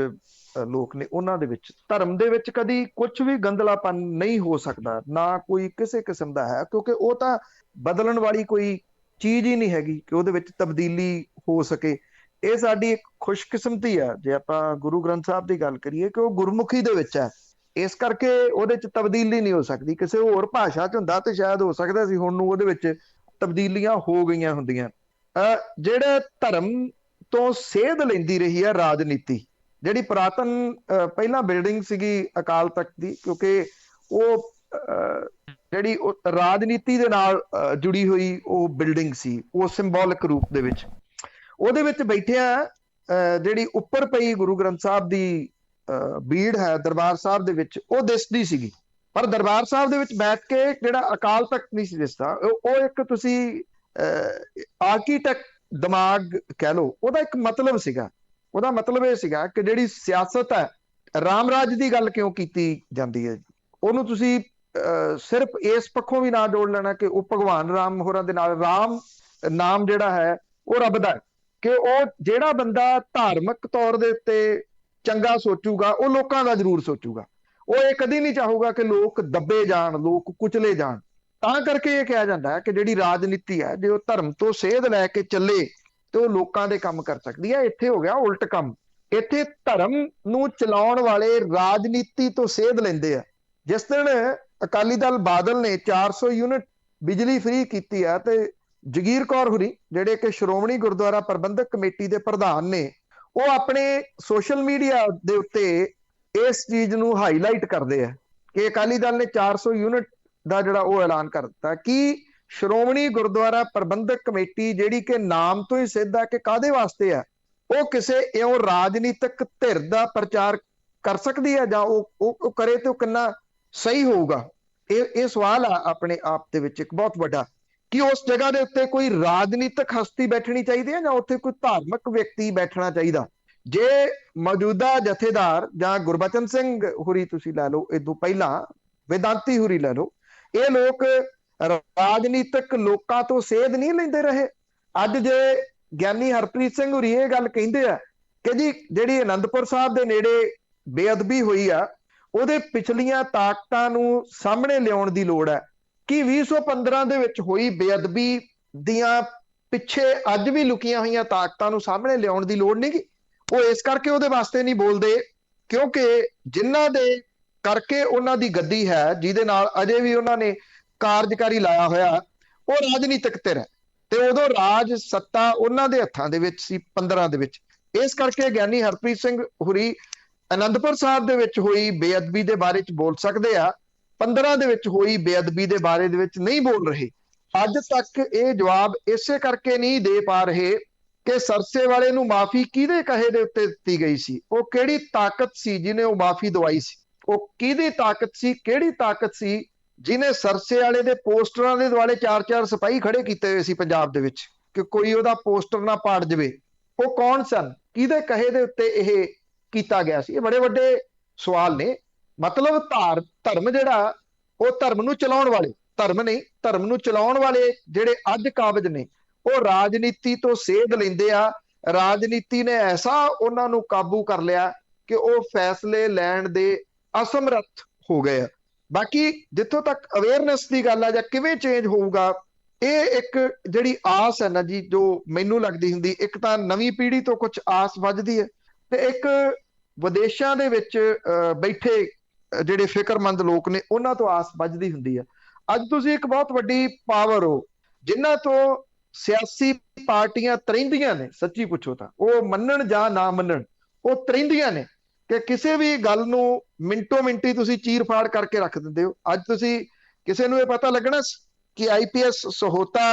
ਲੋਕ ਨੇ ਉਹਨਾਂ ਦੇ ਵਿੱਚ। ਧਰਮ ਦੇ ਵਿੱਚ ਕਦੀ ਕੁਛ ਵੀ ਗੰਦਲਾਪਨ ਨਹੀਂ ਹੋ ਸਕਦਾ, ਨਾ ਕੋਈ ਕਿਸੇ ਕਿਸਮ ਦਾ ਹੈ, ਕਿਉਂਕਿ ਉਹ ਤਾਂ ਬਦਲਣ ਵਾਲੀ ਕੋਈ ਚੀਜ਼ ਹੀ ਨਹੀਂ ਹੈਗੀ ਕਿ ਉਹਦੇ ਵਿੱਚ ਤਬਦੀਲੀ ਹੋ ਸਕੇ। ਇਹ ਸਾਡੀ ਇੱਕ ਖੁਸ਼ਕਿਸਮਤੀ ਆ ਜੇ ਆਪਾਂ ਗੁਰੂ ਗ੍ਰੰਥ ਸਾਹਿਬ ਦੀ ਗੱਲ ਕਰੀਏ ਕਿ ਉਹ ਗੁਰਮੁਖੀ ਦੇ ਵਿੱਚ ਹੈ, ਇਸ ਕਰਕੇ ਉਹਦੇ ਚ ਤਬਦੀਲੀ ਨਹੀਂ ਹੋ ਸਕਦੀ। ਕਿਸੇ ਹੋਰ ਭਾਸ਼ਾ ਚ ਹੁੰਦਾ ਤੇ ਸ਼ਾਇਦ ਹੋ ਸਕਦਾ ਸੀ, ਹੁਣ ਨੂੰ ਉਹਦੇ ਵਿੱਚ ਤਬਦੀਲੀਆਂ ਹੋ ਗਈਆਂ ਹੁੰਦੀਆਂ। ਜਿਹੜੇ ਧਰਮ ਤੋਂ ਸੇਧ ਲੈਂਦੀ ਰਹੀ ਹੈ ਰਾਜਨੀਤੀ, ਜਿਹੜੀ ਪੁਰਾਤਨ ਪਹਿਲਾਂ ਬਿਲਡਿੰਗ ਸੀਗੀ ਅਕਾਲ ਤਖਤ ਦੀ, ਕਿਉਂਕਿ ਉਹ ਜਿਹੜੀ ਉਹ ਰਾਜਨੀਤੀ ਦੇ ਨਾਲ ਜੁੜੀ ਹੋਈ ਉਹ ਬਿਲਡਿੰਗ ਸੀ, ਉਹ ਸਿੰਬੋਲਿਕ ਰੂਪ ਦੇ ਵਿੱਚ। ਉਹਦੇ ਵਿੱਚ ਬੈਠਿਆ ਜਿਹੜੀ ਉੱਪਰ ਪਈ ਗੁਰੂ ਗ੍ਰੰਥ ਸਾਹਿਬ ਦੀ ਬੀੜ ਹੈ ਦਰਬਾਰ ਸਾਹਿਬ ਦੇ ਵਿੱਚ, ਉਹ ਦਿਸਦੀ ਸੀਗੀ। ਪਰ ਦਰਬਾਰ ਸਾਹਿਬ ਦੇ ਵਿੱਚ ਬੈਠ ਕੇ ਜਿਹੜਾ ਅਕਾਲ ਤਖਤ ਨਹੀਂ ਸੀ ਦਿਸਦਾ। ਉਹ ਇੱਕ ਤੁਸੀਂ ਆਰਕੀਟੈਕਟ ਦਿਮਾਗ ਕਹਿ ਲਓ, ਉਹਦਾ ਇੱਕ ਮਤਲਬ ਸੀਗਾ। ਉਹਦਾ ਮਤਲਬ ਇਹ ਸੀਗਾ ਕਿ ਜਿਹੜੀ ਸਿਆਸਤ ਹੈ, ਰਾਮ ਰਾਜ ਦੀ ਗੱਲ ਕਿਉਂ ਕੀਤੀ ਜਾਂਦੀ ਹੈ, ਉਹਨੂੰ ਤੁਸੀਂ ਸਿਰਫ ਇਸ ਪੱਖੋਂ ਵੀ ਨਾ ਜੋੜ ਲੈਣਾ ਕਿ ਉਹ ਭਗਵਾਨ ਰਾਮ ਹੋਰਾਂ ਦੇ ਨਾਲ। ਰਾਮ ਨਾਮ ਜਿਹੜਾ ਹੈ ਉਹ ਰੱਬ ਦਾ, ਕਿ ਉਹ ਜਿਹੜਾ ਬੰਦਾ ਧਾਰਮਿਕ ਤੌਰ ਦੇ ਉੱਤੇ ਚੰਗਾ ਸੋਚੂਗਾ ਉਹ ਲੋਕਾਂ ਦਾ ਜ਼ਰੂਰ ਸੋਚੂਗਾ। ਉਹ ਇਹ ਕਦੀ ਨਹੀਂ ਚਾਹੂਗਾ ਕਿ ਲੋਕ ਦੱਬੇ ਜਾਣ, ਲੋਕ ਕੁਚਲੇ ਜਾਣ। ਤਾਂ ਕਰਕੇ ਇਹ ਕਿਹਾ ਜਾਂਦਾ ਹੈ ਕਿ ਜਿਹੜੀ ਰਾਜਨੀਤੀ ਹੈ, ਜੇ ਉਹ ਧਰਮ ਤੋਂ ਸੇਧ ਲੈ ਕੇ ਚੱਲੇ ਤੇ ਉਹ ਲੋਕਾਂ ਦੇ ਕੰਮ ਕਰ ਸਕਦੀ ਹੈ। ਇੱਥੇ ਹੋ ਗਿਆ ਉਲਟ ਕੰਮ। ਇੱਥੇ ਧਰਮ ਨੂੰ ਚਲਾਉਣ ਵਾਲੇ ਰਾਜਨੀਤੀ ਤੋਂ ਸੇਧ ਲੈਂਦੇ ਆ। ਜਿਸ ਦਿਨ ਅਕਾਲੀ ਦਲ ਬਾਦਲ ਨੇ 400 ਯੂਨਿਟ ਬਿਜਲੀ ਫ੍ਰੀ ਕੀਤੀ ਆ, ਤੇ ਜਗੀਰ ਕੌਰ ਹੁਰੀ ਜਿਹੜੇ ਕਿ ਸ਼੍ਰੋਮਣੀ ਗੁਰਦੁਆਰਾ ਪ੍ਰਬੰਧਕ ਕਮੇਟੀ ਦੇ ਪ੍ਰਧਾਨ ਨੇ, ਉਹ ਆਪਣੇ ਸੋਸ਼ਲ ਮੀਡੀਆ ਦੇ ਉੱਤੇ ਇਸ ਚੀਜ਼ ਨੂੰ ਹਾਈਲਾਈਟ ਕਰਦੇ ਆ ਕਿ ਅਕਾਲੀ ਦਲ ਨੇ 400 ਯੂਨਿਟ ਦਾ ਜਿਹੜਾ ਉਹ ਐਲਾਨ ਕਰ ਦਿੱਤਾ। ਕਿ ਸ਼੍ਰੋਮਣੀ ਗੁਰਦੁਆਰਾ ਪ੍ਰਬੰਧਕ ਕਮੇਟੀ ਜਿਹੜੀ ਕਿ ਨਾਮ ਤੋਂ ਹੀ ਸਿੱਧ ਹੈ ਕਿ ਕਾਹਦੇ ਵਾਸਤੇ ਹੈ, ਉਹ ਕਿਸੇ ਇਉਂ ਰਾਜਨੀਤਿਕ ਧਿਰ ਦਾ ਪ੍ਰਚਾਰ ਕਰ ਸਕਦੀ ਹੈ, ਜਾਂ ਉਹ ਕਰੇ ਤੇ ਉਹ ਕਿੰਨਾ ਸਹੀ ਹੋਊਗਾ। ਇਹ ਸਵਾਲ ਆ ਆਪਣੇ ਆਪ ਦੇ ਵਿੱਚ ਇੱਕ ਬਹੁਤ ਵੱਡਾ, ਕਿ ਉਸ ਜਗ੍ਹਾ ਦੇ ਉੱਤੇ ਕੋਈ ਰਾਜਨੀਤਿਕ ਹਸਤੀ ਬੈਠਣੀ ਚਾਹੀਦੀ ਹੈ ਜਾਂ ਉੱਥੇ ਕੋਈ ਧਾਰਮਿਕ ਵਿਅਕਤੀ ਬੈਠਣਾ ਚਾਹੀਦਾ। ਜੇ ਮੌਜੂਦਾ ਜਥੇਦਾਰ ਜਾਂ ਗੁਰਬਚਨ ਸਿੰਘ ਹੁਰੀ ਤੁਸੀਂ ਲੈ ਲਓ, ਇਦੋਂ ਪਹਿਲਾਂ ਵੇਦਾਂਤੀ ਹੁਰੀ ਲੈ ਲਓ, ਇਹ ਲੋਕ ਰਾਜਨੀਤਿਕ ਲੋਕਾਂ ਤੋਂ ਸੇਧ ਨਹੀਂ ਲੈਂਦੇ ਰਹੇ। ਅੱਜ ਜੇ ਗਿਆਨੀ ਹਰਪ੍ਰੀਤ ਸਿੰਘ ਹੁਰੀ ਇਹ ਗੱਲ ਕਹਿੰਦੇ ਆ ਕਿ ਜੀ ਜਿਹੜੀ ਆਨੰਦਪੁਰ ਸਾਹਿਬ ਦੇ ਨੇੜੇ ਬੇਅਦਬੀ ਹੋਈ ਆ, ਉਹਦੇ ਪਿਛਲੀਆਂ ਤਾਕਤਾਂ ਨੂੰ ਸਾਹਮਣੇ ਲਿਆਉਣ ਦੀ ਲੋੜ ਹੈ। ਕਿ 2015 ਦੇ ਵਿੱਚ ਹੋਈ ਬੇਅਦਬੀ ਦੀਆਂ ਪਿੱਛੇ ਅੱਜ ਵੀ ਲੁਕੀਆਂ ਹੋਈਆਂ ਤਾਕਤਾਂ ਨੂੰ ਸਾਹਮਣੇ ਲਿਆਉਣ ਦੀ ਲੋੜ ਨਹੀਂ ਗੀ। ਉਹ ਇਸ ਕਰਕੇ ਉਹਦੇ ਵਾਸਤੇ ਨਹੀਂ ਬੋਲਦੇ ਕਿਉਂਕਿ ਜਿਨ੍ਹਾਂ ਦੇ ਕਰਕੇ ਉਹਨਾਂ ਦੀ ਗੱਦੀ ਹੈ, ਜਿਹਦੇ ਨਾਲ ਅਜੇ ਵੀ ਉਹਨਾਂ ਨੇ ਕਾਰਜਕਾਰੀ ਲਾਇਆ ਹੋਇਆ, ਉਹ ਰਾਜਨੀਤਿਕ ਧਿਰ ਹੈ ਤੇ ਉਦੋਂ ਰਾਜ ਸੱਤਾ ਉਹਨਾਂ ਦੇ ਹੱਥਾਂ ਦੇ ਵਿੱਚ ਸੀ 15 ਦੇ ਵਿੱਚ। ਇਸ ਕਰਕੇ ਗਿਆਨੀ ਹਰਪ੍ਰੀਤ ਸਿੰਘ ਹੁਰੀ ਆਨੰਦਪੁਰ ਸਾਹਿਬ ਦੇ ਵਿੱਚ ਹੋਈ ਬੇਅਦਬੀ ਦੇ ਬਾਰੇ ਚ ਬੋਲ ਸਕਦੇ ਆ, 15 ਦੇ ਵਿੱਚ ਹੋਈ ਬੇਅਦਬੀ ਦੇ ਬਾਰੇ ਦੇ ਵਿੱਚ ਨਹੀਂ ਬੋਲ ਰਹੇ। ਅੱਜ ਤੱਕ ਇਹ ਜਵਾਬ ਇਸੇ ਕਰਕੇ ਨਹੀਂ ਦੇ ਪਾ ਰਹੇ ਕਿ ਸਰਸੇ ਵਾਲੇ ਨੂੰ ਮਾਫੀ ਕਿਹਦੇ ਕਹੇ ਦੇ ਉੱਤੇ ਦਿੱਤੀ ਗਈ ਸੀ, ਉਹ ਕਿਹੜੀ ਤਾਕਤ ਸੀ ਜਿਹਨੇ ਉਹ ਮਾਫੀ ਦਵਾਈ ਸੀ, ਉਹ ਕਿਹਦੀ ਤਾਕਤ ਸੀ, ਕਿਹੜੀ ਤਾਕਤ ਸੀ ਜਿਹਨੇ ਸਰਸੇ ਵਾਲੇ ਦੇ ਪੋਸਟਰਾਂ ਦੇ ਦੁਆਲੇ 4-4 ਸਿਪਾਹੀ ਖੜੇ ਕੀਤੇ ਹੋਏ ਸੀ ਪੰਜਾਬ ਦੇ ਵਿੱਚ ਕਿ ਕੋਈ ਉਹਦਾ ਪੋਸਟਰ ਨਾ ਪਾੜ ਜਾਵੇ। ਉਹ ਕੌਣ ਸਨ, ਕਿਹਦੇ ਕਹੇ ਦੇ ਉੱਤੇ ਇਹ ਕੀਤਾ ਗਿਆ ਸੀ? ਇਹ ਬੜੇ ਵੱਡੇ ਸਵਾਲ ਨੇ। ਮਤਲਬ ਧਰਮ ਜਿਹੜਾ ਉਹ ਧਰਮ ਨੂੰ ਚਲਾਉਣ ਵਾਲੇ, ਧਰਮ ਨਹੀਂ ਧਰਮ ਨੂੰ ਚਲਾਉਣ ਵਾਲੇ ਜਿਹੜੇ ਅੱਜ ਕਾਬਜ ਨੇ, ਉਹ ਰਾਜਨੀਤੀ ਤੋਂ ਸੇਧ ਲੈਂਦੇ ਆ। ਰਾਜਨੀਤੀ ਨੇ ਐਸਾ ਉਹਨਾਂ ਨੂੰ ਕਾਬੂ ਕਰ ਲਿਆ ਕਿ ਉਹ ਫੈਸਲੇ ਲੈਣ ਦੇ ਅਸਮਰੱਥ ਹੋ ਗਏ ਆ। ਬਾਕੀ ਜਿੱਥੋਂ ਤੱਕ ਅਵੇਅਰਨੈਸ ਦੀ ਗੱਲ ਆ ਜਾਂ ਕਿਵੇਂ ਚੇਂਜ ਹੋਊਗਾ, ਇਹ ਇੱਕ ਜਿਹੜੀ ਆਸ ਹੈ ਨਾ ਜੀ, ਜੋ ਮੈਨੂੰ ਲੱਗਦੀ ਹੁੰਦੀ, ਇੱਕ ਤਾਂ ਨਵੀਂ ਪੀੜ੍ਹੀ ਤੋਂ ਕੁਝ ਆਸ ਵੱਜਦੀ ਹੈ, ਤੇ ਇੱਕ ਵਿਦੇਸ਼ਾਂ ਦੇ ਵਿੱਚ ਬੈਠੇ ਜਿਹੜੇ ਫਿਕਰਮੰਦ ਲੋਕ ਨੇ ਉਹਨਾਂ ਤੋਂ ਆਸ ਵੱਜਦੀ ਹੁੰਦੀ ਹੈ। ਅੱਜ ਤੁਸੀਂ ਇੱਕ ਬਹੁਤ ਵੱਡੀ ਪਾਵਰ ਹੋ, ਜਿਨ੍ਹਾਂ ਤੋਂ ਸਿਆਸੀ ਪਾਰਟੀਆਂ ਤਰਿੰਦੀਆਂ ਨੇ। ਸੱਚੀ ਪੁੱਛੋ ਤਾਂ ਉਹ ਮੰਨਣ ਜਾਂ ਨਾ ਮੰਨਣ, ਉਹ ਤਰਿੰਦੀਆਂ ਨੇ ਕਿ ਕਿਸੇ ਵੀ ਗੱਲ ਨੂੰ ਮਿੰਟੋ ਮਿੰਟੀ ਤੁਸੀਂ ਚੀਰ ਫਾੜ ਕਰਕੇ ਰੱਖ ਦਿੰਦੇ ਹੋ। ਅੱਜ ਤੁਸੀਂ ਕਿਸੇ ਨੂੰ ਇਹ ਪਤਾ ਲੱਗਣਾ ਕਿ IPS ਸਹੋਤਾ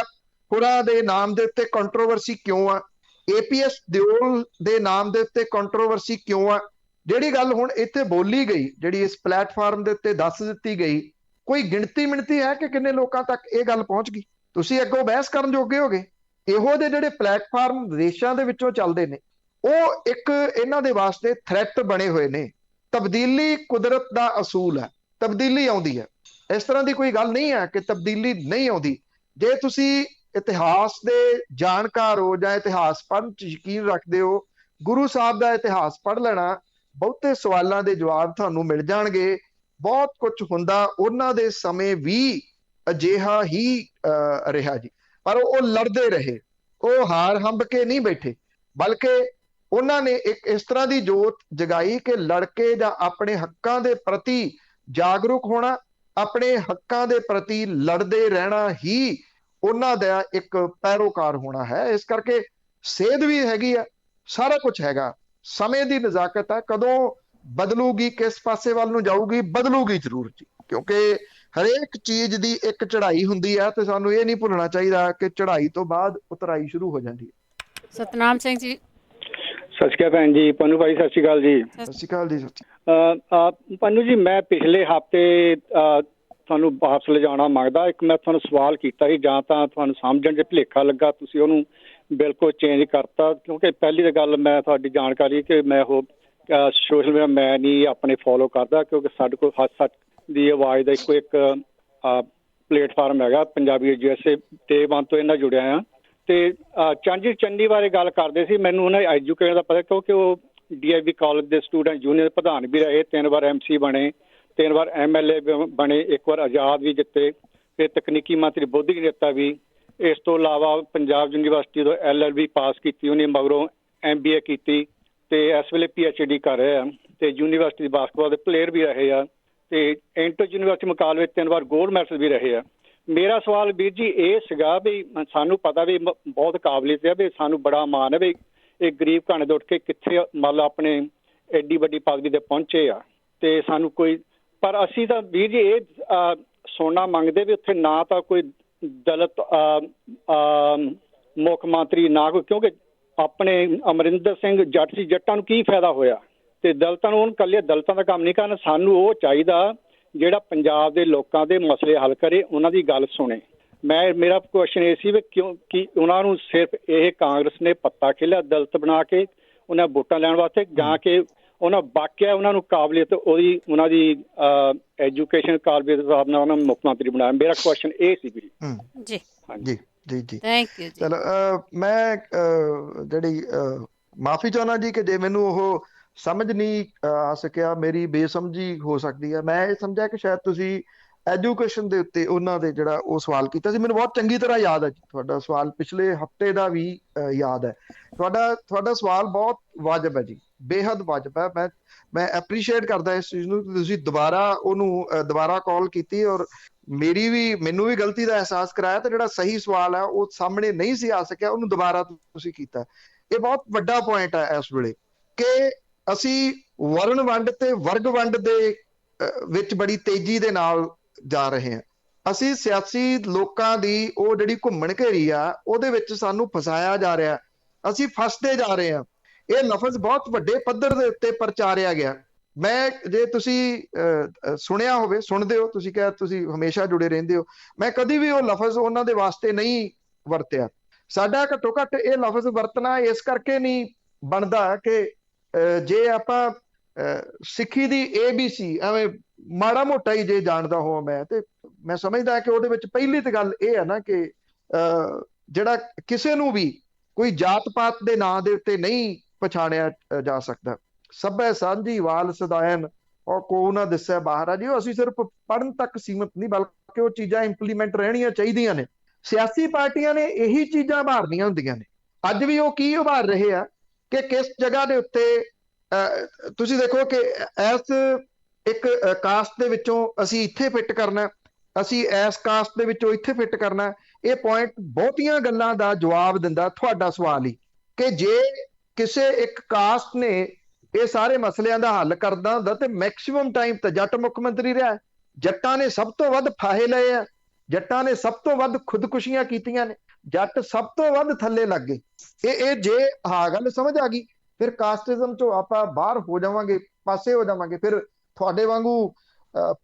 ਹੋਰਾਂ ਦੇ ਨਾਮ ਦੇ ਉੱਤੇ ਕੰਟਰੋਵਰਸੀ ਕਿਉਂ ਆ, APS ਦਿਓਲ ਦੇ ਨਾਮ ਦੇ ਉੱਤੇ ਕੰਟਰੋਵਰਸੀ ਕਿਉਂ ਆ। ਜਿਹੜੀ ਗੱਲ ਹੁਣ ਇੱਥੇ ਬੋਲੀ ਗਈ, ਜਿਹੜੀ ਇਸ ਪਲੇਟਫਾਰਮ ਦੇ ਉੱਤੇ ਦੱਸ ਦਿੱਤੀ ਗਈ, ਕੋਈ ਗਿਣਤੀ ਮਿਣਤੀ ਹੈ ਕਿ ਕਿੰਨੇ ਲੋਕਾਂ ਤੱਕ ਇਹ ਗੱਲ ਪਹੁੰਚ ਗਈ? ਤੁਸੀਂ ਅੱਗੋਂ ਬਹਿਸ ਕਰਨ ਜੋਗੇ ਹੋਗੇ। ਇਹੋ ਜਿਹੇ ਜਿਹੜੇ ਪਲੇਟਫਾਰਮ ਦੇਸ਼ਾਂ ਦੇ ਵਿੱਚੋਂ ਚੱਲਦੇ ਨੇ, ਉਹ ਇੱਕ ਇਹਨਾਂ ਦੇ ਵਾਸਤੇ ਥ੍ਰੈਟ ਬਣੇ ਹੋਏ ਨੇ। ਤਬਦੀਲੀ ਕੁਦਰਤ ਦਾ ਅਸੂਲ ਹੈ, ਤਬਦੀਲੀ ਆਉਂਦੀ ਹੈ। ਇਸ ਤਰ੍ਹਾਂ ਦੀ ਕੋਈ ਗੱਲ ਨਹੀਂ ਹੈ ਕਿ ਤਬਦੀਲੀ ਨਹੀਂ ਆਉਂਦੀ। ਜੇ ਤੁਸੀਂ ਇਤਿਹਾਸ ਦੇ ਜਾਣਕਾਰ ਹੋ ਜਾਂ ਇਤਿਹਾਸ ਪੜ੍ਹਨ 'ਚ ਯਕੀਨ ਰੱਖਦੇ ਹੋ, ਗੁਰੂ ਸਾਹਿਬ ਦਾ ਇਤਿਹਾਸ ਪੜ੍ਹ ਲੈਣਾ, ਬਹੁਤੇ ਸਵਾਲਾਂ ਦੇ ਜਵਾਬ ਤੁਹਾਨੂੰ ਮਿਲ ਜਾਣਗੇ। ਬਹੁਤ ਕੁਝ ਹੁੰਦਾ ਉਹਨਾਂ ਦੇ ਸਮੇਂ ਵੀ ਅਜਿਹਾ ਹੀ ਰਿਹਾ ਜੀ, ਪਰ ਉਹ ਲੜਦੇ ਰਹੇ, ਉਹ ਹਾਰ ਹੰਬ ਕੇ ਨਹੀਂ ਬੈਠੇ, ਬਲਕਿ ਉਹਨਾਂ ਨੇ ਇੱਕ ਇਸ ਤਰ੍ਹਾਂ ਦੀ ਜੋਤ ਜਗਾਈ ਕਿ ਲੜਕੇ ਜਾਂ ਆਪਣੇ ਹੱਕਾਂ ਦੇ ਪ੍ਰਤੀ ਜਾਗਰੂਕ ਹੋਣਾ, ਆਪਣੇ ਹੱਕਾਂ ਦੇ ਪ੍ਰਤੀ ਲੜਦੇ ਰਹਿਣਾ ਹੀ ਉਹਨਾਂ ਦਾ ਇੱਕ ਪੈਰੋਕਾਰ ਹੋਣਾ ਹੈ। ਇਸ ਕਰਕੇ ਸੇਧ ਵੀ ਹੈਗੀ ਆ, ਸਾਰਾ ਕੁਝ ਹੈਗਾ। ਸਮੇਂ ਦੀ ਨਜ਼ਾਕਤ ਹੈ, ਕਦੋਂ ਬਦਲੂਗੀ, ਕਿਸ ਪਾਸੇ ਵੱਲ ਨੂੰ ਜਾਊਗੀ, ਬਦਲੂਗੀ ਜ਼ਰੂਰ ਜੀ, ਕਿਉਂਕਿ ਹਰੇਕ ਚੀਜ਼ ਦੀ ਇੱਕ ਚੜ੍ਹਾਈ ਹੁੰਦੀ ਹੈ ਤੇ ਸਾਨੂੰ ਇਹ ਨਹੀਂ ਭੁੱਲਣਾ ਚਾਹੀਦਾ ਕਿ ਚੜ੍ਹਾਈ ਤੋਂ ਬਾਅਦ ਉਤਰਾਈ ਸ਼ੁਰੂ ਹੋ ਜਾਂਦੀ ਹੈ। ਸਤਨਾਮ ਸਿੰਘ ਜੀ। ਸਤਿ ਸ਼੍ਰੀ ਅਕਾਲ ਭੈਣ ਜੀ। ਪੰਨੂ ਭਾਈ ਸਤਿ ਸ਼੍ਰੀ ਅਕਾਲ ਜੀ। ਸਤਿ ਸ਼੍ਰੀ ਅਕਾਲ ਜੀ। ਪੰਨੂ ਜੀ, ਮੈਂ ਪਿਛਲੇ ਹਫ਼ਤੇ ਤੁਹਾਨੂੰ ਵਾਪਸ ਲਿਜਾਣਾ ਮੰਗਦਾ। ਇੱਕ ਮੈਂ ਤੁਹਾਨੂੰ ਸਵਾਲ ਕੀਤਾ ਸੀ, ਜਾਂ ਤਾਂ ਤੁਹਾਨੂੰ ਸਮਝਣ 'ਚ ਭੁਲੇਖਾ ਲੱਗਾ, ਤੁਸੀਂ ਉਹਨੂੰ ਬਿਲਕੁਲ ਚੇਂਜ ਕਰਤਾ। ਕਿਉਂਕਿ ਪਹਿਲੀ ਤਾਂ ਗੱਲ, ਮੈਂ ਤੁਹਾਡੀ ਜਾਣਕਾਰੀ ਕਿ ਮੈਂ ਉਹ ਸੋਸ਼ਲ ਮੀਡੀਆ ਮੈਂ ਨਹੀਂ ਆਪਣੇ ਫੋਲੋ ਕਰਦਾ, ਕਿਉਂਕਿ ਸਾਡੇ ਕੋਲ ਹੱਥ ਸੱਚ ਦੀ ਆਵਾਜ਼ ਦਾ ਇੱਕੋ ਇੱਕ ਪਲੇਟਫਾਰਮ ਹੈਗਾ ਪੰਜਾਬੀ USA, ਤੇ ਵਨ ਤੋਂ ਇਹਨਾਂ ਜੁੜਿਆ ਆ। ਤੇ ਚਾਂਜੀ ਚੰਨੀ ਬਾਰੇ ਗੱਲ ਕਰਦੇ ਸੀ। ਮੈਨੂੰ ਉਹਨਾਂ ਐਜੂਕੇਸ਼ਨ ਦਾ ਪਤਾ, ਕਿਉਂਕਿ ਉਹ DIV ਕਾਲਜ ਦੇ ਸਟੂਡੈਂਟ ਯੂਨੀਅਨ ਪ੍ਰਧਾਨ ਵੀ ਰਹੇ, 3 ਵਾਰ MC ਬਣੇ, 3 ਵਾਰ MLA ਬਣੇ, 1 ਵਾਰ ਆਜ਼ਾਦ ਵੀ ਜਿੱਤੇ, ਫਿਰ ਤਕਨੀਕੀ ਮੰਤਰੀ ਬੌਧਿਕ ਨੇਤਾ ਵੀ। ਇਸ ਤੋਂ ਇਲਾਵਾ ਪੰਜਾਬ ਯੂਨੀਵਰਸਿਟੀ ਤੋਂ LLB ਪਾਸ ਕੀਤੀ ਉਹਨੇ, ਮਗਰੋਂ MBA ਕੀਤੀ, ਤੇ ਇਸ ਵੇਲੇ PhD ਕਰ ਰਹੇ ਆ, ਤੇ ਯੂਨੀਵਰਸਿਟੀ ਦੇ ਬਾਸਕਟਬਾਲ ਦੇ ਪਲੇਅਰ ਵੀ ਰਹੇ ਆ, ਤੇ ਇੰਟਰ ਯੂਨੀਵਰਸਿਟੀ ਮੁਕਾਬਲੇ 3 ਵਾਰ ਗੋਲਡ ਮੈਡਲ ਵੀ ਰਹੇ ਆ। ਮੇਰਾ ਸਵਾਲ ਵੀਰ ਜੀ ਇਹ ਸੀਗਾ ਵੀ ਸਾਨੂੰ ਪਤਾ ਵੀ ਬਹੁਤ ਕਾਬਲੀਅਤ ਹੈ, ਵੀ ਸਾਨੂੰ ਬੜਾ ਮਾਣ ਹੈ ਵੀ ਇਹ ਗਰੀਬ ਘਾਣੇ ਤੋਂ ਉੱਠ ਕੇ ਕਿੱਥੇ ਮੰਨ ਲਓ ਆਪਣੇ ਐਡੀ ਵੱਡੀ ਪਦਵੀ ਤੇ ਪਹੁੰਚੇ ਆ, ਤੇ ਸਾਨੂੰ ਕੋਈ, ਪਰ ਅਸੀਂ ਤਾਂ ਵੀਰ ਜੀ ਇਹ ਸੁਣਨਾ ਮੰਗਦੇ ਵੀ ਉੱਥੇ ਨਾ ਤਾਂ ਕੋਈ ਦਲਿਤ ਮੁੱਖ ਮੰਤਰੀ, ਨਾ ਕੋਈ, ਕਿਉਂਕਿ ਆਪਣੇ ਅਮਰਿੰਦਰ ਸਿੰਘ ਜੱਟ ਸੀ, ਜੱਟਾਂ ਨੂੰ ਕੀ ਫਾਇਦਾ ਹੋਇਆ? ਤੇ ਦਲਿਤਾਂ ਨੂੰ, ਉਹਨੂੰ ਇਕੱਲੇ ਦਲਿਤਾਂ ਦਾ ਕੰਮ ਨਹੀਂ ਕਰਨਾ, ਸਾਨੂੰ ਉਹ ਚਾਹੀਦਾ ਜਿਹੜਾ ਪੰਜਾਬ ਦੇ ਲੋਕਾਂ ਦੇ ਮਸਲੇ ਹੱਲ ਕਰੇ, ਉਹਨਾਂ ਦੀ ਗੱਲ ਸੁਣੇ। ਮੇਰਾ ਕੁਐਸਚਨ ਇਹ ਸੀ ਵੀ ਕਿਉਂ ਕਿ ਉਹਨਾਂ ਨੂੰ ਸਿਰਫ ਇਹ ਕਾਂਗਰਸ ਨੇ ਪੱਤਾ ਖੇਲਿਆ ਦਲਿਤ ਬਣਾ ਕੇ ਉਹਨਾਂ ਵੋਟਾਂ ਲੈਣ ਵਾਸਤੇ, ਜਾਂ ਕਿ ਉਹਨਾਂ ਵਾਕਿਆ ਉਹਨਾਂ ਨੂੰ ਕਾਬਲੀਅਤ ਉਹਨਾਂ ਦੀ ਐਜੂਕੇਸ਼ਨ ਕਾਬਲੀਅਤ ਦੇ ਹਿਸਾਬ ਨਾਲ ਉਹਨਾਂ ਨੂੰ ਮੁੱਖ ਮੰਤਰੀ ਬਣਾਇਆ? ਮੇਰਾ ਕੁਐਸਚਨ ਇਹ ਸੀ ਜੀ। ਜੀ ਜੀ ਜੀ ਜੀ, ਥੈਂਕ ਯੂ ਜੀ। ਚਲੋ ਮੈਂ ਜਿਹੜੀ ਮਾਫੀ ਚਾਹੁੰਦਾ ਜੀ ਕਿ ਜੇ ਮੈਨੂੰ ਉਹ ਸਮਝ ਨਹੀਂ ਆ ਸਕਿਆ, ਮੇਰੀ ਬੇਸਮਝੀ ਹੋ ਸਕਦੀ ਹੈ। ਮੈਂ ਇਹ ਸਮਝਿਆ ਕਿ ਸ਼ਾਇਦ ਤੁਸੀਂ ਐਜੂਕੇਸ਼ਨ ਦੇ ਉੱਤੇ ਉਹਨਾਂ ਦੇ ਜਿਹੜਾ ਉਹ ਸਵਾਲ ਕੀਤਾ ਸੀ। ਮੈਨੂੰ ਬਹੁਤ ਚੰਗੀ ਤਰ੍ਹਾਂ ਯਾਦ ਹੈ ਜੀ ਤੁਹਾਡਾ ਸਵਾਲ, ਪਿਛਲੇ ਹਫ਼ਤੇ ਦਾ ਵੀ ਯਾਦ ਹੈ। ਤੁਹਾਡਾ ਸਵਾਲ ਬਹੁਤ ਵਾਜਬ ਹੈ ਜੀ, ਬੇਹੱਦ ਵਾਜਬ ਹੈ। ਮੈਂ ਐਪਰੀਸ਼ੀਏਟ ਕਰਦਾ ਇਸ ਚੀਜ਼ ਨੂੰ, ਤੁਸੀਂ ਦੁਬਾਰਾ ਕਾਲ ਕੀਤੀ ਔਰ ਮੈਨੂੰ ਵੀ ਗਲਤੀ ਦਾ ਅਹਿਸਾਸ ਕਰਾਇਆ, ਤੇ ਜਿਹੜਾ ਸਹੀ ਸਵਾਲ ਹੈ ਉਹ ਸਾਹਮਣੇ ਨਹੀਂ ਸੀ ਆ ਸਕਿਆ, ਉਹਨੂੰ ਦੁਬਾਰਾ ਤੁਸੀਂ ਕੀਤਾ। ਇਹ ਬਹੁਤ ਵੱਡਾ ਪੁਆਇੰਟ ਹੈ ਇਸ ਵੇਲੇ ਕਿ ਅਸੀਂ ਵਰਣ ਵੰਡ ਤੇ ਵਰਗ ਵੰਡ ਦੇ ਵਿੱਚ ਬੜੀ ਤੇਜ਼ੀ ਦੇ ਨਾਲ ਜਾ ਰਹੇ ਹਾਂ। ਅਸੀਂ ਸਿਆਸੀ ਲੋਕਾਂ ਦੀ ਉਹ ਜਿਹੜੀ ਘੁੰਮਣ ਘੇਰੀ ਆ ਉਹਦੇ ਵਿੱਚ ਸਾਨੂੰ ਫਸਾਇਆ ਜਾ ਰਿਹਾ, ਅਸੀਂ ਫਸਦੇ ਜਾ ਰਹੇ ਹਾਂ। ਇਹ ਲਫ਼ਜ਼ ਬਹੁਤ ਵੱਡੇ ਪੱਧਰ ਦੇ ਉੱਤੇ ਪ੍ਰਚਾਰਿਆ ਗਿਆ। ਜੇ ਤੁਸੀਂ ਸੁਣਿਆ ਹੋਵੇ, ਸੁਣਦੇ ਹੋ, ਤੁਸੀਂ ਕਿਹਾ ਤੁਸੀਂ ਹਮੇਸ਼ਾ ਜੁੜੇ ਰਹਿੰਦੇ ਹੋ, ਮੈਂ ਕਦੀ ਵੀ ਉਹ ਲਫ਼ਜ਼ ਉਹਨਾਂ ਦੇ ਵਾਸਤੇ ਨਹੀਂ ਵਰਤਿਆ। ਸਾਡਾ ਘੱਟੋ ਘੱਟ ਇਹ ਲਫ਼ਜ਼ ਵਰਤਣਾ ਇਸ ਕਰਕੇ ਨਹੀਂ ਬਣਦਾ ਕਿ ਜੇ ਆਪਾਂ ਸਿੱਖੀ ਦੀ ABC ਐਵੇਂ ਮਾੜਾ ਮੋਟਾ ਹੀ ਜੇ ਜਾਣਦਾ ਹੋਵਾਂ ਮੈਂ, ਤੇ ਮੈਂ ਸਮਝਦਾ ਕਿ ਉਹਦੇ ਵਿੱਚ ਪਹਿਲੀ ਤਾਂ ਗੱਲ ਇਹ ਹੈ ਨਾ ਕਿ ਜਿਹੜਾ ਕਿਸੇ ਨੂੰ ਵੀ ਕੋਈ ਜਾਤ ਪਾਤ ਦੇ ਨਾਂ ਦੇ ਉੱਤੇ ਨਹੀਂ ਪਛਾਣਿਆ ਜਾ ਸਕਦਾ। ਸਭੈ ਸਾਂਝੀ ਵਾਲ ਸਦਾਇਨ ਔਰ ਕੋ ਨਾ ਦਿਸੈ ਬਾਹਰ ਆ ਜੀ। ਉਹ ਅਸੀਂ ਸਿਰਫ ਪੜ੍ਹਨ ਤੱਕ ਸੀਮਿਤ ਨਹੀਂ, ਬਲਕਿ ਉਹ ਚੀਜ਼ਾਂ ਇੰਪਲੀਮੈਂਟ ਰਹਿਣੀਆਂ ਚਾਹੀਦੀਆਂ ਨੇ। ਸਿਆਸੀ ਪਾਰਟੀਆਂ ਨੇ ਇਹੀ ਚੀਜ਼ਾਂ ਉਭਾਰਨੀਆਂ ਹੁੰਦੀਆਂ ਨੇ। ਅੱਜ ਵੀ ਉਹ ਕੀ ਉਭਾਰ ਰਹੇ ਆ ਕਿ ਕਿਸ ਜਗ੍ਹਾ ਦੇ ਉੱਤੇ ਤੁਸੀਂ ਦੇਖੋ ਕਿ ਇਸ ਇੱਕ ਕਾਸਟ ਦੇ ਵਿੱਚੋਂ ਅਸੀਂ ਇੱਥੇ ਫਿੱਟ ਕਰਨਾ, ਅਸੀਂ ਇਸ ਕਾਸਟ ਦੇ ਵਿੱਚੋਂ ਇੱਥੇ ਫਿੱਟ ਕਰਨਾ। ਇਹ ਪੁਆਇੰਟ ਬਹੁਤੀਆਂ ਗੱਲਾਂ ਦਾ ਜਵਾਬ ਦਿੰਦਾ ਤੁਹਾਡਾ ਸਵਾਲ ਹੀ, ਕਿ ਜੇ ਕਿਸੇ ਇੱਕ ਕਾਸਟ ਨੇ ਇਹ ਸਾਰੇ ਮਸਲਿਆਂ ਦਾ ਹੱਲ ਕਰਦਾ ਹੁੰਦਾ ਤੇ ਮੈਕਸਿਮਮ ਟਾਈਮ ਤਾਂ ਜੱਟ ਮੁੱਖ ਮੰਤਰੀ ਰਿਹਾ। ਜੱਟਾਂ ਨੇ ਸਭ ਤੋਂ ਵੱਧ ਫਾਹੇ ਲਏ ਆ, ਜੱਟਾਂ ਨੇ ਸਭ ਤੋਂ ਵੱਧ ਖੁਦਕੁਸ਼ੀਆਂ ਕੀਤੀਆਂ ਨੇ, ਜੱਟ ਸਭ ਤੋਂ ਵੱਧ ਥੱਲੇ ਲੱਗ ਗਏ। ਇਹ ਜੇ ਹਾਂ ਗੱਲ ਸਮਝ ਆ ਗਈ, ਫਿਰ ਕਾਸਟਿਜ਼ਮ ਤੋਂ ਆਪਾਂ ਬਾਹਰ ਹੋ ਜਾਵਾਂਗੇ, ਪਾਸੇ ਹੋ ਜਾਵਾਂਗੇ। ਫਿਰ ਤੁਹਾਡੇ ਵਾਂਗੂ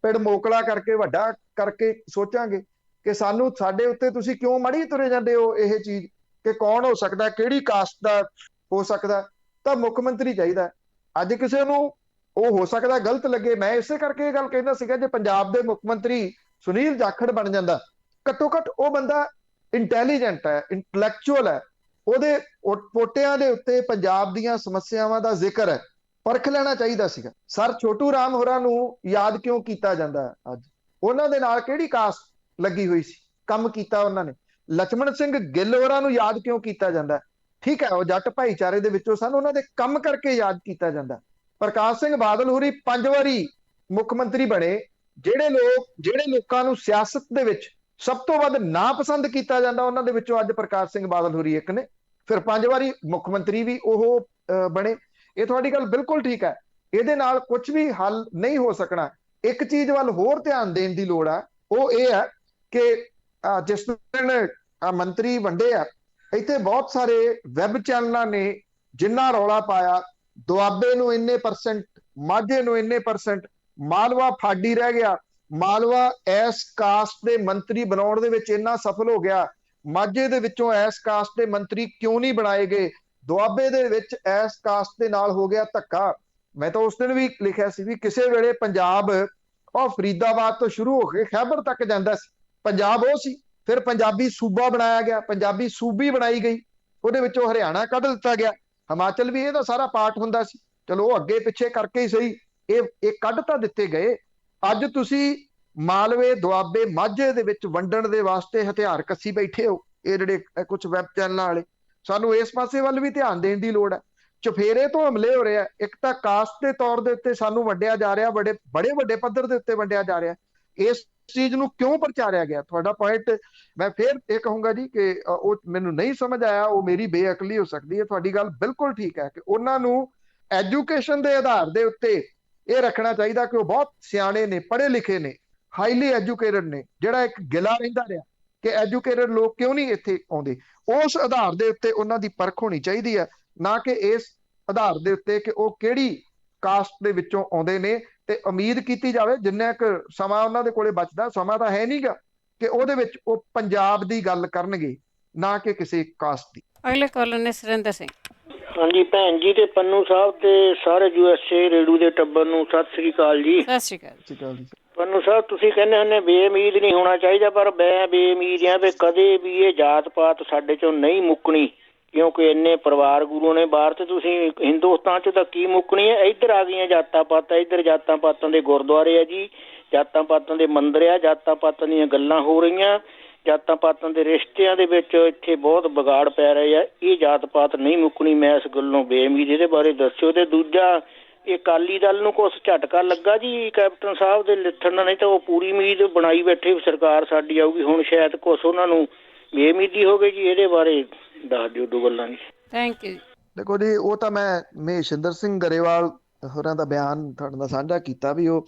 ਪਿੜ ਮੋਕਲਾ ਕਰਕੇ ਵੱਡਾ ਕਰਕੇ ਸੋਚਾਂਗੇ ਕਿ ਸਾਨੂੰ ਸਾਡੇ ਉੱਤੇ ਤੁਸੀਂ ਕਿਉਂ ਮੜੀ ਤੁਰੇ ਜਾਂਦੇ ਹੋ। ਇਹ ਚੀਜ਼ ਕਿ ਕੌਣ ਹੋ ਸਕਦਾ, ਕਿਹੜੀ ਕਾਸਟ ਦਾ ਹੋ ਸਕਦਾ, ਤਾਂ ਮੁੱਖ ਮੰਤਰੀ ਚਾਹੀਦਾ। ਅੱਜ ਕਿਸੇ ਨੂੰ ਉਹ ਹੋ ਸਕਦਾ ਗਲਤ ਲੱਗੇ, ਮੈਂ ਇਸੇ ਕਰਕੇ ਇਹ ਗੱਲ ਕਹਿੰਦਾ ਸੀਗਾ, ਜੇ ਪੰਜਾਬ ਦੇ ਮੁੱਖ ਮੰਤਰੀ ਸੁਨੀਲ ਜਾਖੜ ਬਣ ਜਾਂਦਾ, ਘੱਟੋ ਘੱਟ ਉਹ ਬੰਦਾ ਇੰਟੈਲੀਜੈਂਟ ਹੈ, ਇੰਟੈਲੈਕਚੁਅਲ ਹੈ, ਉਹਦੇ ਪੋਟਿਆਂ ਦੇ ਉੱਤੇ ਪੰਜਾਬ ਦੀਆਂ ਸਮੱਸਿਆਵਾਂ ਦਾ ਜ਼ਿਕਰ ਹੈ, ਪਰਖ ਲੈਣਾ ਚਾਹੀਦਾ ਸੀਗਾ। ਸਰ ਛੋਟੂ ਰਾਮ ਹੋਰਾਂ ਨੂੰ ਯਾਦ ਕਿਉਂ ਕੀਤਾ ਜਾਂਦਾ? ਅੱਜ ਉਹਨਾਂ ਦੇ ਨਾਲ ਕਿਹੜੀ ਕਾਸਟ ਲੱਗੀ ਹੋਈ ਸੀ, ਕੰਮ ਕੀਤਾ ਉਹਨਾਂ ਨੇ। ਲਛਮਣ ਸਿੰਘ ਗਿੱਲ ਹੋਰਾਂ ਨੂੰ ਯਾਦ ਕਿਉਂ ਕੀਤਾ ਜਾਂਦਾ? ਠੀਕ ਹੈ, ਉਹ ਜੱਟ ਭਾਈਚਾਰੇ ਦੇ ਵਿੱਚੋਂ ਸਨ, ਉਹਨਾਂ ਦੇ ਕੰਮ ਕਰਕੇ ਯਾਦ ਕੀਤਾ ਜਾਂਦਾ। ਪ੍ਰਕਾਸ਼ ਸਿੰਘ ਬਾਦਲ ਹੋਰੀ 5 ਵਾਰੀ ਮੁੱਖ ਮੰਤਰੀ ਬਣੇ। ਜਿਹੜੇ ਲੋਕਾਂ ਨੂੰ ਸਿਆਸਤ ਦੇ ਵਿੱਚ ਸਭ ਤੋਂ ਵੱਧ ਨਾਪਸੰਦ ਕੀਤਾ ਜਾਂਦਾ, ਉਹਨਾਂ ਦੇ ਵਿੱਚੋਂ ਅੱਜ ਪ੍ਰਕਾਸ਼ ਸਿੰਘ ਬਾਦਲ ਹੋਰੀ ਇੱਕ ਨੇ। ਫਿਰ 5 ਵਾਰੀ ਮੁੱਖ ਮੰਤਰੀ ਵੀ ਉਹ ਬਣੇ। ਇਹ ਤੁਹਾਡੀ ਗੱਲ ਬਿਲਕੁਲ ਠੀਕ ਹੈ, ਇਹਦੇ ਨਾਲ ਕੁਝ ਵੀ ਹੱਲ ਨਹੀਂ ਹੋ ਸਕਣਾ। ਇੱਕ ਚੀਜ਼ ਵੱਲ ਹੋਰ ਧਿਆਨ ਦੇਣ ਦੀ ਲੋੜ ਆ, ਉਹ ਇਹ ਹੈ ਕਿ ਜਿਸ ਦਿਨ ਮੰਤਰੀ ਵੰਡੇ ਆ, ਇੱਥੇ ਬਹੁਤ ਸਾਰੇ ਵੈਬ ਚੈਨਲਾਂ ਨੇ ਜਿੰਨਾ ਰੌਲਾ ਪਾਇਆ, ਦੁਆਬੇ ਨੂੰ ਇੰਨੇ %, ਮਾਝੇ ਨੂੰ ਇੰਨੇ %, ਮਾਲਵਾ ਫਾਡੀ ਰਹਿ ਗਿਆ, ਮਾਲਵਾ ਇਸ ਕਾਸਟ ਦੇ ਮੰਤਰੀ ਬਣਾਉਣ ਦੇ ਵਿੱਚ ਇੰਨਾ ਸਫਲ ਹੋ ਗਿਆ, ਮਾਝੇ ਦੇ ਵਿੱਚੋਂ ਇਸ ਕਾਸਟ ਦੇ ਮੰਤਰੀ ਕਿਉਂ ਨਹੀਂ ਬਣਾਏ ਗਏ, ਦੁਆਬੇ ਦੇ ਵਿੱਚ ਇਸ ਕਾਸਟ ਦੇ ਨਾਲ ਹੋ ਗਿਆ ਧੱਕਾ। ਮੈਂ ਤਾਂ ਉਸ ਦਿਨ ਵੀ ਲਿਖਿਆ ਸੀ ਵੀ ਕਿਸੇ ਵੇਲੇ ਪੰਜਾਬ ਉਹ ਫਰੀਦਾਬਾਦ ਤੋਂ ਸ਼ੁਰੂ ਹੋ ਕੇ ਖੈਬਰ ਤੱਕ ਜਾਂਦਾ ਸੀ, ਪੰਜਾਬ ਉਹ ਸੀ। ਫਿਰ ਪੰਜਾਬੀ ਸੂਬਾ ਬਣਾਇਆ ਗਿਆ, ਪੰਜਾਬੀ ਸੂਬੀ ਬਣਾਈ ਗਈ, ਉਹਦੇ ਵਿੱਚੋਂ ਹਰਿਆਣਾ ਕੱਢ ਦਿੱਤਾ ਗਿਆ, ਹਿਮਾਚਲ ਵੀ ਇਹਦਾ ਸਾਰਾ ਪਾਰਟ ਹੁੰਦਾ ਸੀ। ਚਲੋ ਉਹ ਅੱਗੇ ਪਿੱਛੇ ਕਰਕੇ ਹੀ ਸਹੀ, ਇਹ ਕੱਢ ਤਾਂ ਦਿੱਤੇ ਗਏ। ਅੱਜ ਤੁਸੀਂ ਮਾਲਵੇ, ਦੁਆਬੇ, ਮਾਝੇ ਦੇ ਵਿੱਚ ਵੰਡਣ ਦੇ ਵਾਸਤੇ ਹਥਿਆਰ ਕੱਸੀ ਬੈਠੇ ਹੋ, ਇਹ ਜਿਹੜੇ ਕੁਝ ਵੈਬ ਚੈਨਲਾਂ ਵਾਲੇ। ਸਾਨੂੰ ਇਸ ਪਾਸੇ ਵੱਲ ਵੀ ਧਿਆਨ ਦੇਣ ਦੀ ਲੋੜ ਹੈ। ਚੁਫੇਰੇ ਤੋਂ ਹਮਲੇ ਹੋ ਰਹੇ ਆ। ਇੱਕ ਤਾਂ ਕਾਸਟ ਦੇ ਤੌਰ ਦੇ ਉੱਤੇ ਸਾਨੂੰ ਵੰਡਿਆ ਜਾ ਰਿਹਾ, ਬੜੇ ਵੱਡੇ ਪੱਧਰ ਦੇ ਉੱਤੇ ਵੰਡਿਆ ਜਾ ਰਿਹਾ। ਇਸ ਚੀਜ਼ ਨੂੰ ਕਿਉਂ ਪ੍ਰਚਾਰਿਆ ਗਿਆ? ਤੁਹਾਡਾ ਪੁਆਇੰਟ ਮੈਂ ਫਿਰ ਇਹ ਕਹੂੰਗਾ ਜੀ ਕਿ ਉਹ ਮੈਨੂੰ ਨਹੀਂ ਸਮਝ ਆਇਆ, ਉਹ ਮੇਰੀ ਬੇਅਕਲੀ ਹੋ ਸਕਦੀ ਹੈ। ਤੁਹਾਡੀ ਗੱਲ ਬਿਲਕੁਲ ਠੀਕ ਹੈ ਕਿ ਉਹਨਾਂ ਨੂੰ ਐਜੂਕੇਸ਼ਨ ਦੇ ਆਧਾਰ ਦੇ ਉੱਤੇ ਇਹ ਰੱਖਣਾ ਚਾਹੀਦਾ ਕਿ ਉਹ ਬਹੁਤ ਸਿਆਣੇ ਨੇ, ਪੜ੍ਹੇ ਲਿਖੇ ਨੇ, ਹਾਈਲੀ ਐਜੂਕੇਟਡ ਨੇ। ਜਿਹੜਾ ਇੱਕ ਗਿਲਾ ਰਹਿੰਦਾ ਰਿਹਾ ਕਿ ਐਜੂਕੇਟਡ ਲੋਕ ਕਿਉਂ ਨਹੀਂ ਇੱਥੇ ਆਉਂਦੇ, ਉਸ ਆਧਾਰ ਦੇ ਉੱਤੇ ਉਹਨਾਂ ਦੀ ਪਰਖ ਹੋਣੀ ਚਾਹੀਦੀ ਹੈ, ਨਾ ਕਿ ਇਸ ਆਧਾਰ ਦੇ ਉੱਤੇ ਕਿ ਉਹ ਕਿਹੜੀ ਕਾਸਟ ਦੇ ਵਿੱਚੋਂ ਆਉਂਦੇ ਨੇ। ਤੇ ਉਮੀਦ ਕੀਤੀ ਜਾਵੇ ਜਿੰਨਾ ਕੁ ਸਮਾਂ ਉਹਨਾਂ ਦੇ ਕੋਲੇ ਬਚਦਾ, ਸਮਾਂ ਤਾਂ ਹੈ ਨਹੀਂਗਾ, ਕਿ ਉਹਦੇ ਵਿੱਚ ਉਹ ਪੰਜਾਬ ਦੀ ਗੱਲ ਕਰਨਗੇ, ਨਾ ਕਿ ਕਿਸੇ ਕਾਸਟ ਦੀ। ਅਗਲੇ ਕਾਲਰ ਨੇ ਸੁਰਿੰਦਰ ਸਿੰਘ। ਹਾਂਜੀ ਭੈਣ ਜੀ ਤੇ ਪੰਨੂ ਸਾਹਿਬ ਤੇ ਸਾਰੇ USA ਰੇਡੂ ਦੇ ਟੱਬਰ ਨੂੰ ਸਤਿ ਸ੍ਰੀ ਅਕਾਲ ਜੀ। ਸਤਿ ਸ੍ਰੀ ਅਕਾਲ ਜੀ। ਪੰਨੂ ਸਾਹਿਬ ਤੁਸੀਂ ਕਹਿੰਦੇ ਹੁੰਦੇ ਬੇਉਮੀਦ ਨਹੀਂ ਹੋਣਾ ਚਾਹੀਦਾ, ਪਰ ਮੈਂ ਬੇਉਮੀਦ ਆ ਵੀ ਕਦੇ ਵੀ ਇਹ ਜਾਤ ਪਾਤ ਸਾਡੇ ਚੋਂ ਨਹੀਂ ਮੁੱਕਣੀ, ਕਿਉਂਕਿ ਇੰਨੇ ਪਰਿਵਾਰ ਗੁਰੂ ਨੇ ਬਾਹਰ, ਤੇ ਤੁਸੀਂ ਹਿੰਦੁਸਤਾਨ ਚ ਤਾਂ ਕੀ ਮੁੱਕਣੀ ਹੈ। ਇੱਧਰ ਆ ਗਈਆਂ ਜਾਤਾਂ ਪਾਤਾਂ, ਇੱਧਰ ਜਾਤਾਂ ਪਾਤਾਂ ਦੇ ਗੁਰਦੁਆਰੇ ਆ ਜੀ, ਜਾਤਾਂ ਪਾਤਾਂ ਦੇ ਮੰਦਿਰ ਆ, ਜਾਤਾਂ ਪਾਤਾਂ ਦੀਆਂ ਗੱਲਾਂ ਹੋ ਰਹੀਆਂ, ਜਾਤਾਂ ਪਾਤਾਂ ਦੇ ਰਿਸ਼ਤਿਆਂ ਦੇ ਵਿੱਚ ਇੱਥੇ ਬਹੁਤ ਵਿਗਾੜ ਪੈ ਰਹੇ ਆ। ਇਹ ਜਾਤ ਪਾਤ ਨਹੀਂ ਮੁੱਕਣੀ, ਮੈਂ ਇਸ ਗੱਲੋਂ ਬੇਉਮੀਦ। ਇਹਦੇ ਬਾਰੇ ਦੱਸਿਓ। ਤੇ ਦੂਜਾ, ਇਹ ਅਕਾਲੀ ਦਲ ਨੂੰ ਕੁਛ ਝਟਕਾ ਲੱਗਾ ਜੀ ਕੈਪਟਨ ਸਾਹਿਬ ਦੇ ਲਿਥਣ ਦਾ, ਨਹੀਂ ਤਾਂ ਉਹ ਪੂਰੀ ਉਮੀਦ ਬਣਾਈ ਬੈਠੇ ਸਰਕਾਰ ਸਾਡੀ ਆਊਗੀ, ਹੁਣ ਸ਼ਾਇਦ ਕੁਛ ਉਹਨਾਂ ਨੂੰ ਬੇਉਮੀਦੀ ਹੋ ਗਈ ਜੀ। ਇਹਦੇ ਬਾਰੇ ਦੱਸ ਦਿਓ ਦੋ ਗੱਲਾਂ ਜੀ। Thank you. ਦੇਖੋ ਜੀ, ਉਹ ਤਾਂ ਮੈਂ ਮਹੇਸ਼ਿੰਦਰ ਸਿੰਘ ਗਰੇਵਾਲ ਹੋਰਾਂ ਦਾ ਬਿਆਨ ਤੁਹਾਡੇ ਨਾਲ ਸਾਂਝਾ ਕੀਤਾ ਵੀ ਉਹ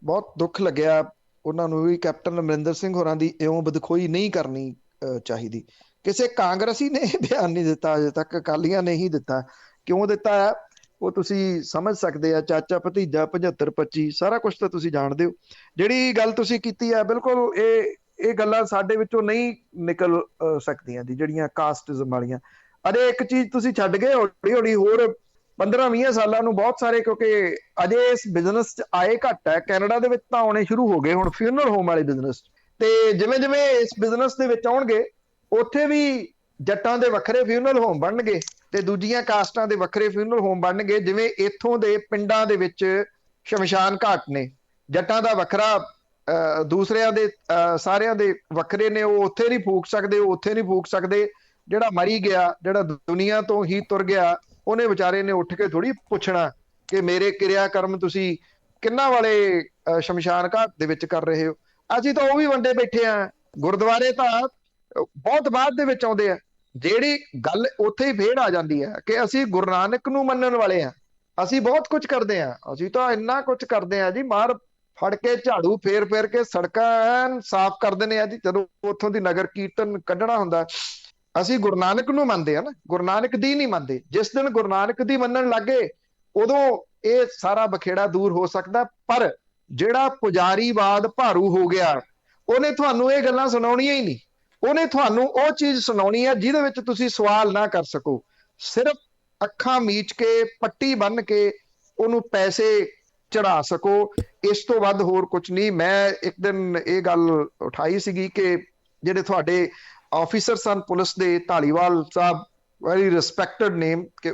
ਬਹੁਤ ਦੁੱਖ ਲੱਗਿਆ ਉਹਨਾਂ ਨੂੰ ਵੀ ਕੈਪਟਨ ਅਮਰਿੰਦਰ ਸਿੰਘ ਹੋਰਾਂ ਦੀ ਇਉਂ ਬਦਖੋਈ ਨਹੀਂ ਕਰਨੀ ਚਾਹੀਦੀ। ਕਿਸੇ ਕਾਂਗਰਸੀ ਨੇ ਬਿਆਨ ਨਹੀਂ ਦਿੱਤਾ ਅਜੇ ਤੱਕ, ਅਕਾਲੀਆਂ ਨੇ ਹੀ ਦਿੱਤਾ। ਕਿਉਂ ਦਿੱਤਾ ਹੈ ਉਹ ਤੁਸੀਂ ਸਮਝ ਸਕਦੇ ਆ। ਚਾਚਾ ਭਤੀਜਾ 75-25 ਸਾਰਾ ਕੁਝ ਤਾਂ ਤੁਸੀਂ ਜਾਣਦੇ ਹੋ। ਜਿਹੜੀ ਗੱਲ ਤੁਸੀਂ ਕੀਤੀ ਹੈ ਬਿਲਕੁਲ ਇਹ ਗੱਲਾਂ ਸਾਡੇ ਵਿੱਚੋਂ ਨਹੀਂ ਨਿਕਲ ਸਕਦੀਆਂ ਜੀ, ਜਿਹੜੀਆਂ ਕਾਸਟਿਜ਼ਮ ਵਾਲੀਆਂ। ਅਜੇ ਇੱਕ ਚੀਜ਼ ਤੁਸੀਂ ਛੱਡ ਗਏ, ਹੌਲੀ ਹੌਲੀ ਹੋਰ 15-20 ਸਾਲਾਂ ਨੂੰ ਬਹੁਤ ਸਾਰੇ, ਕਿਉਂਕਿ ਅਜੇ ਇਸ ਬਿਜ਼ਨਸ 'ਚ ਆਏ ਘੱਟ ਹੈ। ਕੈਨੇਡਾ ਦੇ ਵਿੱਚ ਤਾਂ ਆਉਣੇ ਸ਼ੁਰੂ ਹੋ ਗਏ ਹੁਣ ਫਿਊਨਰਲ ਹੋਮ ਵਾਲੇ ਬਿਜ਼ਨਸ, ਤੇ ਜਿਵੇਂ ਜਿਵੇਂ ਇਸ ਬਿਜ਼ਨਸ ਦੇ ਵਿੱਚ ਆਉਣਗੇ ਉੱਥੇ ਵੀ ਜੱਟਾਂ ਦੇ ਵੱਖਰੇ ਫਿਊਨਰਲ ਹੋਮ ਬਣਨਗੇ ਤੇ ਦੂਜੀਆਂ ਕਾਸਟਾਂ ਦੇ ਵੱਖਰੇ ਫਿਊਨਰਲ ਹੋਮ ਬਣਨਗੇ। ਜਿਵੇਂ ਇੱਥੋਂ ਦੇ ਪਿੰਡਾਂ ਦੇ ਵਿੱਚ ਸ਼ਮਸ਼ਾਨ ਘਾਟ ਨੇ, ਜੱਟਾਂ ਦਾ ਵੱਖਰਾ, ਦੂਸਰਿਆਂ ਦੇ ਸਾਰਿਆਂ ਦੇ ਵੱਖਰੇ ਨੇ। ਉਹ ਉੱਥੇ ਨਹੀਂ ਫੂਕ ਸਕਦੇ, ਉਹ ਉੱਥੇ ਨਹੀਂ ਫੂਕ ਸਕਦੇ। ਜਿਹੜਾ ਮਰੀ ਗਿਆ, ਜਿਹੜਾ ਦੁਨੀਆ ਤੋਂ ਹੀ ਤੁਰ ਗਿਆ, ਉਹਨੇ ਵਿਚਾਰੇ ਨੇ ਉੱਠ ਕੇ ਥੋੜੀ ਪੁੱਛਣਾ ਕਿ ਮੇਰੇ ਕਿਰਿਆ ਕਰਮ ਤੁਸੀਂ ਕਿੰਨਾ ਵਾਲੇ ਸ਼ਮਸ਼ਾਨ ਘਾਟ ਦੇ ਵਿੱਚ ਕਰ ਰਹੇ ਹੋ। ਅਸੀਂ ਤਾਂ ਉਹ ਵੀ ਵੰਡੇ ਬੈਠੇ ਆ। ਗੁਰਦੁਆਰੇ ਤਾਂ ਬਹੁਤ ਬਾਅਦ ਦੇ ਵਿੱਚ ਆਉਂਦੇ ਆ। ਜਿਹੜੀ ਗੱਲ ਉੱਥੇ ਹੀ ਫੇਰ ਆ ਜਾਂਦੀ ਹੈ ਕਿ ਅਸੀਂ ਗੁਰੂ ਨਾਨਕ ਨੂੰ ਮੰਨਣ ਵਾਲੇ ਆ, ਅਸੀਂ ਬਹੁਤ ਕੁਝ ਕਰਦੇ ਆ, ਅਸੀਂ ਤਾਂ ਇੰਨਾ ਕੁਝ ਕਰਦੇ ਆ ਜੀ, ਮਾਰ ਫੜ ਕੇ ਝਾੜੂ ਫੇਰ ਕੇ ਸੜਕਾਂ ਐਨ ਸਾਫ਼ ਕਰ ਦਿੰਦੇ ਆ ਜੀ। ਜਦੋਂ ਉੱਥੋਂ ਦੀ ਨਗਰ ਕੀਰਤਨ ਕੱਢਣਾ ਹੁੰਦਾ, ਅਸੀਂ ਗੁਰੂ ਨਾਨਕ ਨੂੰ ਮੰਨਦੇ ਆ ਨਾ, ਗੁਰੂ ਨਾਨਕ ਦੀ ਨਹੀਂ ਮੰਨਦੇ। ਜਿਸ ਦਿਨ ਗੁਰੂ ਨਾਨਕ ਦੀ ਮੰਨਣ ਲੱਗੇ ਉਦੋਂ ਇਹ ਸਾਰਾ ਬਖੇੜਾ ਦੂਰ ਹੋ ਸਕਦਾ। ਪਰ ਜਿਹੜਾ ਪੁਜਾਰੀਵਾਦ ਭਾਰੂ ਹੋ ਗਿਆ, ਉਹਨੇ ਤੁਹਾਨੂੰ ਇਹ ਗੱਲਾਂ ਸੁਣਾਉਣੀਆਂ ਹੀ ਨਹੀਂ। ਉਹਨੇ ਤੁਹਾਨੂੰ ਉਹ ਚੀਜ਼ ਸੁਣਾਉਣੀ ਹੈ ਜਿਹਦੇ ਵਿੱਚ ਤੁਸੀਂ ਸਵਾਲ ਨਾ ਕਰ ਸਕੋ, ਸਿਰਫ ਅੱਖਾਂ ਮੀਚ ਕੇ ਪੱਟੀ ਬੰਨ ਕੇ ਉਹਨੂੰ ਪੈਸੇ ਚੜਾ ਸਕੋ। ਇਸ ਤੋਂ ਵੱਧ ਹੋਰ ਕੁਝ ਨਹੀਂ। ਮੈਂ ਇੱਕ ਦਿਨ ਇਹ ਗੱਲ ਉਠਾਈ ਸੀਗੀ ਕਿ ਜਿਹੜੇ ਤੁਹਾਡੇ ਆਫੀਸਰ ਸਨ ਪੁਲਿਸ ਦੇ, ਧਾਲੀਵਾਲ ਸਾਹਿਬ, ਵੈਰੀ ਰਿਸਪੈਕਟਡ ਨੇਮ, ਕਿ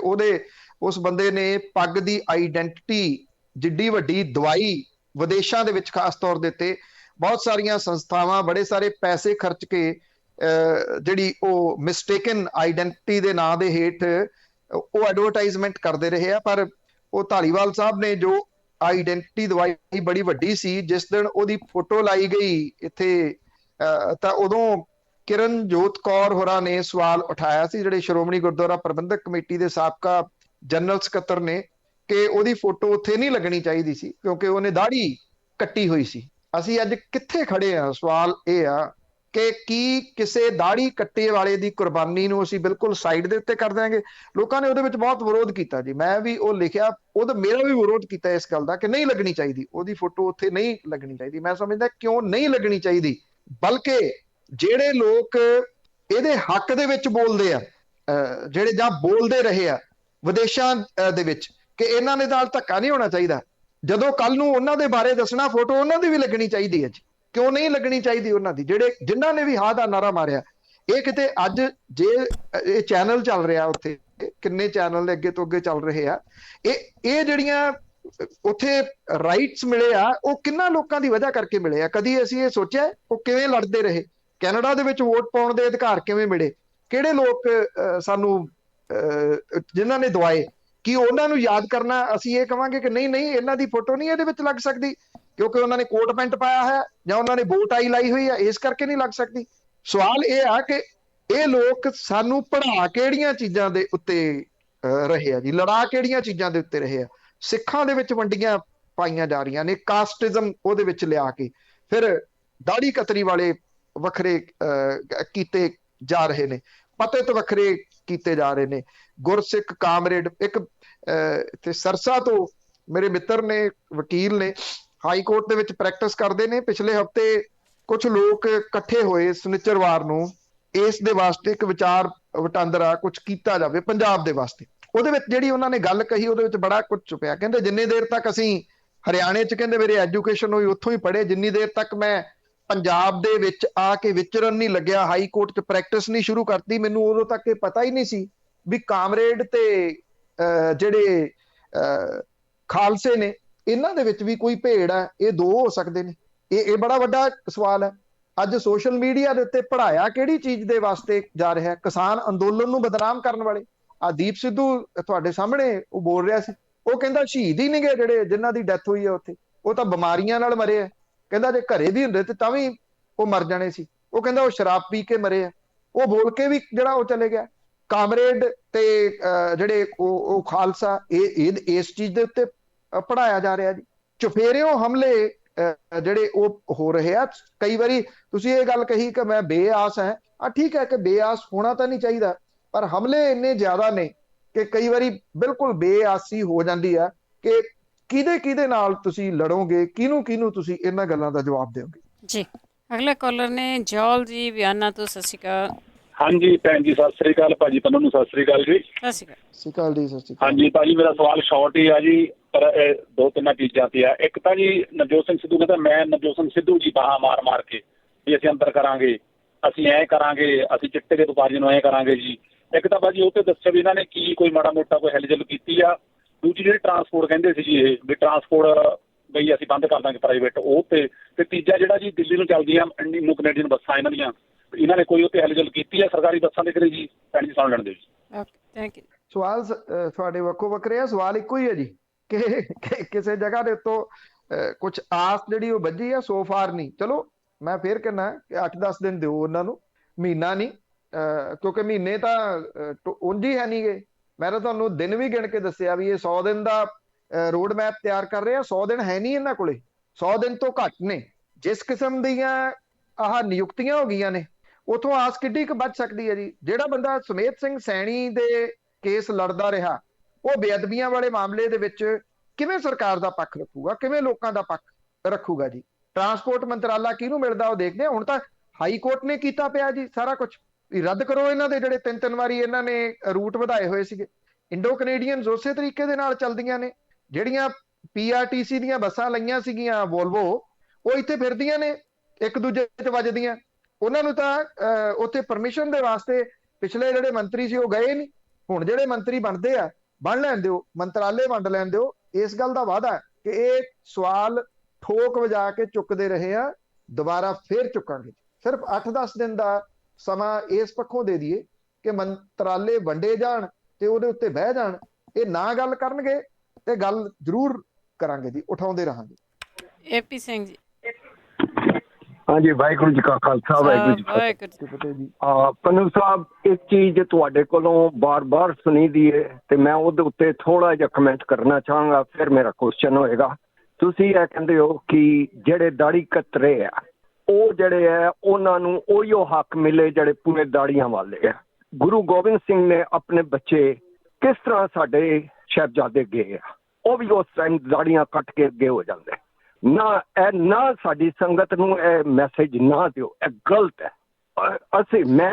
ਉਸ ਬੰਦੇ ਨੇ ਪੱਗ ਦੀ ਆਈਡੈਂਟਿਟੀ ਜਿੱਡੀ ਵੱਡੀ ਦਵਾਈ ਵਿਦੇਸ਼ਾਂ ਦੇ ਵਿੱਚ ਖਾਸ ਤੌਰ ਦੇ ਉੱਤੇ ਬਹੁਤ ਸਾਰੀਆਂ ਸੰਸਥਾਵਾਂ ਬੜੇ ਸਾਰੇ ਪੈਸੇ ਖਰਚ ਕੇ ਜਿਹੜੀ ਉਹ ਮਿਸਟੇਕਨ ਆਈਡੈਂਟਿਟੀ ਦੇ ਨਾਂ ਦੇ ਹੇਠ ਉਹ ਐਡਵਰਟਾਈਜ਼ਮੈਂਟ ਕਰਦੇ ਰਹੇ ਆ। ਪਰ ਉਹ ਧਾਲੀਵਾਲ ਸਾਹਿਬ ਨੇ ਜੋ ਆਈਡੈਂਟਿਟੀ ਦਵਾਈ ਬੜੀ ਵੱਡੀ ਸੀ, ਜਿਸ ਦਿਨ ਉਹਦੀ ਫੋਟੋ ਲਾਈ ਗਈ ਇੱਥੇ ਤਾਂ ਉਦੋਂ ਕਿਰਨਜੋਤ ਕੌਰ ਹੋਰਾਂ ਨੇ ਸਵਾਲ ਉਠਾਇਆ ਸੀ, ਜਿਹੜੇ ਸ਼੍ਰੋਮਣੀ ਗੁਰਦੁਆਰਾ ਪ੍ਰਬੰਧਕ ਕਮੇਟੀ ਦੇ ਸਾਬਕਾ ਜਨਰਲ ਸਕੱਤਰ ਨੇ, ਕਿ ਉਹਦੀ ਫੋਟੋ ਉੱਥੇ ਨਹੀਂ ਲੱਗਣੀ ਚਾਹੀਦੀ ਸੀ ਕਿਉਂਕਿ ਉਹਨੇ ਦਾੜੀ ਕੱਟੀ ਹੋਈ ਸੀ। ਅਸੀਂ ਅੱਜ ਕਿੱਥੇ ਖੜੇ ਆ? ਸਵਾਲ ਇਹ ਆ ਕਿ ਕੀ ਕਿਸੇ ਦਾੜੀ ਕੱਟੇ ਵਾਲੇ ਦੀ ਕੁਰਬਾਨੀ ਨੂੰ ਅਸੀਂ ਬਿਲਕੁਲ ਸਾਈਡ ਦੇ ਉੱਤੇ ਕਰ ਦਿਆਂਗੇ? ਲੋਕਾਂ ਨੇ ਉਹਦੇ ਵਿੱਚ ਬਹੁਤ ਵਿਰੋਧ ਕੀਤਾ ਜੀ। ਮੈਂ ਵੀ ਉਹ ਲਿਖਿਆ, ਮੇਰਾ ਵੀ ਵਿਰੋਧ ਕੀਤਾ ਇਸ ਗੱਲ ਦਾ ਕਿ ਨਹੀਂ ਲੱਗਣੀ ਚਾਹੀਦੀ, ਉਹਦੀ ਫੋਟੋ ਉੱਥੇ ਨਹੀਂ ਲੱਗਣੀ ਚਾਹੀਦੀ। ਮੈਂ ਸਮਝਦਾ ਕਿਉਂ ਨਹੀਂ ਲੱਗਣੀ ਚਾਹੀਦੀ, ਬਲਕਿ ਜਿਹੜੇ ਲੋਕ ਇਹਦੇ ਹੱਕ ਦੇ ਵਿੱਚ ਬੋਲਦੇ ਆ, ਜਿਹੜੇ ਜਾਂ ਬੋਲਦੇ ਰਹੇ ਆ ਵਿਦੇਸ਼ਾਂ ਦੇ ਵਿੱਚ ਕਿ ਇਹਨਾਂ ਦੇ ਨਾਲ ਧੱਕਾ ਨਹੀਂ ਹੋਣਾ ਚਾਹੀਦਾ, ਜਦੋਂ ਕੱਲ ਨੂੰ ਉਹਨਾਂ ਦੇ ਬਾਰੇ ਦੱਸਣਾ, ਫੋਟੋ ਉਹਨਾਂ ਦੀ ਵੀ ਲੱਗਣੀ ਚਾਹੀਦੀ ਹੈ ਜੀ। ਕਿਉਂ ਨਹੀਂ ਲੱਗਣੀ ਚਾਹੀਦੀ ਉਹਨਾਂ ਦੀ? ਜਿਨ੍ਹਾਂ ਨੇ ਵੀ ਹਾਂ ਦਾ ਨਾਰਾ ਮਾਰਿਆ। ਇਹ ਕਿਤੇ ਅੱਜ ਜੇ ਇਹ ਚੈਨਲ ਚੱਲ ਰਿਹਾ, ਉੱਥੇ ਕਿੰਨੇ ਚੈਨਲ ਅੱਗੇ ਤੋਂ ਅੱਗੇ ਚੱਲ ਰਹੇ ਆ, ਇਹ ਜਿਹੜੀਆਂ ਉੱਥੇ ਰਾਈਟਸ ਮਿਲੇ ਆ, ਉਹ ਕਿੰਨਾ ਲੋਕਾਂ ਦੀ ਵਜ੍ਹਾ ਕਰਕੇ ਮਿਲੇ ਆ? ਕਦੀ ਅਸੀਂ ਇਹ ਸੋਚਿਆ ਉਹ ਕਿਵੇਂ ਲੜਦੇ ਰਹੇ? ਕੈਨੇਡਾ ਦੇ ਵਿੱਚ ਵੋਟ ਪਾਉਣ ਦੇ ਅਧਿਕਾਰ ਕਿਵੇਂ ਮਿਲੇ? ਕਿਹੜੇ ਲੋਕ ਸਾਨੂੰ ਜਿਨ੍ਹਾਂ ਨੇ ਦਵਾਏ, ਕੀ ਉਹਨਾਂ ਨੂੰ ਯਾਦ ਕਰਨਾ ਅਸੀਂ ਇਹ ਕਵਾਂਗੇ ਕਿ ਨਹੀਂ ਇਹਨਾਂ ਦੀ ਫੋਟੋ ਨਹੀਂ ਇਹਦੇ ਵਿੱਚ ਲੱਗ ਸਕਦੀ ਕਿਉਂਕਿ ਉਹਨਾਂ ਨੇ ਕੋਟ ਪੈਂਟ ਪਾਇਆ ਹੈ ਜਾਂ ਉਹਨਾਂ ਨੇ ਬੋ ਟਾਈ ਲਾਈ ਹੋਈ ਹੈ, ਇਸ ਕਰਕੇ ਨਹੀਂ ਲੱਗ ਸਕਦੀ? ਸਵਾਲ ਇਹ ਆ ਕਿ ਇਹ ਲੋਕ ਸਾਨੂੰ ਪੜ੍ਹਾ ਕਿਹੜੀਆਂ ਚੀਜ਼ਾਂ ਦੇ ਉੱਤੇ ਰਹੇ ਆ ਜੀ, ਲੜਾ ਕਿਹੜੀਆਂ ਚੀਜ਼ਾਂ ਦੇ ਉੱਤੇ ਰਹੇ ਆ? ਸਿੱਖਾਂ ਦੇ ਵਿੱਚ ਵੰਡੀਆਂ ਪਾਈਆਂ ਜਾ ਰਹੀਆਂ ਨੇ, ਕਾਸਟਿਜ਼ਮ ਉਹਦੇ ਵਿੱਚ ਲਿਆ ਕੇ, ਫਿਰ ਦਾੜੀ ਕਤਰੀ ਵਾਲੇ ਵੱਖਰੇ ਕੀਤੇ ਜਾ ਰਹੇ ਨੇ, ਪਤਿਤ ਵੱਖਰੇ ਕੀਤੇ ਜਾ ਰਹੇ ਨੇ। ਗੁਰਸਿੱਖ ਕਾਮਰੇਡ ਇੱਕ ਤੇ ਸਰਸਾ ਤੋਂ ਮੇਰੇ ਮਿੱਤਰ ਨੇ, ਵਕੀਲ ਨੇ, ਹਾਈ ਕੋਰਟ ਦੇ ਵਿੱਚ ਪ੍ਰੈਕਟਿਸ ਕਰਦੇ ਨੇ। ਪਿਛਲੇ ਹਫ਼ਤੇ ਕੁਝ ਲੋਕ ਇਕੱਠੇ ਹੋਏ ਸਨਿਚਰਵਾਰ ਨੂੰ ਇਸ ਦੇ ਵਾਸਤੇ ਇੱਕ ਵਿਚਾਰ ਵਟਾਂਦਰਾ ਕੁਝ ਕੀਤਾ ਜਾਵੇ ਪੰਜਾਬ ਦੇ ਵਾਸਤੇ। ਉਹਦੇ ਵਿੱਚ ਜਿਹੜੀ ਉਹਨਾਂ ਨੇ ਗੱਲ ਕਹੀ ਉਹਦੇ ਵਿੱਚ ਬੜਾ ਕੁਝ ਛੁਪਿਆ। ਕਹਿੰਦੇ ਜਿੰਨੀ ਦੇਰ ਤੱਕ ਅਸੀਂ ਹਰਿਆਣੇ 'ਚ ਕਹਿੰਦੇ ਮੇਰੀ ਐਜੂਕੇਸ਼ਨ ਹੋਈ ਉੱਥੋਂ ਹੀ ਪੜ੍ਹੇ, ਜਿੰਨੀ ਦੇਰ ਤੱਕ ਮੈਂ ਪੰਜਾਬ ਦੇ ਵਿੱਚ ਆ ਕੇ ਵਿਚਰਨ ਨਹੀਂ ਲੱਗਿਆ, ਹਾਈ ਕੋਰਟ 'ਚ ਪ੍ਰੈਕਟਿਸ ਨਹੀਂ ਸ਼ੁਰੂ ਕਰਤੀ, ਮੈਨੂੰ ਉਦੋਂ ਤੱਕ ਇਹ ਪਤਾ ਹੀ ਨਹੀਂ ਸੀ ਵੀ ਕਾਮਰੇਡ ਤੇ ਜਿਹੜੇ ਖਾਲਸੇ ਨੇ ਇਹਨਾਂ ਦੇ ਵਿੱਚ ਵੀ ਕੋਈ ਭੇੜ ਹੈ, ਇਹ ਦੋ ਹੋ ਸਕਦੇ ਨੇ। ਇਹ ਬੜਾ ਵੱਡਾ ਸਵਾਲ ਹੈ। ਅੱਜ ਸੋਸ਼ਲ ਮੀਡੀਆ ਦੇ ਉੱਤੇ ਪੜ੍ਹਾਇਆ ਕਿਹੜੀ ਚੀਜ਼ ਦੇ ਵਾਸਤੇ ਜਾ ਰਿਹਾ? ਕਿਸਾਨ ਅੰਦੋਲਨ ਨੂੰ ਬਦਨਾਮ ਕਰਨ ਵਾਲੇ। ਆ ਦੀਪ ਸਿੱਧੂ ਤੁਹਾਡੇ ਸਾਹਮਣੇ ਉਹ ਬੋਲ ਰਿਹਾ ਸੀ, ਉਹ ਕਹਿੰਦਾ ਸ਼ਹੀਦ ਹੀ ਨਹੀਂ ਗਏ ਜਿਹੜੇ ਜਿਨ੍ਹਾਂ ਦੀ ਡੈਥ ਹੋਈ ਹੈ ਉੱਥੇ, ਉਹ ਤਾਂ ਬਿਮਾਰੀਆਂ ਨਾਲ ਮਰੇ ਆ। ਕਹਿੰਦਾ ਜੇ ਘਰੇ ਵੀ ਹੁੰਦੇ ਤੇ ਤਾਂ ਵੀ ਉਹ ਮਰ ਜਾਣੇ ਸੀ। ਉਹ ਕਹਿੰਦਾ ਉਹ ਸ਼ਰਾਬ ਪੀ ਕੇ ਮਰੇ ਆ। ਉਹ ਬੋਲ ਕੇ ਵੀ ਜਿਹੜਾ ਉਹ ਚਲੇ ਗਿਆ। ਕਾਮਰੇਡ ਤੇ ਜਿਹੜੇ ਉਹ ਖਾਲਸਾ, ਇਸ ਚੀਜ਼ ਦੇ ਉੱਤੇ ਪੜ੍ਹਾਇਆ ਜਾ ਰਿਹਾ ਜੀ। ਚੁਫੇਰਿਓਂ ਹਮਲੇ ਜਿਹੜੇ ਉਹ ਹੋ ਰਹੇ ਆ। ਕਈ ਵਾਰੀ ਤੁਸੀਂ ਇਹ ਗੱਲ ਕਹੀ ਕਿ ਮੈਂ ਬੇਆਸ ਹਾਂ, ਠੀਕ ਹੈ ਕਿ ਬੇਆਸ ਹੋਣਾ ਤਾਂ ਨਹੀਂ ਚਾਹੀਦਾ, ਪਰ ਹਮਲੇ ਇੰਨੇ ਜ਼ਿਆਦਾ ਨੇ ਕਿ ਕਈ ਵਾਰੀ ਬਿਲਕੁਲ ਬੇਆਸੀ ਹੋ ਜਾਂਦੀ ਆ ਕਿ ਕਿਹਦੇ ਨਾਲ ਤੁਸੀਂ ਲੜੋਗੇ, ਕਿਹਨੂੰ ਤੁਸੀਂ ਇਹਨਾਂ ਗੱਲਾਂ ਦਾ ਜਵਾਬ ਦਿਓਗੇ ਜੀ। ਅਗਲਾ ਕਾਲਰ ਨੇ ਜੌਲ ਜੀ ਵਿਆਨਾ ਤੋਂ। ਸਤਿ ਸ਼੍ਰੀ ਅਕਾਲ। ਹਾਂਜੀ ਭੈਣ ਜੀ, ਸਤਿ ਸ੍ਰੀ ਅਕਾਲ। ਭਾਜੀ ਪੰਨੂ ਨੂੰ ਸਤਿ ਸ੍ਰੀ ਅਕਾਲ ਜੀ। ਸਤਿ ਸ਼੍ਰੀ ਅਕਾਲ। ਸਤਿ ਸ਼੍ਰੀ ਅਕਾਲ ਜੀ। ਸਤਿ ਸ਼੍ਰੀ ਅਕਾਲ। ਹਾਂਜੀ ਭਾਜੀ, ਮੇਰਾ ਸਵਾਲ ਸ਼ਾਰਟ ਹੀ ਆ ਜੀ, ਪਰ ਦੋ ਤਿੰਨ ਚੀਜ਼ਾਂ ਤੇ ਆ। ਇੱਕ ਤਾਂ ਜੀ ਨਵਜੋਤ ਸਿੰਘ ਸਿੱਧੂ ਕਹਿੰਦਾ ਮੈਂ ਨਵਜੋਤ ਸਿੰਘ ਸਿੱਧੂ ਜੀ ਬਾਹਾਂ ਮਾਰ ਕੇ ਵੀ ਅਸੀਂ ਅੰਦਰ ਕਰਾਂਗੇ ਅਸੀਂ ਐਂ ਕਰਾਂਗੇ, ਅਸੀਂ ਚਿੱਟੇ ਦੇ ਵਪਾਰੀਆਂ ਨੂੰ ਐਂ ਕਰਾਂਗੇ ਜੀ। ਇੱਕ ਤਾਂ ਬਾਜੀ ਉਹ ਤੇ ਦੱਸਿਆ ਵੀ ਇਹਨਾਂ ਨੇ ਕੀ ਕੋਈ ਮਾੜਾ ਮੋਟਾ ਕੋਈ ਹਿਲਜੁਲ ਕੀਤੀ ਆ। ਦੂਜੀ ਜਿਹੜੀ ਟਰਾਂਸਪੋਰਟ ਕਹਿੰਦੇ ਸੀ ਜੀ, ਇਹ ਵੀ ਟਰਾਂਸਪੋਰਟ ਬਈ ਅਸੀਂ ਬੰਦ ਕਰ ਦਾਂਗੇ ਪ੍ਰਾਈਵੇਟ, ਉਹ ਤੇ ਤੀਜਾ ਜਿਹੜਾ ਜੀ ਦਿੱਲੀ ਨੂੰ ਚੱਲਦੀਆਂ ਨਿਊ ਕੈਨੇਡੀਅਨ ਬੱਸਾਂ ਇਹਨਾਂ ਨੇ ਕੋਈ ਉੱਤੇ ਹਿਲਜੁਲ ਕੀਤੀ ਆ ਸਰਕਾਰੀ ਬੱਸਾਂ ਦੇ ਕਰੇ ਜੀ? ਭੈਣ ਜੀ ਸਾਨੂੰ ਲੈਣ ਦਿਓ ਜੀ। Okay, thank you. ਸਵਾਲ ਤੁਹਾਡੇ ਵੱਖੋ ਵੱਖਰੇ ਆ, ਸਵਾਲ ਇੱਕੋ ਹੀ ਹੈ ਜੀ ਕਿ ਕਿਸੇ ਜਗ੍ਹਾ ਦੇ ਉੱਤੋਂ ਕੁਝ ਆਸ ਜਿਹੜੀ ਉਹ ਵੱਜੀ ਆ, ਸੋ ਫਾਰ ਨਹੀਂ। ਚਲੋ ਮੈਂ ਫੇਰ ਕਹਿੰਦਾ ਕਿ 8-10 ਦਿਨ ਦਿਓ ਉਹਨਾਂ ਨੂੰ, ਮਹੀਨਾ ਨਹੀਂ, ਕਿਉਂਕਿ ਮਹੀਨੇ ਤਾਂ ਉਂਝ ਹੀ ਹੈ ਨਹੀਂ ਗੇ। ਮੈਂ ਤਾਂ ਤੁਹਾਨੂੰ ਦਿਨ ਵੀ ਗਿਣ ਕੇ ਦੱਸਿਆ ਵੀ ਇਹ 100 ਦਿਨ ਦਾ ਰੋਡ ਮੈਪ ਤਿਆਰ ਕਰ ਰਹੇ ਆ। 100 ਦਿਨ ਹੈ ਨਹੀਂ ਇਹਨਾਂ ਕੋਲੇ, 100 ਦਿਨ ਤੋਂ ਘੱਟ ਨੇ। ਜਿਸ ਕਿਸਮ ਦੀਆਂ ਆਹ ਨਿਯੁਕਤੀਆਂ ਹੋ ਗਈਆਂ ਨੇ, ਉਥੋਂ ਆਸ ਕਿੱਡੀ ਕੁ ਬਚ ਸਕਦੀ ਹੈ ਜੀ? ਜਿਹੜਾ ਬੰਦਾ ਸੁਮੇਧ ਸਿੰਘ ਸੈਣੀ ਦੇ ਕੇਸ ਲੜਦਾ ਰਿਹਾ, ਉਹ ਬੇਅਦਬੀਆਂ ਵਾਲੇ ਮਾਮਲੇ ਦੇ ਵਿੱਚ ਕਿਵੇਂ ਸਰਕਾਰ ਦਾ ਪੱਖ ਰੱਖੂਗਾ, ਕਿਵੇਂ ਲੋਕਾਂ ਦਾ ਪੱਖ ਰੱਖੂਗਾ ਜੀ? ਟਰਾਂਸਪੋਰਟ ਮੰਤਰਾਲਾ ਕਿਹਨੂੰ ਮਿਲਦਾ ਉਹ ਦੇਖਦੇ ਆ। ਹੁਣ ਤਾਂ ਹਾਈ ਕੋਰਟ ਨੇ ਕੀਤਾ ਪਿਆ ਜੀ ਸਾਰਾ ਕੁਝ, ਰੱਦ ਕਰੋ ਇਹਨਾਂ ਦੇ ਜਿਹੜੇ 3-3 ਵਾਰੀ ਇਹਨਾਂ ਨੇ ਰੂਟ ਵਧਾਏ ਹੋਏ ਸੀਗੇ। ਇੰਡੋ ਕੈਨੇਡੀਅਨਸ ਉਸੇ ਤਰੀਕੇ ਦੇ ਨਾਲ ਚੱਲਦੀਆਂ ਨੇ। ਜਿਹੜੀਆਂ PRTC ਦੀਆਂ ਬੱਸਾਂ ਲਈਆਂ ਸੀਗੀਆਂ ਵੋਲਵੋ, ਉਹ ਇੱਥੇ ਫਿਰਦੀਆਂ ਨੇ, ਇੱਕ ਦੂਜੇ 'ਚ ਵੱਜਦੀਆਂ। ਉਹਨਾਂ ਨੂੰ ਤਾਂ ਉੱਥੇ ਪਰਮਿਸ਼ਨ ਦੇ ਵਾਸਤੇ ਪਿਛਲੇ ਜਿਹੜੇ ਮੰਤਰੀ ਸੀ ਉਹ ਗਏ ਨਹੀਂ। ਹੁਣ ਜਿਹੜੇ ਮੰਤਰੀ ਬਣਦੇ ਆ, ਬਣ ਲੈਣ ਦਿਓ, ਮੰਤਰਾਲੇ ਵੰਡ ਲੈਣ ਦਿਓ। ਇਸ ਗੱਲ ਦਾ ਵਾਅਦਾ ਕਿ ਇਹ ਸਵਾਲ ਠੋਕ ਵਜਾ ਕੇ ਚੁੱਕਦੇ ਰਹੇ ਆ, ਦੁਬਾਰਾ ਫੇਰ ਚੁੱਕਾਂਗੇ। ਸਿਰਫ 8-10 ਦਿਨ ਦਾ ਸਮਾਂ ਇਸ ਪੱਖੋਂ ਦੇ ਦਈਏ ਕਿ ਮੰਤਰਾਲੇ ਵੰਡੇ ਜਾਣ ਤੇ ਉਹਦੇ ਉੱਤੇ ਬਹਿ ਜਾਣ। ਇਹ ਨਾ ਗੱਲ ਕਰਨਗੇ ਤੇ ਗੱਲ ਜ਼ਰੂਰ ਕਰਾਂਗੇ ਜੀ, ਉਠਾਉਂਦੇ ਰਹਾਂਗੇ। AP ਸਿੰਘ ਜੀ। ਹਾਂਜੀ, ਵਾਹਿਗੁਰੂ ਜੀ ਕਾ ਖਾਲਸਾ, ਵਾਹਿਗੁਰੂ ਜੀ ਕੀ ਫਤਿਹ ਜੀ। ਪੰਨੂ ਸਾਹਿਬ, ਇੱਕ ਚੀਜ਼ ਤੁਹਾਡੇ ਕੋਲੋਂ ਬਾਰ-ਬਾਰ ਸੁਣੀ ਦੀ ਹੈ ਤੇ ਮੈਂ ਉਹਦੇ ਉੱਤੇ ਥੋੜਾ ਜਿਹਾ ਕਮੈਂਟ ਕਰਨਾ ਚਾਹਾਂਗਾ, ਫਿਰ ਮੇਰਾ ਕੁਐਸਚਨ ਹੋਏਗਾ। ਤੁਸੀਂ ਇਹ ਕਹਿੰਦੇ ਹੋ ਕਿ ਜਿਹੜੇ ਦਾੜੀ ਕਤਰੇ ਆ, ਉਹ ਜਿਹੜੇ ਹੈ ਉਹਨਾਂ ਨੂੰ ਉਹੀਓ ਹੱਕ ਮਿਲੇ ਜਿਹੜੇ ਪੂਰੇ ਦਾੜੀਆਂ ਵਾਲੇ ਆ। ਗੁਰੂ ਗੋਬਿੰਦ ਸਿੰਘ ਨੇ ਆਪਣੇ ਬੱਚੇ ਕਿਸ ਤਰ੍ਹਾਂ ਸਾਡੇ ਸਾਹਿਬਜ਼ਾਦੇ ਗਏ ਆ, ਉਹ ਵੀ ਉਸ ਟਾਈਮ ਦਾੜੀਆਂ ਕੱਟ ਕੇ ਅੱਗੇ ਹੋ ਜਾਂਦੇ। ਨਾ ਸਾਡੀ ਸੰਗਤ ਨੂੰ ਇਹ ਮੈਸੇਜ ਨਾ ਦਿਓ, ਇਹ ਗਲਤ ਹੈ। ਮੈਂ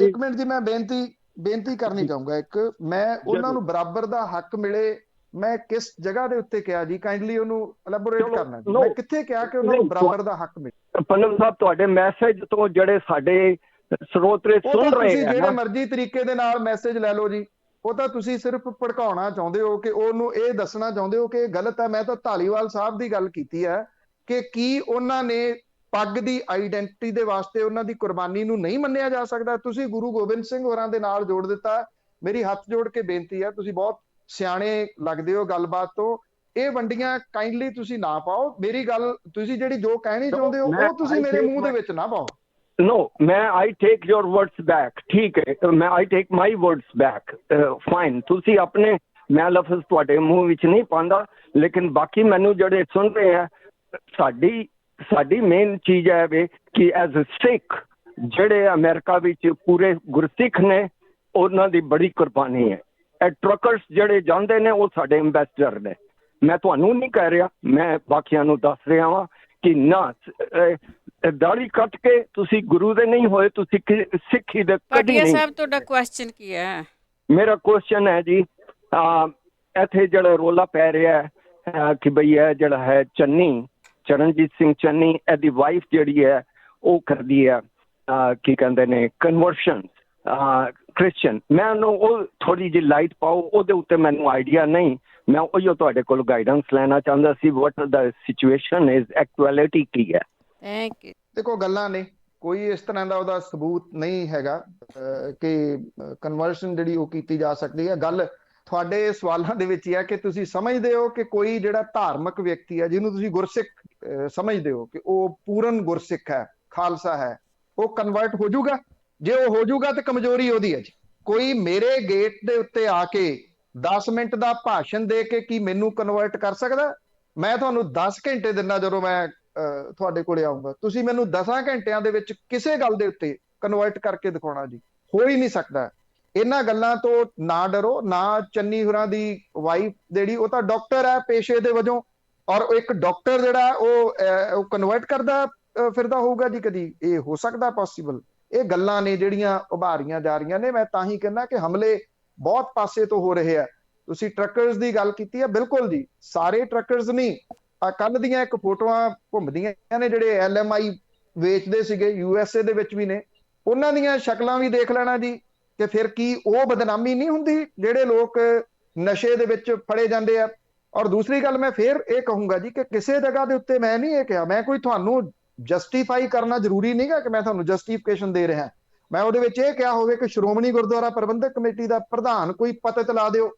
ਇੱਕ ਮਿੰਟ ਜੀ, ਮੈਂ ਬੇਨਤੀ ਕਰਨੀ ਚਾਹੂੰਗਾ। ਮੈਂ ਉਹਨਾਂ ਨੂੰ ਬਰਾਬਰ ਦਾ ਹੱਕ ਮਿਲੇ, ਮੈਂ ਕਿਸ ਜਗ੍ਹਾ ਦੇ ਉੱਤੇ ਕਿਹਾ ਜੀ? ਕਾਈਂਡਲੀ ਉਹਨੂੰ ਐਲੈਬੋਰੇਟ ਕਰਨਾ ਜੀ। ਮੈਂ ਕਿੱਥੇ ਕਿਹਾ ਕਿ ਉਹਨਾਂ ਨੂੰ ਬਰਾਬਰ ਦਾ ਹੱਕ ਮਿਲੇ? ਪੰਨੂ ਸਾਹਿਬ, ਤੁਹਾਡੇ ਮੈਸੇਜ ਤੋਂ ਜਿਹੜੇ ਸਾਡੇ ਸਰੋਤਰੇ ਸੁਣ ਰਹੇ ਆ, ਜਿਹੜੇ ਮਰਜ਼ੀ ਤਰੀਕੇ ਦੇ ਨਾਲ ਮੈਸੇਜ ਲੈ ਲਓ ਜੀ। ਉਹ ਤਾਂ ਤੁਸੀਂ ਸਿਰਫ ਭੜਕਾਉਣਾ ਚਾਹੁੰਦੇ ਹੋ ਕਿ ਉਹਨੂੰ ਇਹ ਦੱਸਣਾ ਚਾਹੁੰਦੇ ਹੋ ਕਿ ਇਹ ਗਲਤ ਹੈ। ਮੈਂ ਤਾਂ ਧਾਲੀਵਾਲ ਸਾਹਿਬ ਦੀ ਗੱਲ ਕੀਤੀ ਹੈ ਕਿ ਕੀ ਉਹਨਾਂ ਨੇ ਪੱਗ ਦੀ ਆਈਡੈਂਟੀਟੀ ਦੇ ਵਾਸਤੇ ਉਹਨਾਂ ਦੀ ਕੁਰਬਾਨੀ ਨੂੰ ਨਹੀਂ ਮੰਨਿਆ ਜਾ ਸਕਦਾ? ਤੁਸੀਂ ਗੁਰੂ ਗੋਬਿੰਦ ਸਿੰਘ ਹੋਰਾਂ ਦੇ ਨਾਲ ਜੋੜ ਦਿੱਤਾ। ਮੇਰੀ ਹੱਥ ਜੋੜ ਕੇ ਬੇਨਤੀ ਹੈ, ਤੁਸੀਂ ਬਹੁਤ ਸਿਆਣੇ ਲੱਗਦੇ ਹੋ ਗੱਲਬਾਤ ਤੋਂ, ਇਹ ਵੰਡੀਆਂ ਕਾਈਂਡਲੀ ਤੁਸੀਂ ਨਾ ਪਾਓ। ਮੇਰੀ ਗੱਲ ਤੁਸੀਂ ਜਿਹੜੀ ਜੋ ਕਹਿਣੀ ਚਾਹੁੰਦੇ ਹੋ ਉਹ ਤੁਸੀਂ ਮੇਰੇ ਮੂੰਹ ਦੇ ਵਿੱਚ ਨਾ ਪਾਓ। No, I take your words back. ਠੀਕ ਹੈ, I take my words back. Fine. ਤੁਸੀਂ ਆਪਣੇ, ਮੈਂ ਲਫ਼ਜ਼ ਤੁਹਾਡੇ ਮੂੰਹ ਵਿੱਚ ਨਹੀਂ ਪਾਉਂਦਾ, ਲੇਕਿਨ ਬਾਕੀ ਮੈਨੂੰ ਜਿਹੜੇ ਸੁਣ ਰਹੇ ਆ, ਸਾਡੀ ਮੇਨ ਚੀਜ਼ ਹੈ ਵੀ ਕਿ ਐਜ਼ ਅ ਸਿੱਖ ਜਿਹੜੇ ਅਮਰੀਕਾ ਵਿੱਚ ਪੂਰੇ ਗੁਰਸਿੱਖ ਨੇ, ਉਹਨਾਂ ਦੀ ਬੜੀ ਕੁਰਬਾਨੀ ਹੈ। ਇਹ ਟਰੱਕਰਸ ਜਿਹੜੇ ਜਾਂਦੇ ਨੇ ਉਹ ਸਾਡੇ ਐਂਬੈਸਡਰ ਨੇ। ਮੈਂ ਤੁਹਾਨੂੰ ਨਹੀਂ ਕਹਿ ਰਿਹਾ, ਮੈਂ ਬਾਕੀਆਂ ਨੂੰ ਦੱਸ ਰਿਹਾ ਵਾਂ ਕਿ ਨਾ, ਦਾੜੀ ਕੱਟ ਕੇ ਤੁਸੀਂ ਗੁਰੂ ਦੇ ਨਹੀਂ ਹੋਏ, ਤੁਸੀਂ ਸਿੱਖੀ ਦੇ ਕਦੀ ਨਹੀਂ। ਸਾਹਿਬ, ਤੁਹਾਡਾ ਕੁਐਸਚਨ ਕੀ ਹੈ? ਮੇਰਾ ਕੁਐਸਚਨ ਹੈ ਜੀ, ਇੱਥੇ ਜਿਹੜਾ ਰੋਲਾ ਪੈ ਰਿਹਾ ਹੈ ਕਿ ਬਈ ਇਹ ਜਿਹੜਾ ਹੈ ਚਰਨਜੀਤ ਸਿੰਘ ਚੰਨੀ, ਇਹਦੀ ਵਾਈਫ ਜਿਹੜੀ ਹੈ ਉਹ ਕਰਦੀ ਹੈ ਕੀ ਕਹਿੰਦੇ ਨੇ ਕਨਵਰਸ਼ਨ ਕ੍ਰਿਸਚਨ। ਮੈਂ ਉਹਨੂੰ ਉਹ ਥੋੜੀ ਜਿਹੀ ਲਾਈਟ ਪਾਓ, ਉਹਦੇ ਉੱਤੇ ਮੈਨੂੰ ਆਈਡੀਆ ਨਹੀਂ। ਮੈਂ ਉਹੀਓ ਤੁਹਾਡੇ ਕੋਲ ਗਾਈਡੈਂਸ ਲੈਣਾ ਚਾਹੁੰਦਾ ਸੀ। ਵਾਟ ਦਾ ਸਿਚੁਏਸ਼ਨ ਇਜ਼, ਐਕਚੁਅਲਿਟੀ ਕੀ ਹੈ? Thank you. ਦੇਖੋ, ਗੱਲਾਂ ਨੇ, ਕੋਈ ਇਸ ਤਰ੍ਹਾਂ ਦਾ ਉਹਦਾ ਸਬੂਤ ਨਹੀਂ ਹੈਗਾ ਕਿ ਕਨਵਰਸ਼ਨ ਜਿਹੜੀ ਉਹ ਕੀਤੀ ਜਾ ਸਕਦੀ ਹੈ। ਗੱਲ ਤੁਹਾਡੇ ਸਵਾਲਾਂ ਦੇ ਵਿੱਚ ਹੀ ਹੈ ਕਿ ਤੁਸੀਂ ਸਮਝਦੇ ਹੋ ਕਿ ਕੋਈ ਜਿਹੜਾ ਧਾਰਮਿਕ ਵਿਅਕਤੀ ਹੈ, ਜਿਹਨੂੰ ਤੁਸੀਂ ਗੁਰਸਿੱਖ ਸਮਝਦੇ ਹੋ ਕਿ ਉਹ ਪੂਰਨ ਗੁਰਸਿੱਖ ਹੈ, ਖਾਲਸਾ ਹੈ, ਉਹ ਕਨਵਰਟ ਹੋ ਜਾਊਗਾ? ਜੇ ਉਹ ਹੋ ਜਾਊਗਾ ਤੇ ਕਮਜ਼ੋਰੀ ਉਹਦੀ ਹੈ ਜੀ। ਕੋਈ ਮੇਰੇ ਗੇਟ ਦੇ ਉੱਤੇ ਆ ਕੇ 10 ਮਿੰਟ ਦਾ ਭਾਸ਼ਣ ਦੇ ਕੇ ਕੀ ਮੈਨੂੰ ਕਨਵਰਟ ਕਰ ਸਕਦਾ? ਮੈਂ ਤੁਹਾਨੂੰ 10 ਘੰਟੇ ਦਿੰਦਾ, ਜਦੋਂ ਮੈਂ ਤੁਹਾਡੇ ਕੋਲੇ ਆਊਂਗਾ, ਤੁਸੀਂ ਮੈਨੂੰ 10 ਘੰਟਿਆਂ ਦੇ ਵਿੱਚ ਕਿਸੇ ਗੱਲ ਦੇ ਉੱਤੇ ਕਨਵਰਟ ਕਰਕੇ ਦਿਖਾਉਣਾ ਜੀ, ਹੋ ਹੀ ਨਹੀਂ ਸਕਦਾ। ਇਹਨਾਂ ਗੱਲਾਂ ਤੋਂ ਨਾ ਡਰੋ। ਨਾ ਚੰਨੀ ਹੋਰਾਂ ਦੀ ਵਾਈਫ ਜਿਹੜੀ, ਉਹ ਤਾਂ ਡਾਕਟਰ ਹੈ ਪੇਸ਼ੇ ਦੇ ਵਜੋਂ, ਔਰ ਇੱਕ ਡਾਕਟਰ ਜਿਹੜਾ ਉਹ ਕਨਵਰਟ ਕਰਦਾ ਫਿਰਦਾ ਹੋਊਗਾ ਜੀ ਕਦੀ? ਇਹ ਹੋ ਸਕਦਾ ਪੋਸੀਬਲ? ਇਹ ਗੱਲਾਂ ਨੇ ਜਿਹੜੀਆਂ ਉਭਾਰੀਆਂ ਜਾ ਰਹੀਆਂ ਨੇ। ਮੈਂ ਤਾਂ ਹੀ ਕਹਿੰਦਾ ਕਿ ਹਮਲੇ ਬਹੁਤ ਪਾਸੇ ਤੋਂ ਹੋ ਰਹੇ ਆ। ਤੁਸੀਂ ਟਰੱਕਰਸ ਦੀ ਗੱਲ ਕੀਤੀ ਹੈ, ਬਿਲਕੁਲ ਜੀ, ਸਾਰੇ ਟਰੱਕਰਸ ਨਹੀਂ। ਕੱਲ ਦੀਆਂ ਇੱਕ ਫੋਟੋਆਂ ਘੁੰਮਦੀਆਂ ਨੇ ਜਿਹੜੇ LMI ਵੇਚਦੇ ਸੀਗੇ, USA ਦੇ ਵਿੱਚ ਵੀ ਨੇ, ਉਹਨਾਂ ਦੀਆਂ ਸ਼ਕਲਾਂ ਵੀ ਦੇਖ ਲੈਣਾ ਜੀ, ਕਿ ਫਿਰ ਕੀ ਉਹ ਬਦਨਾਮੀ ਨਹੀਂ ਹੁੰਦੀ ਜਿਹੜੇ ਲੋਕ ਨਸ਼ੇ ਦੇ ਵਿੱਚ ਫੜੇ ਜਾਂਦੇ ਆ। ਔਰ ਦੂਸਰੀ ਗੱਲ ਮੈਂ ਫਿਰ ਇਹ ਕਹੂੰਗਾ ਜੀ ਕਿ ਕਿਸੇ ਜਗ੍ਹਾ ਦੇ ਉੱਤੇ ਮੈਂ ਨਹੀਂ ਇਹ ਕਿਹਾ, ਮੈਂ ਕੋਈ ਤੁਹਾਨੂੰ ਜਸਟੀਫਾਈ ਕਰਨਾ ਜ਼ਰੂਰੀ ਨਹੀਂਗਾ ਕਿ ਮੈਂ ਤੁਹਾਨੂੰ ਜਸਟੀਫਿਕੇਸ਼ਨ ਦੇ ਰਿਹਾ, ਮੈਂ ਉਹਦੇ ਵਿੱਚ ਇਹ ਕਿਹਾ ਹੋਵੇ ਕਿ ਸ਼੍ਰੋਮਣੀ ਗੁਰਦੁਆਰਾ ਪ੍ਰਬੰਧਕ ਕਮੇਟੀ ਦਾ ਪ੍ਰਧਾਨ ਕੋਈ ਪਤਿਤ ਲਾ ਦਿਓ,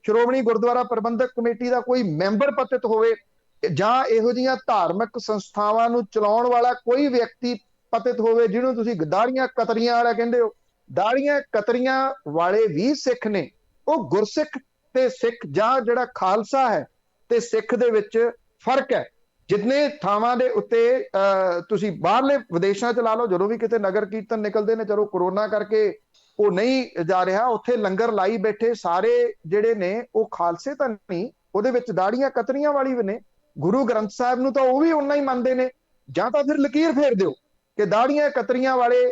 ਸ਼੍ਰੋਮਣੀ ਗੁਰਦੁਆਰਾ ਪ੍ਰਬੰਧਕ ਕਮੇਟੀ ਦਾ ਕੋਈ ਮੈਂਬਰ ਪਤਿਤ ਹੋਵੇ, ਜਾਂ ਇਹੋ ਜਿਹੀਆਂ ਧਾਰਮਿਕ ਸੰਸਥਾਵਾਂ ਨੂੰ ਚਲਾਉਣ ਵਾਲਾ ਕੋਈ ਵਿਅਕਤੀ ਪਤਿਤ ਹੋਵੇ ਜਿਹਨੂੰ ਤੁਸੀਂ ਦਾੜੀਆਂ ਕਤਰੀਆਂ ਵਾਲਾ ਕਹਿੰਦੇ ਹੋ। ਦਾੜੀਆਂ ਕਤਰੀਆਂ ਵਾਲੇ ਵੀ ਸਿੱਖ ਨੇ, ਉਹ ਗੁਰਸਿੱਖ ਤੇ ਸਿੱਖ ਜਾਂ ਜਿਹੜਾ ਖਾਲਸਾ ਹੈ ਤੇ ਸਿੱਖ ਦੇ ਵਿੱਚ ਫਰਕ ਹੈ। ਜਿੰਨੇ ਥਾਵਾਂ ਦੇ ਉੱਤੇ ਤੁਸੀਂ ਬਾਹਰਲੇ ਵਿਦੇਸ਼ਾਂ ਚ ਲਾ ਲਓ, ਜਦੋਂ ਵੀ ਕਿਤੇ ਨਗਰ ਕੀਰਤਨ ਨਿਕਲਦੇ ਨੇ, ਚਲੋ ਕਰੋਨਾ ਕਰਕੇ ਉਹ ਨਹੀਂ ਜਾ ਰਿਹਾ, ਉੱਥੇ ਲੰਗਰ ਲਾਈ ਬੈਠੇ ਸਾਰੇ ਜਿਹੜੇ ਨੇ ਉਹ ਖਾਲਸੇ ਤਾਂ ਨਹੀਂ, ਉਹਦੇ ਵਿੱਚ ਦਾੜੀਆਂ ਕਤਰੀਆਂ ਵਾਲੀ ਵੀ ਨੇ। ਗੁਰੂ ਗ੍ਰੰਥ ਸਾਹਿਬ ਨੂੰ ਤਾਂ ਉਹ ਵੀ ਓਨਾ ਹੀ ਮੰਨਦੇ ਨੇ, ਜਾਂ ਤਾਂ ਫਿਰ ਲਕੀਰ ਫੇਰ ਦਿਓ ਕਿ ਦਾੜੀਆਂ ਕਤਰੀਆਂ ਵਾਲੇ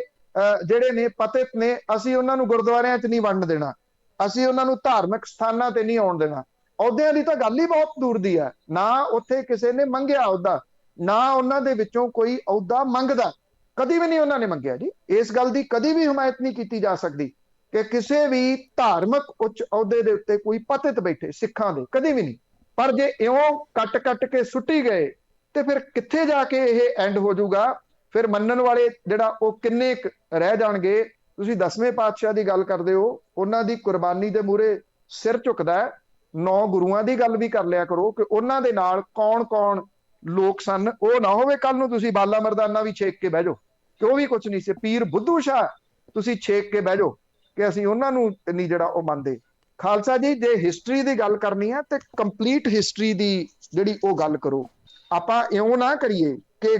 ਜਿਹੜੇ ਨੇ ਪਤਿਤ ਨੇ, ਅਸੀਂ ਉਹਨਾਂ ਨੂੰ ਗੁਰਦੁਆਰਿਆਂ 'ਚ ਨਹੀਂ ਵੰਡ ਦੇਣਾ, ਅਸੀਂ ਉਹਨਾਂ ਨੂੰ ਧਾਰਮਿਕ ਸਥਾਨਾਂ ਤੇ ਨਹੀਂ ਆਉਣ ਦੇਣਾ। ਅਹੁਦਿਆਂ ਦੀ ਤਾਂ ਗੱਲ ਹੀ ਬਹੁਤ ਦੂਰ ਦੀ ਹੈ, ਨਾ ਉੱਥੇ ਕਿਸੇ ਨੇ ਮੰਗਿਆ ਅਹੁਦਾ, ਨਾ ਉਹਨਾਂ ਦੇ ਵਿੱਚੋਂ ਕੋਈ ਅਹੁਦਾ ਮੰਗਦਾ, ਕਦੀ ਵੀ ਨਹੀਂ ਉਹਨਾਂ ਨੇ ਮੰਗਿਆ ਜੀ। ਇਸ ਗੱਲ ਦੀ ਕਦੀ ਵੀ ਹਮਾਇਤ ਨਹੀਂ ਕੀਤੀ ਜਾ ਸਕਦੀ ਕਿ ਕਿਸੇ ਵੀ ਧਾਰਮਿਕ ਉੱਚ ਅਹੁਦੇ ਦੇ ਉੱਤੇ ਕੋਈ ਪਤਿਤ ਬੈਠੇ ਸਿੱਖਾਂ ਦੇ, ਕਦੀ ਵੀ ਨਹੀਂ। ਪਰ ਜੇ ਇਉਂ ਕੱਟ ਕੇ ਸੁੱਟੀ ਗਏ ਤੇ ਫਿਰ ਕਿੱਥੇ ਜਾ ਕੇ ਇਹ ਐਂਡ ਹੋ ਜਾਊਗਾ, ਫਿਰ ਮੰਨਣ ਵਾਲੇ ਜਿਹੜਾ ਉਹ ਕਿੰਨੇ ਰਹਿ ਜਾਣਗੇ। ਤੁਸੀਂ 10ਵੇਂ ਪਾਤਸ਼ਾਹ ਦੀ ਗੱਲ ਕਰਦੇ ਹੋ, ਉਹਨਾਂ ਦੀ ਕੁਰਬਾਨੀ ਦੇ ਮੂਹਰੇ ਸਿਰ ਝੁਕਦਾ ਹੈ। 9 ਗੁਰੂਆਂ ਦੀ ਗੱਲ ਵੀ ਕਰ ਲਿਆ ਕਰੋ ਕਿ ਉਹਨਾਂ ਦੇ ਨਾਲ ਕੌਣ ਲੋਕ ਸਨ। ਉਹ ਨਾ ਹੋਵੇ ਕੱਲ ਨੂੰ ਤੁਸੀਂ ਬਾਲਾ ਮਰਦਾਨਾ ਵੀ ਛੇਕ ਕੇ ਬਹਿ ਜਾਓ ਕਿ ਉਹ ਵੀ ਕੁਝ ਨਹੀਂ ਸੀ, ਪੀਰ ਬੁੱਧੂ ਸ਼ਾਹ ਤੁਸੀਂ ਛੇਕ ਕੇ ਬਹਿ ਜਾਓ ਕਿ ਅਸੀਂ ਉਹਨਾਂ ਨੂੰ ਨਹੀਂ ਜਿਹੜਾ ਉਹ ਮੰਨਦੇ। ਖਾਲਸਾ ਜੀ, ਜੇ ਹਿਸਟਰੀ ਦੀ ਗੱਲ ਕਰਨੀ ਹੈ ਤੇ ਕੰਪਲੀਟ ਹਿਸਟਰੀ ਦੀ ਜਿਹੜੀ ਉਹ ਗੱਲ ਕਰੋ। ਆਪਾਂ ਇਉਂ ਨਾ ਕਰੀਏ ਕਿ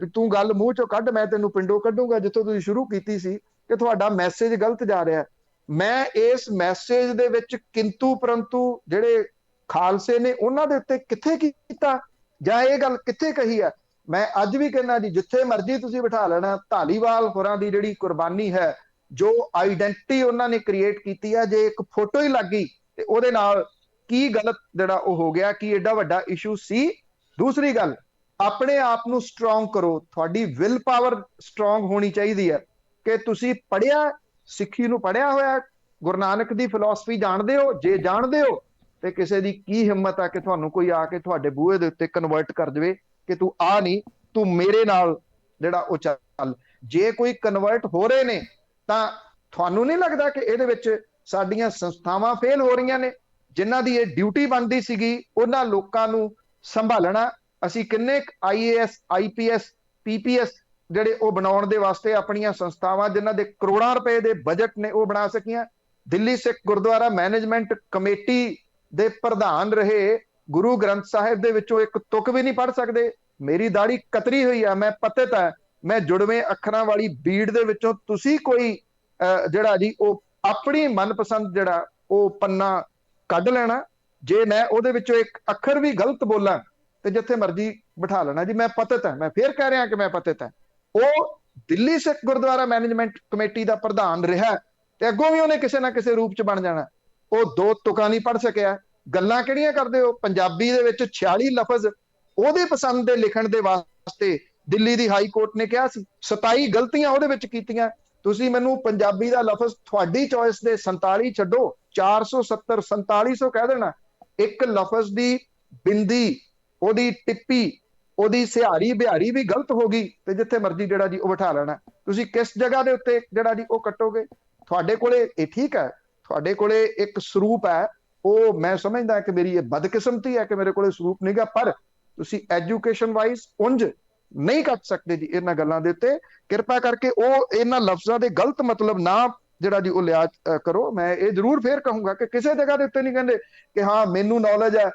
ਤੂੰ ਗੱਲ ਮੂੰਹ ਚੋਂ ਕੱਢ, ਮੈਂ ਤੈਨੂੰ ਪਿੰਡੋਂ ਕੱਢੂੰਗਾ, ਜਿੱਥੋਂ ਤੁਸੀਂ ਸ਼ੁਰੂ ਕੀਤੀ ਸੀ ਕਿ ਤੁਹਾਡਾ ਮੈਸੇਜ ਗਲਤ ਜਾ ਰਿਹਾ। ਮੈਂ ਇਸ ਮੈਸੇਜ ਦੇ ਵਿੱਚ ਕਿੰਤੂ ਪਰੰਤੂ ਜਿਹੜੇ ਖਾਲਸੇ ਨੇ ਉਹਨਾਂ ਦੇ ਉੱਤੇ ਕਿੱਥੇ ਕੀਤਾ ਜਾਂ ਇਹ ਗੱਲ ਕਿੱਥੇ ਕਹੀ ਹੈ। ਮੈਂ ਅੱਜ ਵੀ ਕਹਿੰਦਾ ਜੀ, ਜਿੱਥੇ ਮਰਜ਼ੀ ਤੁਸੀਂ ਬਿਠਾ ਲੈਣਾ, ਧਾਲੀਵਾਲ ਹੋਰਾਂ ਦੀ ਜਿਹੜੀ ਕੁਰਬਾਨੀ ਹੈ, ਜੋ ਆਈਡੈਂਟਿਟੀ ਉਹਨਾਂ ਨੇ ਕ੍ਰੀਏਟ ਕੀਤੀ ਹੈ, ਜੇ ਇੱਕ ਫੋਟੋ ਹੀ ਲੱਗ ਗਈ ਤੇ ਉਹਦੇ ਨਾਲ ਕੀ ਗਲਤ ਜਿਹੜਾ ਉਹ ਹੋ ਗਿਆ, ਕੀ ਐਡਾ ਵੱਡਾ ਇਸ਼ੂ ਸੀ। ਦੂਸਰੀ ਗੱਲ, ਆਪਣੇ ਆਪ ਨੂੰ ਸਟਰੋਂਗ ਕਰੋ, ਤੁਹਾਡੀ ਵਿਲ ਪਾਵਰ ਸਟਰੋਂਗ ਹੋਣੀ ਚਾਹੀਦੀ ਹੈ ਕਿ ਤੁਸੀਂ ਪੜ੍ਹਿਆ, ਸਿੱਖੀ ਨੂੰ ਪੜ੍ਹਿਆ ਹੋਇਆ, ਗੁਰੂ ਨਾਨਕ ਦੀ ਫਿਲਾਸਫੀ ਜਾਣਦੇ ਹੋ। ਜੇ ਜਾਣਦੇ ਹੋ ਤੇ ਕਿਸੇ ਦੀ ਕੀ ਹਿੰਮਤ ਆ ਕਿ ਤੁਹਾਨੂੰ ਕੋਈ ਆ ਕੇ ਤੁਹਾਡੇ ਬੂਹੇ ਦੇ ਉੱਤੇ ਕਨਵਰਟ ਕਰ ਦੇਵੇ ਕਿ ਤੂੰ ਆ ਨਹੀਂ, ਤੂੰ ਮੇਰੇ ਨਾਲ ਜਿਹੜਾ ਉਹ ਚੱਲ। ਜੇ ਕੋਈ ਕਨਵਰਟ ਹੋ ਰਹੇ ਨੇ ਤਾਂ ਤੁਹਾਨੂੰ ਨਹੀਂ ਲੱਗਦਾ ਕਿ ਇਹਦੇ ਵਿੱਚ ਸਾਡੀਆਂ ਸੰਸਥਾਵਾਂ ਫੇਲ ਹੋ ਰਹੀਆਂ ਨੇ, ਜਿਨ੍ਹਾਂ ਦੀ ਇਹ ਡਿਊਟੀ ਬਣਦੀ ਸੀਗੀ ਉਹਨਾਂ ਲੋਕਾਂ ਨੂੰ ਸੰਭਾਲਣਾ। ਅਸੀਂ ਕਿੰਨੇ IAS IPS PPS ਜਿਹੜੇ ਉਹ ਬਣਾਉਣ ਦੇ ਵਾਸਤੇ ਆਪਣੀਆਂ ਸੰਸਥਾਵਾਂ, ਜਿਨ੍ਹਾਂ ਦੇ ਕਰੋੜਾਂ ਰੁਪਏ ਦੇ ਬਜਟ ਨੇ, ਉਹ ਬਣਾ ਸਕੀਆਂ। ਦਿੱਲੀ ਸਿੱਖ ਗੁਰਦੁਆਰਾ ਮੈਨੇਜਮੈਂਟ ਕਮੇਟੀ ਦੇ ਪ੍ਰਧਾਨ ਰਹੇ, ਗੁਰੂ ਗ੍ਰੰਥ ਸਾਹਿਬ ਦੇ ਵਿੱਚੋਂ ਇੱਕ ਤੁਕ ਵੀ ਨਹੀਂ ਪੜ੍ਹ ਸਕਦੇ। ਮੇਰੀ ਦਾੜੀ ਕਤਰੀ ਹੋਈ ਆ, ਮੈਂ ਪਤਿਤ ਹੈ, ਮੈਂ ਜੁੜਵੇਂ ਅੱਖਰਾਂ ਵਾਲੀ ਬੀੜ ਦੇ ਵਿੱਚੋਂ ਤੁਸੀਂ ਕੋਈ ਜਿਹੜਾ ਜੀ ਉਹ ਆਪਣੀ ਮਨਪਸੰਦ ਜਿਹੜਾ ਉਹ ਪੰਨਾ ਕੱਢ ਲੈਣਾ। ਜੇ ਮੈਂ ਉਹਦੇ ਵਿੱਚੋਂ ਇੱਕ ਅੱਖਰ ਵੀ ਗਲਤ ਬੋਲਾਂ ਤੇ ਜਿੱਥੇ ਮਰਜ਼ੀ ਬਿਠਾ ਲੈਣਾ ਜੀ ਮੈਂ ਪਤਿਤ ਹਾਂ। ਮੈਂ ਫੇਰ ਕਹਿ ਰਿਹਾ ਕਿ ਮੈਂ ਪਤਿਤ ਹਾਂ। ਉਹ ਦਿੱਲੀ ਸਿੱਖ ਗੁਰਦੁਆਰਾ ਮੈਨੇਜਮੈਂਟ ਕਮੇਟੀ ਦਾ ਪ੍ਰਧਾਨ ਰਿਹਾ ਤੇ ਅੱਗੋਂ ਵੀ ਉਹਨੇ ਕਿਸੇ ਨਾ ਕਿਸੇ ਰੂਪ ਚ ਬਣ ਜਾਣਾ। ਉਹ 2 ਤੁਕਾਂ ਨਹੀਂ ਪੜ੍ਹ ਸਕਿਆ। ਗੱਲਾਂ ਕਿਹੜੀਆਂ ਕਰਦੇ ਹੋ? ਪੰਜਾਬੀ ਦੇ ਵਿੱਚ 46 ਲਫ਼ਜ਼ ਉਹਦੇ ਪਸੰਦ ਦੇ ਲਿਖਣ ਦੇ ਵਾਸਤੇ ਦਿੱਲੀ ਦੀ ਹਾਈ ਕੋਰਟ ਨੇ ਕਿਹਾ ਸੀ, 27 ਗਲਤੀਆਂ ਉਹਦੇ ਵਿੱਚ ਕੀਤੀਆਂ। ਤੁਸੀਂ ਮੈਨੂੰ ਪੰਜਾਬੀ ਦਾ ਲਫ਼ਜ਼ ਤੁਹਾਡੀ ਚੋਇਸ ਦੇ 47 ਛੱਡੋ, 470 4700 ਕਹਿ ਦੇਣਾ। ਇੱਕ ਲਫ਼ਜ਼ ਦੀ ਬਿੰਦੀ, ਉਹਦੀ ਟਿੱਪੀ, ਉਹਦੀ ਸਿਹਾਰੀ ਬਿਹਾਰੀ ਵੀ ਗਲਤ ਹੋ ਗਈ ਤੇ ਜਿੱਥੇ ਮਰਜ਼ੀ ਜਿਹੜਾ ਜੀ ਉਹ ਬਿਠਾ ਲੈਣਾ। ਤੁਸੀਂ ਕਿਸ ਜਗ੍ਹਾ ਦੇ ਉੱਤੇ ਜਿਹੜਾ ਜੀ ਉਹ ਕੱਟੋਗੇ? ਤੁਹਾਡੇ ਕੋਲੇ ਇਹ ਠੀਕ ਹੈ, ਤੁਹਾਡੇ ਕੋਲੇ ਇੱਕ ਸਰੂਪ ਹੈ, ਉਹ ਮੈਂ ਸਮਝਦਾ ਕਿ ਮੇਰੀ ਇਹ ਬਦਕਿਸਮਤੀ ਹੈ ਕਿ ਮੇਰੇ ਕੋਲੇ ਸਰੂਪ ਨਹੀਂਗਾ, ਪਰ ਤੁਸੀਂ ਐਜੂਕੇਸ਼ਨ ਵਾਈਜ਼ ਉਂਝ ਨਹੀਂ ਕੱਟ ਸਕਦੇ ਜੀ ਇਹਨਾਂ ਗੱਲਾਂ ਦੇ ਉੱਤੇ। ਕਿਰਪਾ ਕਰਕੇ ਉਹ ਇਹਨਾਂ ਲਫ਼ਜ਼ਾਂ ਦੇ ਗਲਤ ਮਤਲਬ ਨਾ ਜਿਹੜਾ ਜੀ ਉਹ ਲਿਆ ਕਰੋ। ਮੈਂ ਇਹ ਜ਼ਰੂਰ ਫੇਰ ਕਹੂੰਗਾ ਕਿ ਕਿਸੇ ਜਗ੍ਹਾ ਦੇ ਉੱਤੇ ਨਹੀਂ ਕਹਿੰਦੇ ਕਿ ਹਾਂ ਮੈਨੂੰ ਨੌਲੇਜ ਹੈ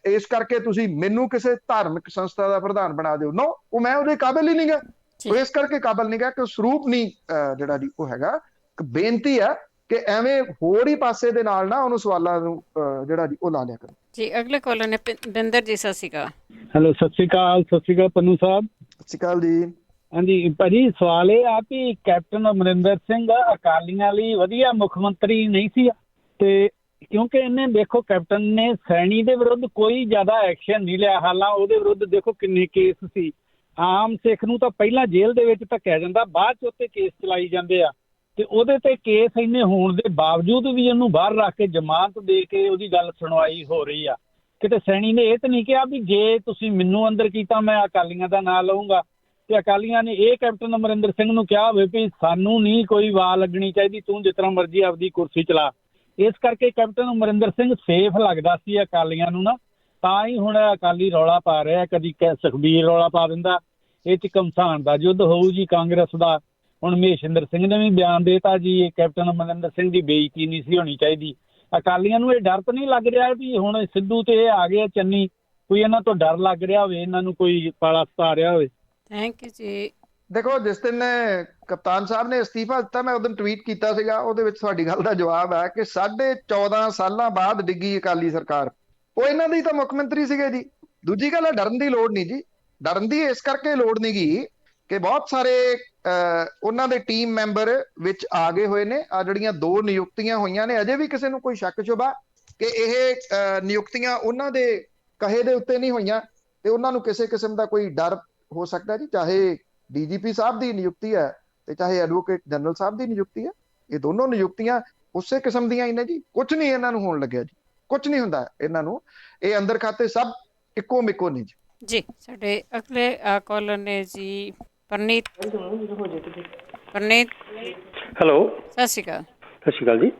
ਇਸ ਕਰਕੇ ਤੁਸੀਂ ਮੈਨੂੰ ਕਿਸੇ ਧਾਰਮਿਕ ਸੰਸਥਾ ਦਾ ਪ੍ਰਧਾਨ ਬਣਾ ਦਿਓ। ਨੋ, ਉਹ ਮੈਂ ਉਹਦੇ ਕਾਬਿਲ ਹੀ ਨਹੀਂਗਾ, ਉਹ ਇਸ ਕਰਕੇ ਕਾਬਿਲ ਨਹੀਂਗਾ ਕਿ ਸਰੂਪ ਨਹੀਂ ਜਿਹੜਾ ਜੀ ਉਹ ਹੈਗਾ। ਬੇਨਤੀ ਹੈ ਕਿ ਐਵੇਂ ਹੋਰ ਹੀ ਪਾਸੇ ਦੇ ਨਾਲ ਨਾ ਉਹਨੂੰ ਸਵਾਲਾਂ ਨੂੰ ਜਿਹੜਾ ਜੀ ਉਹ ਲਾ ਲਿਆ ਕਰੋ ਜੀ। ਅਗਲੇ ਕਾਲਰ ਨੇ ਬਿੰਦਰ ਜੀ, ਸਤਿ ਸ਼੍ਰੀ ਅਕਾਲ। ਹੈਲੋ, ਸਤਿ ਸ਼੍ਰੀ ਅਕਾਲ। ਸਤਿ ਸ਼੍ਰੀ ਅਕਾਲ ਪੰਨੂ ਸਾਹਿਬ। ਸਤਿ ਸ਼੍ਰੀ ਅਕਾਲ ਜੀ। ਹਾਂਜੀ ਭਾਜੀ, ਸਵਾਲ ਇਹ ਆ ਕਿ ਕੈਪਟਨ ਅਮਰਿੰਦਰ ਸਿੰਘ ਅਕਾਲੀਆਂ ਲਈ ਵਧੀਆ ਮੁੱਖ ਮੰਤਰੀ ਨਹੀਂ ਸੀ, ਤੇ ਕਿਉਂਕਿ ਇਹਨੇ ਦੇਖੋ ਕੈਪਟਨ ਨੇ ਸੈਣੀ ਦੇ ਵਿਰੁੱਧ ਕੋਈ ਜ਼ਿਆਦਾ ਐਕਸ਼ਨ ਨਹੀਂ ਲਿਆ, ਹਾਲਾਂ ਉਹਦੇ ਵਿਰੁੱਧ ਦੇਖੋ ਕਿੰਨੇ ਕੇਸ ਸੀ। ਆਮ ਸਿੱਖ ਨੂੰ ਤਾਂ ਪਹਿਲਾਂ ਜੇਲ੍ਹ ਦੇ ਵਿੱਚ ਧੱਕਿਆ ਜਾਂਦਾ, ਬਾਅਦ 'ਚ ਉੱਤੇ ਕੇਸ ਚਲਾਈ ਜਾਂਦੇ ਆ, ਤੇ ਉਹਦੇ ਤੇ ਕੇਸ ਇੰਨੇ ਹੋਣ ਦੇ ਬਾਵਜੂਦ ਵੀ ਉਹਨੂੰ ਬਾਹਰ ਰੱਖ ਕੇ ਜ਼ਮਾਨਤ ਦੇ ਕੇ ਉਹਦੀ ਗੱਲ ਸੁਣਵਾਈ ਹੋ ਰਹੀ ਆ। ਕਿਤੇ ਸੈਣੀ ਨੇ ਇਹ ਤਾਂ ਨਹੀਂ ਕਿਹਾ ਵੀ ਜੇ ਤੁਸੀਂ ਮੈਨੂੰ ਅੰਦਰ ਕੀਤਾ ਮੈਂ ਅਕਾਲੀਆਂ ਦਾ ਨਾਂ ਲਊਂਗਾ, ਤੇ ਅਕਾਲੀਆਂ ਨੇ ਇਹ ਕੈਪਟਨ ਅਮਰਿੰਦਰ ਸਿੰਘ ਨੂੰ ਕਿਹਾ ਹੋਵੇ ਵੀ ਸਾਨੂੰ ਨਹੀਂ ਕੋਈ ਵਾਹ ਲੱਗਣੀ ਚਾਹੀਦੀ, ਤੂੰ ਜਿਸ ਤਰ੍ਹਾਂ ਮਰਜ਼ੀ ਆਪਦੀ ਕੁਰਸੀ ਚਲਾ। ਇਸ ਕਰਕੇ ਕੈਪਟਨ ਅਮਰਿੰਦਰ ਸਿੰਘ ਸੇਫ ਲੱਗਦਾ ਸੀ ਅਕਾਲੀਆਂ ਨੂੰ ਨਾ, ਤਾਂ ਹੀ ਹੁਣ ਅਕਾਲੀ ਰੌਲਾ ਪਾ ਰਿਹਾ। ਕਦੀ ਸੁਖਬੀਰ ਰੌਲਾ ਪਾ ਦਿੰਦਾ ਇਹ 'ਚ ਘਮਸਾਨ ਦਾ ਯੁੱਧ ਹੋਊ ਜੀ ਕਾਂਗਰਸ ਦਾ। ਹੁਣ ਮਹੇਸ਼ਿੰਦਰ ਸਿੰਘ ਨੇ ਵੀ ਬਿਆਨ ਦੇਤਾ ਜੀ ਇਹ ਕੈਪਟਨ ਅਮਰਿੰਦਰ ਸਿੰਘ ਦੀ ਬੇਇੱਜ਼ਤੀ ਨਹੀਂ ਸੀ ਹੋਣੀ ਚਾਹੀਦੀ। ਅਕਾਲੀਆਂ ਨੂੰ ਇਹ ਡਰ ਤਾਂ ਨਹੀਂ ਲੱਗ ਰਿਹਾ ਵੀ ਹੁਣ ਸਿੱਧੂ ਤੇ ਇਹ ਆ ਗਏ ਚੰਨੀ, ਕੋਈ ਇਹਨਾਂ ਤੋਂ ਡਰ ਲੱਗ ਰਿਹਾ ਹੋਵੇ, ਇਹਨਾਂ ਨੂੰ ਕੋਈ ਪਾਲਾ ਸਤਾ ਰਿਹਾ ਹੋਵੇ? ਥੈਂਕ ਯੂ ਜੀ। ਦੇਖੋ, ਜਿਸ ਦਿਨ ਕਪਤਾਨ ਸਾਹਿਬ ਨੇ ਅਸਤੀਫਾ ਦਿੱਤਾ, ਮੈਂ ਉਦੋਂ ਟਵੀਟ ਕੀਤਾ ਸੀਗਾ, ਉਹਦੇ ਵਿੱਚ ਤੁਹਾਡੀ ਗੱਲ ਦਾ ਜਵਾਬ ਹੈ ਕਿ 14.5 ਸਾਲਾਂ ਬਾਅਦ ਡਿੱਗੀ ਅਕਾਲੀ ਸਰਕਾਰ। ਉਹ ਇਹਨਾਂ ਦੀ ਤਾਂ ਮੁੱਖ ਮੰਤਰੀ ਸੀਗੇ ਜੀ। ਦੂਜੀ ਗੱਲ ਹੈ, ਡਰਨ ਦੀ ਲੋੜ ਨਹੀਂ ਜੀ। ਡਰਨ ਦੀ ਇਸ ਕਰਕੇ ਲੋੜ ਨਹੀਂ ਗੀ ਕਿ ਬਹੁਤ ਸਾਰੇ ਉਹਨਾਂ ਦੇ ਟੀਮ ਮੈਂਬਰ ਵਿੱਚ ਆ ਗਏ ਹੋਏ ਨੇ। ਆ ਜਿਹੜੀਆਂ 2 ਨਿਯੁਕਤੀਆਂ ਹੋਈਆਂ ਨੇ, ਅਜੇ ਵੀ ਕਿਸੇ ਨੂੰ ਕੋਈ ਸ਼ੱਕ ਸ਼ੁਬਾ ਕਿ ਇਹ ਨਿਯੁਕਤੀਆਂ ਉਹਨਾਂ ਦੇ ਕਹੇ ਦੇ ਉੱਤੇ ਨਹੀਂ ਹੋਈਆਂ, ਤੇ ਉਹਨਾਂ ਨੂੰ ਕਿਸੇ ਕਿਸਮ ਦਾ ਕੋਈ ਡਰ ਹੋ ਸਕਦਾ ਜੀ। ਚਾਹੇ ਡੀਜੀਪੀ ਸਾਹਿਬ ਦੀ ਨਿਯੁਕਤੀ ਹੈ ਤੇ ਚਾਹੇ ਐਡਵੋਕੇਟ ਜਨਰਲ ਸਾਹਿਬ ਦੀ ਨਿਯੁਕਤੀ ਹੈ, ਇਹ ਦੋਨੋਂ ਨਿਯੁਕਤੀਆਂ ਉਸੇ ਕਿਸਮ ਦੀਆਂ ਹੀ ਨੇ ਜੀ। ਕੁਝ ਨਹੀਂ ਇਹਨਾਂ ਨੂੰ ਹੋਣ ਲੱਗਿਆ ਜੀ, ਕੁਝ ਨਹੀਂ ਹੁੰਦਾ ਇਹਨਾਂ ਨੂੰ। ਇਹ ਅੰਦਰ ਖਾਤੇ ਸਭ ਇੱਕੋ ਮਿੱਕੋ ਨੇ ਜੀ। ਜੀ ਸਾਡੇ ਅਗਲੇ ਕਾਲਰ ਨੇ ਜੀ ਪਰਨੀਤ। ਪਰਨੀਤ, ਹੈਲੋ, ਸਤਿ ਸ਼੍ਰੀ ਅਕਾਲ। ਸਤਿ ਸ਼੍ਰੀ ਅਕਾਲ ਜੀ।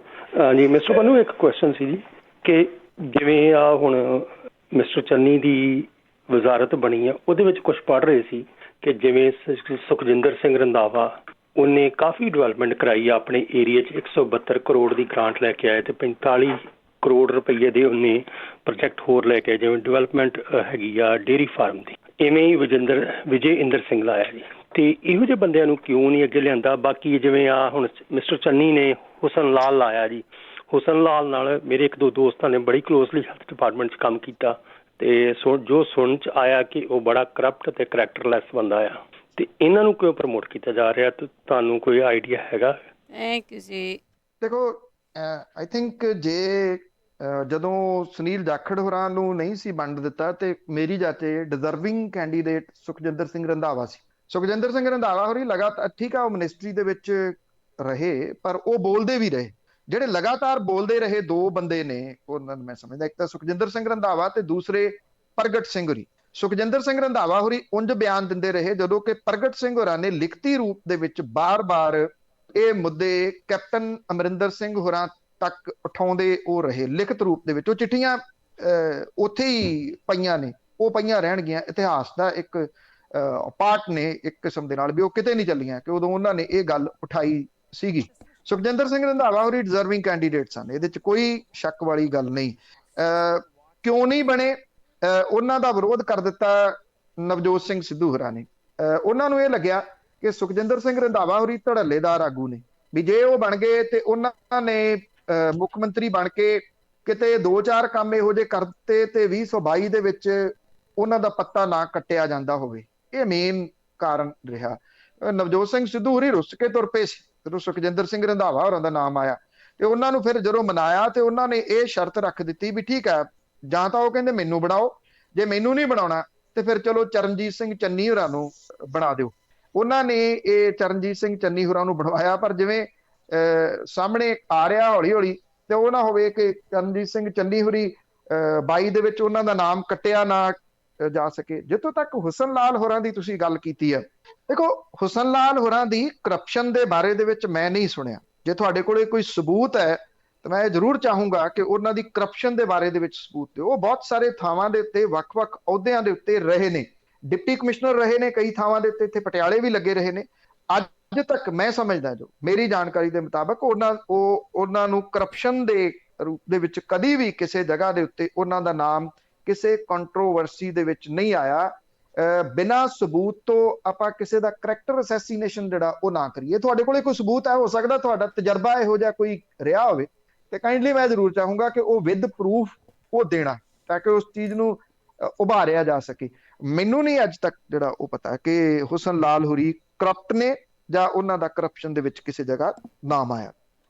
ਜੀ ਮਿਸਟਰ ਪੰਨੂ, ਇੱਕ ਕੁਐਸਚਨ ਸੀ ਜੀ ਕਿ ਜਿਵੇਂ ਆ ਹੁਣ ਮਿਸਟਰ ਚੰਨੀ ਦੀ ਵਜ਼ਾਰਤ ਬਣੀ ਆ, ਉਹਦੇ ਵਿੱਚ ਕੁਝ ਪੜ੍ਹ ਰਹੇ ਸੀ ਕਿ ਜਿਵੇਂ ਸੁਖਜਿੰਦਰ ਸਿੰਘ ਰੰਧਾਵਾ ਉਹਨੇ ਕਾਫੀ ਡਿਵੈਲਪਮੈਂਟ ਕਰਾਈ ਆ ਆਪਣੇ ਏਰੀਆ 'ਚ। 172 ਕਰੋੜ ਦੀ ਗ੍ਰਾਂਟ ਲੈ ਕੇ ਆਏ ਤੇ 45 ਕਰੋੜ ਰੁਪਈਏ ਦੇ ਉਹਨੇ ਪ੍ਰੋਜੈਕਟ ਹੋਰ ਲੈ ਕੇ ਆਏ, ਜਿਵੇਂ ਡਿਵੈਲਪਮੈਂਟ ਹੈਗੀ ਆ ਡੇਅਰੀ ਫਾਰਮ ਦੀ। ਇਵੇਂ ਹੀ ਵਿਜੇ ਇੰਦਰ ਸਿੰਘ ਲਾਇਆ ਜੀ। ਤੇ ਇਹੋ ਜਿਹੇ ਬੰਦਿਆਂ ਨੂੰ ਕਿਉਂ ਨਹੀਂ ਅੱਗੇ ਲਿਆਂਦਾ? ਬਾਕੀ ਜਿਵੇਂ ਆ ਹੁਣ ਮਿਸਟਰ ਚੰਨੀ ਨੇ ਹੁਸਨ ਲਾਲ ਲਾਇਆ ਜੀ। ਹੁਸਨ ਲਾਲ ਨਾਲ ਮੇਰੇ 1-2 ਦੋਸਤਾਂ ਨੇ ਬੜੀ ਕਲੋਜ਼ਲੀ ਹੈਲਥ ਡਿਪਾਰਟਮੈਂਟ 'ਚ ਕੰਮ ਕੀਤਾ, ਤੇ ਜੋ ਸੁਣ 'ਚ ਆਇਆ ਕਿ ਉਹ ਬੜਾ ਕਰਪਟ ਤੇ ਕਰੈਕਟਰਲੈਸ ਬੰਦਾ ਆ, ਤੇ ਇਹਨਾਂ ਨੂੰ ਕਿਉਂ ਪ੍ਰਮੋਟ ਕੀਤਾ ਜਾ ਰਿਹਾ? ਤੁਹਾਨੂੰ ਕੋਈ ਆਈਡੀਆ ਹੈਗਾ? ਥੈਂਕ ਯੂ ਜੀ। ਦੇਖੋ, ਆਈ ਥਿੰਕ ਜੇ ਜਦੋਂ ਸੁਨੀਲ ਜਾਖੜ ਹੋਰਾਂ ਨੂੰ ਨਹੀਂ ਸੀ ਵੰਡ ਦਿੱਤਾ ਤੇ ਮੇਰੀ ਜਾਤੇ ਡਿਜ਼ਰਵਿੰਗ ਕੈਂਡੀਡੇਟ ਸੁਖਜਿੰਦਰ ਸਿੰਘ ਰੰਧਾਵਾ ਸੀ। ਸੁਖਜਿੰਦਰ ਸਿੰਘ ਰੰਧਾਵਾ ਹੋਰੀ ਲਗਾਤਾਰ, ਠੀਕ ਆ, ਉਹ ਮਿਨਿਸਟਰੀ ਦੇ ਵਿੱਚ ਰਹੇ, ਪਰ ਉਹ ਬੋਲਦੇ ਵੀ ਰਹੇ। ਜਿਹੜੇ ਲਗਾਤਾਰ ਬੋਲਦੇ ਰਹੇ 2 ਬੰਦੇ ਨੇ, ਉਹਨਾਂ ਨੂੰ ਮੈਂ ਸਮਝਦਾ, ਇੱਕ ਤਾਂ ਸੁਖਜਿੰਦਰ ਸਿੰਘ ਰੰਧਾਵਾ ਤੇ ਦੂਸਰੇ ਪ੍ਰਗਟ ਸਿੰਘ ਹੋਰੀ। ਸੁਖਜਿੰਦਰ ਸਿੰਘ ਰੰਧਾਵਾ ਹੋਰੀ ਉਂਝ ਬਿਆਨ ਦਿੰਦੇ ਰਹੇ, ਜਦੋਂ ਕਿ ਪ੍ਰਗਟ ਸਿੰਘ ਹੋਰਾਂ ਨੇ ਲਿਖਤੀ ਰੂਪ ਦੇ ਵਿੱਚ ਬਾਰ-ਬਾਰ ਇਹ ਮੁੱਦੇ ਕੈਪਟਨ ਅਮਰਿੰਦਰ ਸਿੰਘ ਹੋਰਾਂ ਤੱਕ ਉਠਾਉਂਦੇ ਉਹ ਰਹੇ। ਲਿਖਤ ਰੂਪ ਦੇ ਵਿੱਚ ਉਹ ਚਿੱਠੀਆਂ ਉੱਥੇ ਹੀ ਪਈਆਂ ਨੇ, ਉਹ ਪਈਆਂ ਰਹਿਣਗੀਆਂ। ਇਤਿਹਾਸ ਦਾ ਇੱਕ ਪਾਰਟ ਨੇ ਇੱਕ ਕਿਸਮ ਦੇ ਨਾਲ, ਵੀ ਉਹ ਕਿਤੇ ਨਹੀਂ ਚੱਲੀਆਂ ਕਿ ਉਦੋਂ ਉਹਨਾਂ ਨੇ ਇਹ ਗੱਲ ਉਠਾਈ ਸੀਗੀ। ਸੁਖਜਿੰਦਰ ਸਿੰਘ ਰੰਧਾਵਾ ਹੋਰੀ ਡਿਜ਼ਰਵਿੰਗ ਕੈਂਡੀਡੇਟ ਸਨ, ਇਹਦੇ 'ਚ ਕੋਈ ਸ਼ੱਕ ਵਾਲੀ ਗੱਲ ਨਹੀਂ। ਕਿਉਂ ਨਹੀਂ ਬਣੇ? ਉਹਨਾਂ ਦਾ ਵਿਰੋਧ ਕਰ ਦਿੱਤਾ ਨਵਜੋਤ ਸਿੰਘ ਸਿੱਧੂ ਹੋਰਾਂ ਨੇ। ਉਹਨਾਂ ਨੂੰ ਇਹ ਲੱਗਿਆ ਕਿ ਸੁਖਜਿੰਦਰ ਸਿੰਘ ਰੰਧਾਵਾ ਹੋਰੀ ਧੜੱਲੇਦਾਰ ਆਗੂ ਨੇ, ਵੀ ਜੇ ਉਹ ਬਣ ਗਏ ਤੇ ਉਹਨਾਂ ਨੇ ਮੁੱਖ ਮੰਤਰੀ ਬਣ ਕੇ ਕਿਤੇ 2-4 ਕੰਮ ਇਹੋ ਜਿਹੇ ਕਰਤੇ ਤੇ 2022 ਦੇ ਵਿੱਚ ਉਹਨਾਂ ਦਾ ਪੱਤਾ ਨਾ ਕੱਟਿਆ ਜਾਂਦਾ ਹੋਵੇ। ਇਹ ਮੇਨ ਕਾਰਨ ਰਿਹਾ। ਨਵਜੋਤ ਸਿੰਘ ਸਿੱਧੂ ਹੋਰੀ ਰੁੱਸ ਕੇ ਤੁਰ ਪਏ ਸੀ ਜਦੋਂ ਸੁਖਜਿੰਦਰ ਸਿੰਘ ਰੰਧਾਵਾ ਹੋਰਾਂ ਦਾ ਨਾਮ ਆਇਆ, ਤੇ ਉਹਨਾਂ ਨੂੰ ਫਿਰ ਜਦੋਂ ਮਨਾਇਆ ਤੇ ਉਹਨਾਂ ਨੇ ਇਹ ਸ਼ਰਤ ਰੱਖ ਦਿੱਤੀ ਵੀ ਠੀਕ ਹੈ, ਜਾਂ ਤਾਂ ਉਹ ਕਹਿੰਦੇ ਮੈਨੂੰ ਬਣਾਓ, ਜੇ ਮੈਨੂੰ ਨਹੀਂ ਬਣਾਉਣਾ ਤੇ ਫਿਰ ਚਲੋ ਚਰਨਜੀਤ ਸਿੰਘ ਚੰਨੀ ਹੋਰਾਂ ਨੂੰ ਬਣਾ ਦਿਓ। ਉਹਨਾਂ ਨੇ ਇਹ ਚਰਨਜੀਤ ਸਿੰਘ ਚੰਨੀ ਹੋਰਾਂ ਨੂੰ ਬਣਵਾਇਆ, ਪਰ ਜਿਵੇਂ ਸਾਹਮਣੇ ਆ ਰਿਹਾ ਹੌਲੀ ਹੌਲੀ, ਤੇ ਉਹ ਨਾ ਹੋਵੇ ਕਿ ਚਰਨਜੀਤ ਸਿੰਘ ਚੰਨੀ ਹੋਰੀ 22 ਦੇ ਵਿੱਚ ਉਹਨਾਂ ਦਾ ਨਾਮ ਕੱਟਿਆ ਨਾ ਜਾ ਸਕੇ। ਜਿੱਥੋਂ ਤੱਕ ਹੁਸਨ ਲਾਲ ਹੋਰਾਂ ਦੀ ਤੁਸੀਂ ਗੱਲ ਕੀਤੀ ਹੈ, ਦੇਖੋ ਹੁਸਨ ਲਾਲ ਹੋਰਾਂ ਦੀ ਕਰਪਸ਼ਨ ਦੇ ਬਾਰੇ ਦੇ ਵਿੱਚ ਮੈਂ ਨਹੀਂ ਸੁਣਿਆ। ਜੇ ਤੁਹਾਡੇ ਕੋਲੇ ਕੋਈ ਸਬੂਤ ਹੈ ਤਾਂ ਮੈਂ ਜ਼ਰੂਰ ਚਾਹੂੰਗਾ ਕਿ ਉਹਨਾਂ ਦੀ ਕਰਪਸ਼ਨ ਦੇ ਬਾਰੇ ਦੇ ਵਿੱਚ ਸਬੂਤ ਦਿਓ। ਉਹ ਬਹੁਤ ਸਾਰੇ ਥਾਵਾਂ ਦੇ ਉੱਤੇ ਵੱਖ-ਵੱਖ ਅਹੁਦਿਆਂ ਦੇ ਉੱਤੇ ਰਹੇ ਨੇ, ਡਿਪਟੀ ਕਮਿਸ਼ਨਰ ਰਹੇ ਨੇ ਕਈ ਥਾਵਾਂ ਦੇ ਉੱਤੇ, ਇੱਥੇ ਪਟਿਆਲੇ ਵੀ ਲੱਗੇ ਰਹੇ ਨੇ। ਅੱਜ ਤੱਕ ਮੈਂ ਸਮਝਦਾ, ਜੋ ਮੇਰੀ ਜਾਣਕਾਰੀ ਦੇ ਮੁਤਾਬਕ, ਉਹਨਾਂ ਨੂੰ ਕਰਪਸ਼ਨ ਦੇ ਰੂਪ ਦੇ ਵਿੱਚ ਕਦੀ ਵੀ ਕਿਸੇ ਜਗ੍ਹਾ ਦੇ ਉੱਤੇ ਉਹਨਾਂ ਦਾ ਨਾਮ ਕਿਸੇ ਕੰਟਰੋਵਰਸੀ ਦੇ ਵਿੱਚ ਨਹੀਂ ਆਇਆ। ਬਿਨਾਂ ਸਬੂਤ ਤੋਂ ਆਪਾਂ ਕਿਸੇ ਦਾ ਕਰੈਕਟਰ ਅਸੈਸੀਨੇਸ਼ਨ ਜਿਹੜਾ ਉਹ ਨਾ ਕਰੀਏ। ਤੁਹਾਡੇ ਕੋਲੇ ਕੋਈ ਸਬੂਤ ਹੈ, ਹੋ ਸਕਦਾ ਤੁਹਾਡਾ ਤਜਰਬਾ ਇਹੋ ਜਿਹਾ ਕੋਈ ਰਿਹਾ ਹੋਵੇ, ਤੇ ਕਾਈਂਡਲੀ ਮੈਂ ਜ਼ਰੂਰ ਚਾਹੂੰਗਾ ਕਿ ਉਹ ਵਿਦ ਪ੍ਰੂਫ ਉਹ ਦੇਣਾ, ਤਾਂ ਕਿ ਉਸ ਚੀਜ਼ ਨੂੰ ਉਭਾਰਿਆ ਜਾ ਸਕੇ। ਮੈਨੂੰ ਨਹੀਂ ਅੱਜ ਤੱਕ ਜਿਹੜਾ ਉਹ ਪਤਾ ਕਿ ਹੁਸਨ ਲਾਲ ਹੋਰੀ ਕਰਪਟ ਨੇ ਜਾਂ ਉਹਨਾਂ ਦਾ ਕਰਪਸ਼ਨ ਦੇ ਵਿੱਚ ਕਿਸੇ ਜਗ੍ਹਾ ਨਾਮ ਆਇਆ।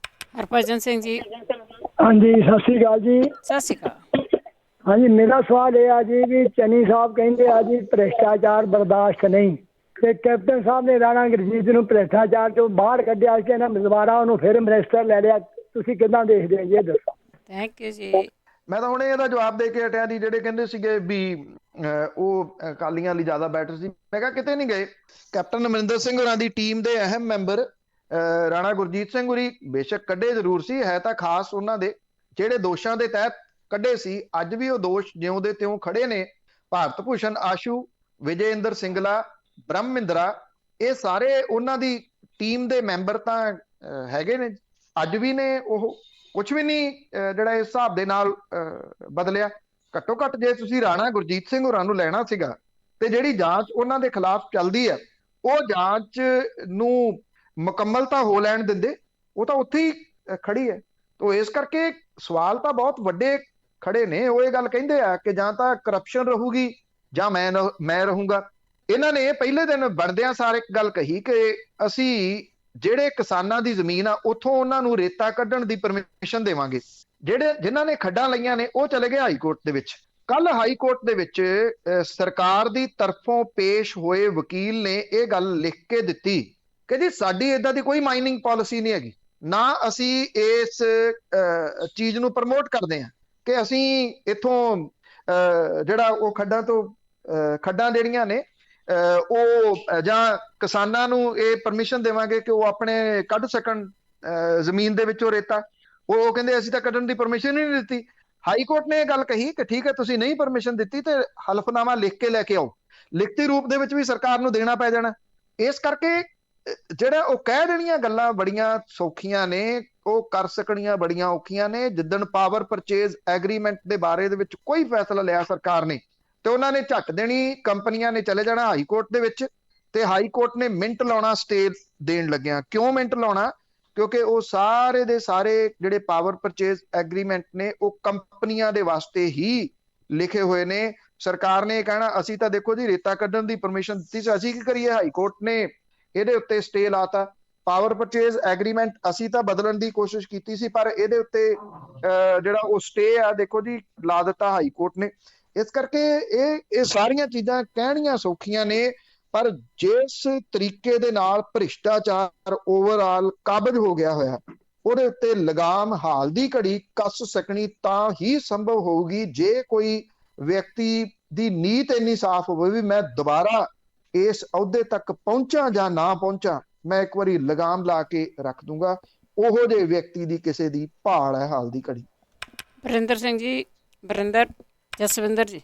ਹਰਭਜਨ ਸਿੰਘ ਜੀ। ਹਾਂਜੀ, ਸਤਿ ਸ਼੍ਰੀ ਅਕਾਲ ਜੀ। ਸਤਿ ਸ਼੍ਰੀ ਅਕਾਲ। ਹਾਂਜੀ, ਮੇਰਾ ਸਵਾਲ ਇਹ ਆ ਜੀ ਵੀ ਚੰਨੀ ਸਾਹਿਬ ਕਹਿੰਦੇ ਆ ਜੀ ਭ੍ਰਿਸ਼ਟਾਚਾਰ ਬਰਦਾਸ਼ਤ ਨਹੀਂ, ਤੇ ਕੈਪਟਨ ਸਾਹਿਬ ਨੇ ਰਾਣਾ ਗੁਰਜੀਤ ਨੂੰ ਭ੍ਰਿਸ਼ਟਾਚਾਰ ਚੋਂ ਬਾਹਰ ਕੱਢਿਆ ਸੀ, ਇਹਨਾਂ ਦੁਬਾਰਾ ਉਹਨੂੰ ਫਿਰ ਮਿਨਿਸਟਰ ਲੈ ਲਿਆ। ਤੁਸੀਂ ਕਿੱਦਾਂ ਦੇਖਦੇ ਹੋ ਜੀ, ਇਹ ਦੱਸੋ। ਥੈਂਕ ਯੂ ਜੀ। ਮੈਂ ਤਾਂ ਹੁਣੇ ਇਹਦਾ ਜਵਾਬ ਦੇ ਕੇ ਹਟਿਆ ਜੀ। ਜਿਹੜੇ ਕਹਿੰਦੇ ਸੀਗੇ ਵੀ ਉਹ ਅਕਾਲੀਆਂ ਲਈ ਜ਼ਿਆਦਾ ਬੈਟਰ ਸੀ, ਮੈਂ ਕਿਹਾ ਕਿਤੇ ਨਹੀਂ ਗਏ। ਕੈਪਟਨ ਅਮਰਿੰਦਰ ਸਿੰਘ ਹੋਰਾਂ ਦੀ ਟੀਮ ਦੇ ਅਹਿਮ ਮੈਂਬਰ ਰਾਣਾ ਗੁਰਜੀਤ ਸਿੰਘ ਹੋਰੀ ਬੇਸ਼ੱਕ ਕੱਢੇ ਜ਼ਰੂਰ ਸੀ, ਹੈ ਤਾਂ ਖਾਸ ਉਹਨਾਂ ਦੇ ਜਿਹੜੇ ਦੋਸ਼ਾਂ ਦੇ ਤਹਿਤ ਕੱਢੇ ਸੀ। ਅੱਜ ਵੀ ਉਹ ਦੋਸ਼ ਜਿਉਂ ਦੇ ਤਿਉਂ ਖੜੇ ਨੇ। ਭਾਰਤ ਭੂਸ਼ਣ ਆਸ਼ੂ, ਵਿਜੇ ਇੰਦਰ ਸਿੰਗਲਾ, ਬ੍ਰਹਮਿੰਦਰਾ, ਇਹ ਸਾਰੇ ਉਹਨਾਂ ਦੀ ਟੀਮ ਦੇ ਮੈਂਬਰ ਤਾਂ ਹੈਗੇ ਨੇ, ਅੱਜ ਵੀ ਨੇ। ਉਹ ਕੁਝ ਵੀ ਨਹੀਂ ਜਿਹੜਾ ਇਸ ਹਿਸਾਬ ਦੇ ਨਾਲ ਬਦਲਿਆ। ਘੱਟੋ ਘੱਟ ਜੇ ਤੁਸੀਂ ਰਾਣਾ ਗੁਰਜੀਤ ਸਿੰਘ ਹੋਰਾਂ ਨੂੰ ਲੈਣਾ ਸੀਗਾ ਤੇ ਜਿਹੜੀ ਜਾਂਚ ਉਹਨਾਂ ਦੇ ਖਿਲਾਫ ਚੱਲਦੀ ਹੈ, ਉਹ ਜਾਂਚ ਨੂੰ ਮੁਕੰਮਲਤਾ ਹੋ ਲੈਣ ਦਿੰਦੇ। ਉਹ ਤਾਂ ਉੱਥੇ ਹੀ ਖੜੀ ਹੈ। ਤੋ ਇਸ ਕਰਕੇ ਸਵਾਲ ਤਾਂ ਬਹੁਤ ਵੱਡੇ ਖੜੇ ਨੇ। ਉਹ ਇਹ ਗੱਲ ਕਹਿੰਦੇ ਆ ਕਿ ਜਾਂ ਤਾਂ ਕਰਪਸ਼ਨ ਰਹੂਗੀ ਜਾਂ ਮੈਂ ਰਹੂੰਗਾ। ਇਹਨਾਂ ਨੇ ਪਹਿਲੇ ਦਿਨ ਬਣਦਿਆਂ ਸਾਰ ਇੱਕ ਗੱਲ ਕਹੀ ਕਿ ਅਸੀਂ ਜਿਹੜੇ ਕਿਸਾਨਾਂ ਦੀ ਜ਼ਮੀਨ ਆ ਉੱਥੋਂ ਉਹਨਾਂ ਨੂੰ ਰੇਤਾ ਕੱਢਣ ਦੀ ਪਰਮਿਸ਼ਨ ਦੇਵਾਂਗੇ। ਜਿਨ੍ਹਾਂ ਨੇ ਖੱਡਾਂ ਲਈਆਂ ਨੇ ਉਹ ਚਲੇ ਗਏ ਹਾਈ ਕੋਰਟ ਦੇ ਵਿੱਚ। ਕੱਲ ਹਾਈ ਕੋਰਟ ਦੇ ਵਿੱਚ ਸਰਕਾਰ ਦੀ ਤਰਫੋਂ ਪੇਸ਼ ਹੋਏ ਵਕੀਲ ਨੇ ਇਹ ਗੱਲ ਲਿਖ ਕੇ ਦਿੱਤੀ ਕਿ ਜੀ ਸਾਡੀ ਏਦਾਂ ਦੀ ਕੋਈ ਮਾਈਨਿੰਗ ਪਾਲਿਸੀ ਨਹੀਂ ਹੈਗੀ, ਨਾ ਅਸੀਂ ਇਸ ਚੀਜ਼ ਨੂੰ ਪ੍ਰਮੋਟ ਕਰਦੇ ਹਾਂ ਕਿ ਅਸੀਂ ਇੱਥੋਂ ਜਿਹੜਾ ਉਹ ਖੱਡਾਂ ਜਿਹੜੀਆਂ ਨੇ ਉਹ ਜਾਂ ਕਿਸਾਨਾਂ ਨੂੰ ਇਹ ਪਰਮਿਸ਼ਨ ਦੇਵਾਂਗੇ ਕਿ ਉਹ ਆਪਣੇ ਕੱਢ ਸਕਣ ਜ਼ਮੀਨ ਦੇ ਵਿੱਚੋਂ ਰੇਤਾ। ਉਹ ਕਹਿੰਦੇ ਅਸੀਂ ਤਾਂ ਕੱਢਣ ਦੀ ਪਰਮਿਸ਼ਨ ਹੀ ਨਹੀਂ ਦਿੱਤੀ। ਹਾਈ ਕੋਰਟ ਨੇ ਇਹ ਗੱਲ ਕਹੀ ਕਿ ਠੀਕ ਹੈ, ਤੁਸੀਂ ਨਹੀਂ ਪਰਮਿਸ਼ਨ ਦਿੱਤੀ ਤੇ ਹਲਫਨਾਮਾ ਲਿਖ ਕੇ ਲੈ ਕੇ ਆਓ। ਲਿਖਤੀ ਰੂਪ ਦੇ ਵਿੱਚ ਵੀ ਸਰਕਾਰ ਨੂੰ ਦੇਣਾ ਪੈ ਜਾਣਾ। ਇਸ ਕਰਕੇ ਜਿਹੜਾ ਉਹ ਕਹਿ ਦੇਣੀਆਂ ਗੱਲਾਂ ਬੜੀਆਂ ਸੌਖੀਆਂ ਨੇ, ਉਹ ਕਰ ਸਕਣੀਆਂ ਬੜੀਆਂ ਔਖੀਆਂ ਨੇ। ਜਿੱਦਣ ਪਾਵਰ ਪਰਚੇਜ਼ ਐਗਰੀਮੈਂਟ ਦੇ ਬਾਰੇ ਦੇ ਵਿੱਚ ਕੋਈ ਫੈਸਲਾ ਲਿਆ ਸਰਕਾਰ ਨੇ ਤੇ ਉਹਨਾਂ ਨੇ ਝੱਟ ਦੇਣੀ, ਕੰਪਨੀਆਂ ਨੇ ਚਲੇ ਜਾਣਾ ਹਾਈ ਕੋਰਟ ਦੇ ਵਿੱਚ ਤੇ ਹਾਈ ਕੋਰਟ ਨੇ ਮਿੰਟ ਲਾਉਣਾ ਸਟੇ ਦੇਣ ਲੱਗਿਆ। ਕਿਉਂ ਮਿੰਟ ਲਾਉਣਾ? ਕਿਉਂਕਿ ਉਹ ਸਾਰੇ ਦੇ ਸਾਰੇ ਜਿਹੜੇ ਪਾਵਰ ਪਰਚੇਜ਼ ਐਗਰੀਮੈਂਟ ਨੇ ਉਹ ਕੰਪਨੀਆਂ ਦੇ ਵਾਸਤੇ ਹੀ ਲਿਖੇ ਹੋਏ ਨੇ। ਸਰਕਾਰ ਨੇ ਇਹ ਕਹਿਣਾ ਅਸੀਂ ਤਾਂ ਦੇਖੋ ਜੀ ਰੇਤਾ ਕੱਢਣ ਦੀ ਪਰਮਿਸ਼ਨ ਦਿੱਤੀ ਸੀ, ਅਸੀਂ ਕੀ ਕਰੀਏ? ਹਾਈ ਕੋਰਟ ਨੇ ਇਹਦੇ ਉੱਤੇ ਸਟੇ ਲਾਤਾ। ਪਾਵਰ ਪਰਚੇਜ਼ ਐਗਰੀਮੈਂਟ ਅਸੀਂ ਤਾਂ ਬਦਲਣ ਦੀ ਕੋਸ਼ਿਸ਼ ਕੀਤੀ ਸੀ, ਪਰ ਇਹਦੇ ਉੱਤੇ ਜਿਹੜਾ ਉਹ ਸਟੇ ਆ ਦੇਖੋ ਜੀ ਲਾ ਦਿੱਤਾ ਹਾਈ ਕੋਰਟ ਨੇ। ਇਸ ਕਰਕੇ ਇਹ ਸਾਰੀਆਂ ਚੀਜ਼ਾਂ ਕਹਿਣੀਆਂ ਸੌਖੀਆਂ ਨੇ, ਪਰ ਜਿਸ ਤਰੀਕੇ ਦੇ ਨਾਲ ਭ੍ਰਿਸ਼ਟਾਚਾਰ ਓਵਰਆਲ ਕਾਬਜ਼ ਹੋ ਗਿਆ ਹੋਇਆ, ਉਹਦੇ ਉੱਤੇ ਲਗਾਮ ਹਾਲ ਦੀ ਘੜੀ ਕੱਸ ਸਕਣੀ ਤਾਂ ਹੀ ਸੰਭਵ ਹੋਊਗੀ ਜੇ ਕੋਈ ਵਿਅਕਤੀ ਦੀ ਨੀਤ ਇੰਨੀ ਸਾਫ਼ ਹੋਵੇ ਵੀ ਮੈਂ ਦੁਬਾਰਾ ਇਸ ਅਹੁਦੇ ਤੱਕ ਪਹੁੰਚਾਂ ਜਾਂ ਨਾ ਪਹੁੰਚਾਂ, ਮੈਂ ਇੱਕ ਵਾਰੀ ਲਗਾਮ ਲਾ ਕੇ ਰੱਖ ਦੂੰਗਾ। ਉਹੋ ਜਿਹੇ ਵਿਅਕਤੀ ਦੀ ਕਿਸੇ ਦੀ ਭਾਲ ਹੈ ਹਾਲ ਦੀ ਘੜੀ। ਵਰਿੰਦਰ ਸਿੰਘ ਜੀ, ਜਸਵਿੰਦਰ ਜੀ,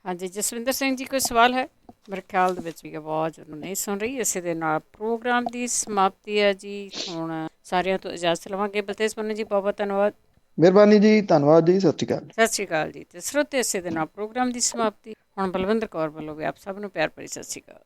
ਹਾਂਜੀ ਜਸਵਿੰਦਰ ਸਿੰਘ ਜੀ, ਕੋਈ ਸਵਾਲ ਹੈ? ਮੇਰੇ ਖਿਆਲ ਦੇ ਵਿੱਚ ਵੀ ਆਵਾਜ਼ ਉਹਨੂੰ ਨਹੀਂ ਸੁਣ ਰਹੀ। ਇਸੇ ਦੇ ਨਾਲ ਪ੍ਰੋਗਰਾਮ ਦੀ ਸਮਾਪਤੀ ਹੈ ਜੀ। ਹੁਣ ਸਾਰਿਆਂ ਤੋਂ ਇਜਾਜ਼ਤ ਲਵਾਂਗੇ। ਬਲਤੇਜ ਪੰਨੂ ਜੀ, ਬਹੁਤ ਬਹੁਤ ਧੰਨਵਾਦ। ਮਿਹਰਬਾਨੀ ਜੀ, ਧੰਨਵਾਦ ਜੀ, ਸਤਿ ਸ਼੍ਰੀ ਅਕਾਲ। ਸਤਿ ਸ਼੍ਰੀ ਅਕਾਲ ਜੀ। ਤੇ ਸਰੋਤੇ, ਇਸੇ ਦੇ ਨਾਲ ਪ੍ਰੋਗਰਾਮ ਦੀ ਸਮਾਪਤੀ। ਹੁਣ ਬਲਵਿੰਦਰ ਕੌਰ ਵੱਲੋਂ ਵੀ ਆਪ ਸਭ ਨੂੰ ਪਿਆਰ ਭਰੀ ਸਤਿ ਸ਼੍ਰੀ ਅਕਾਲ।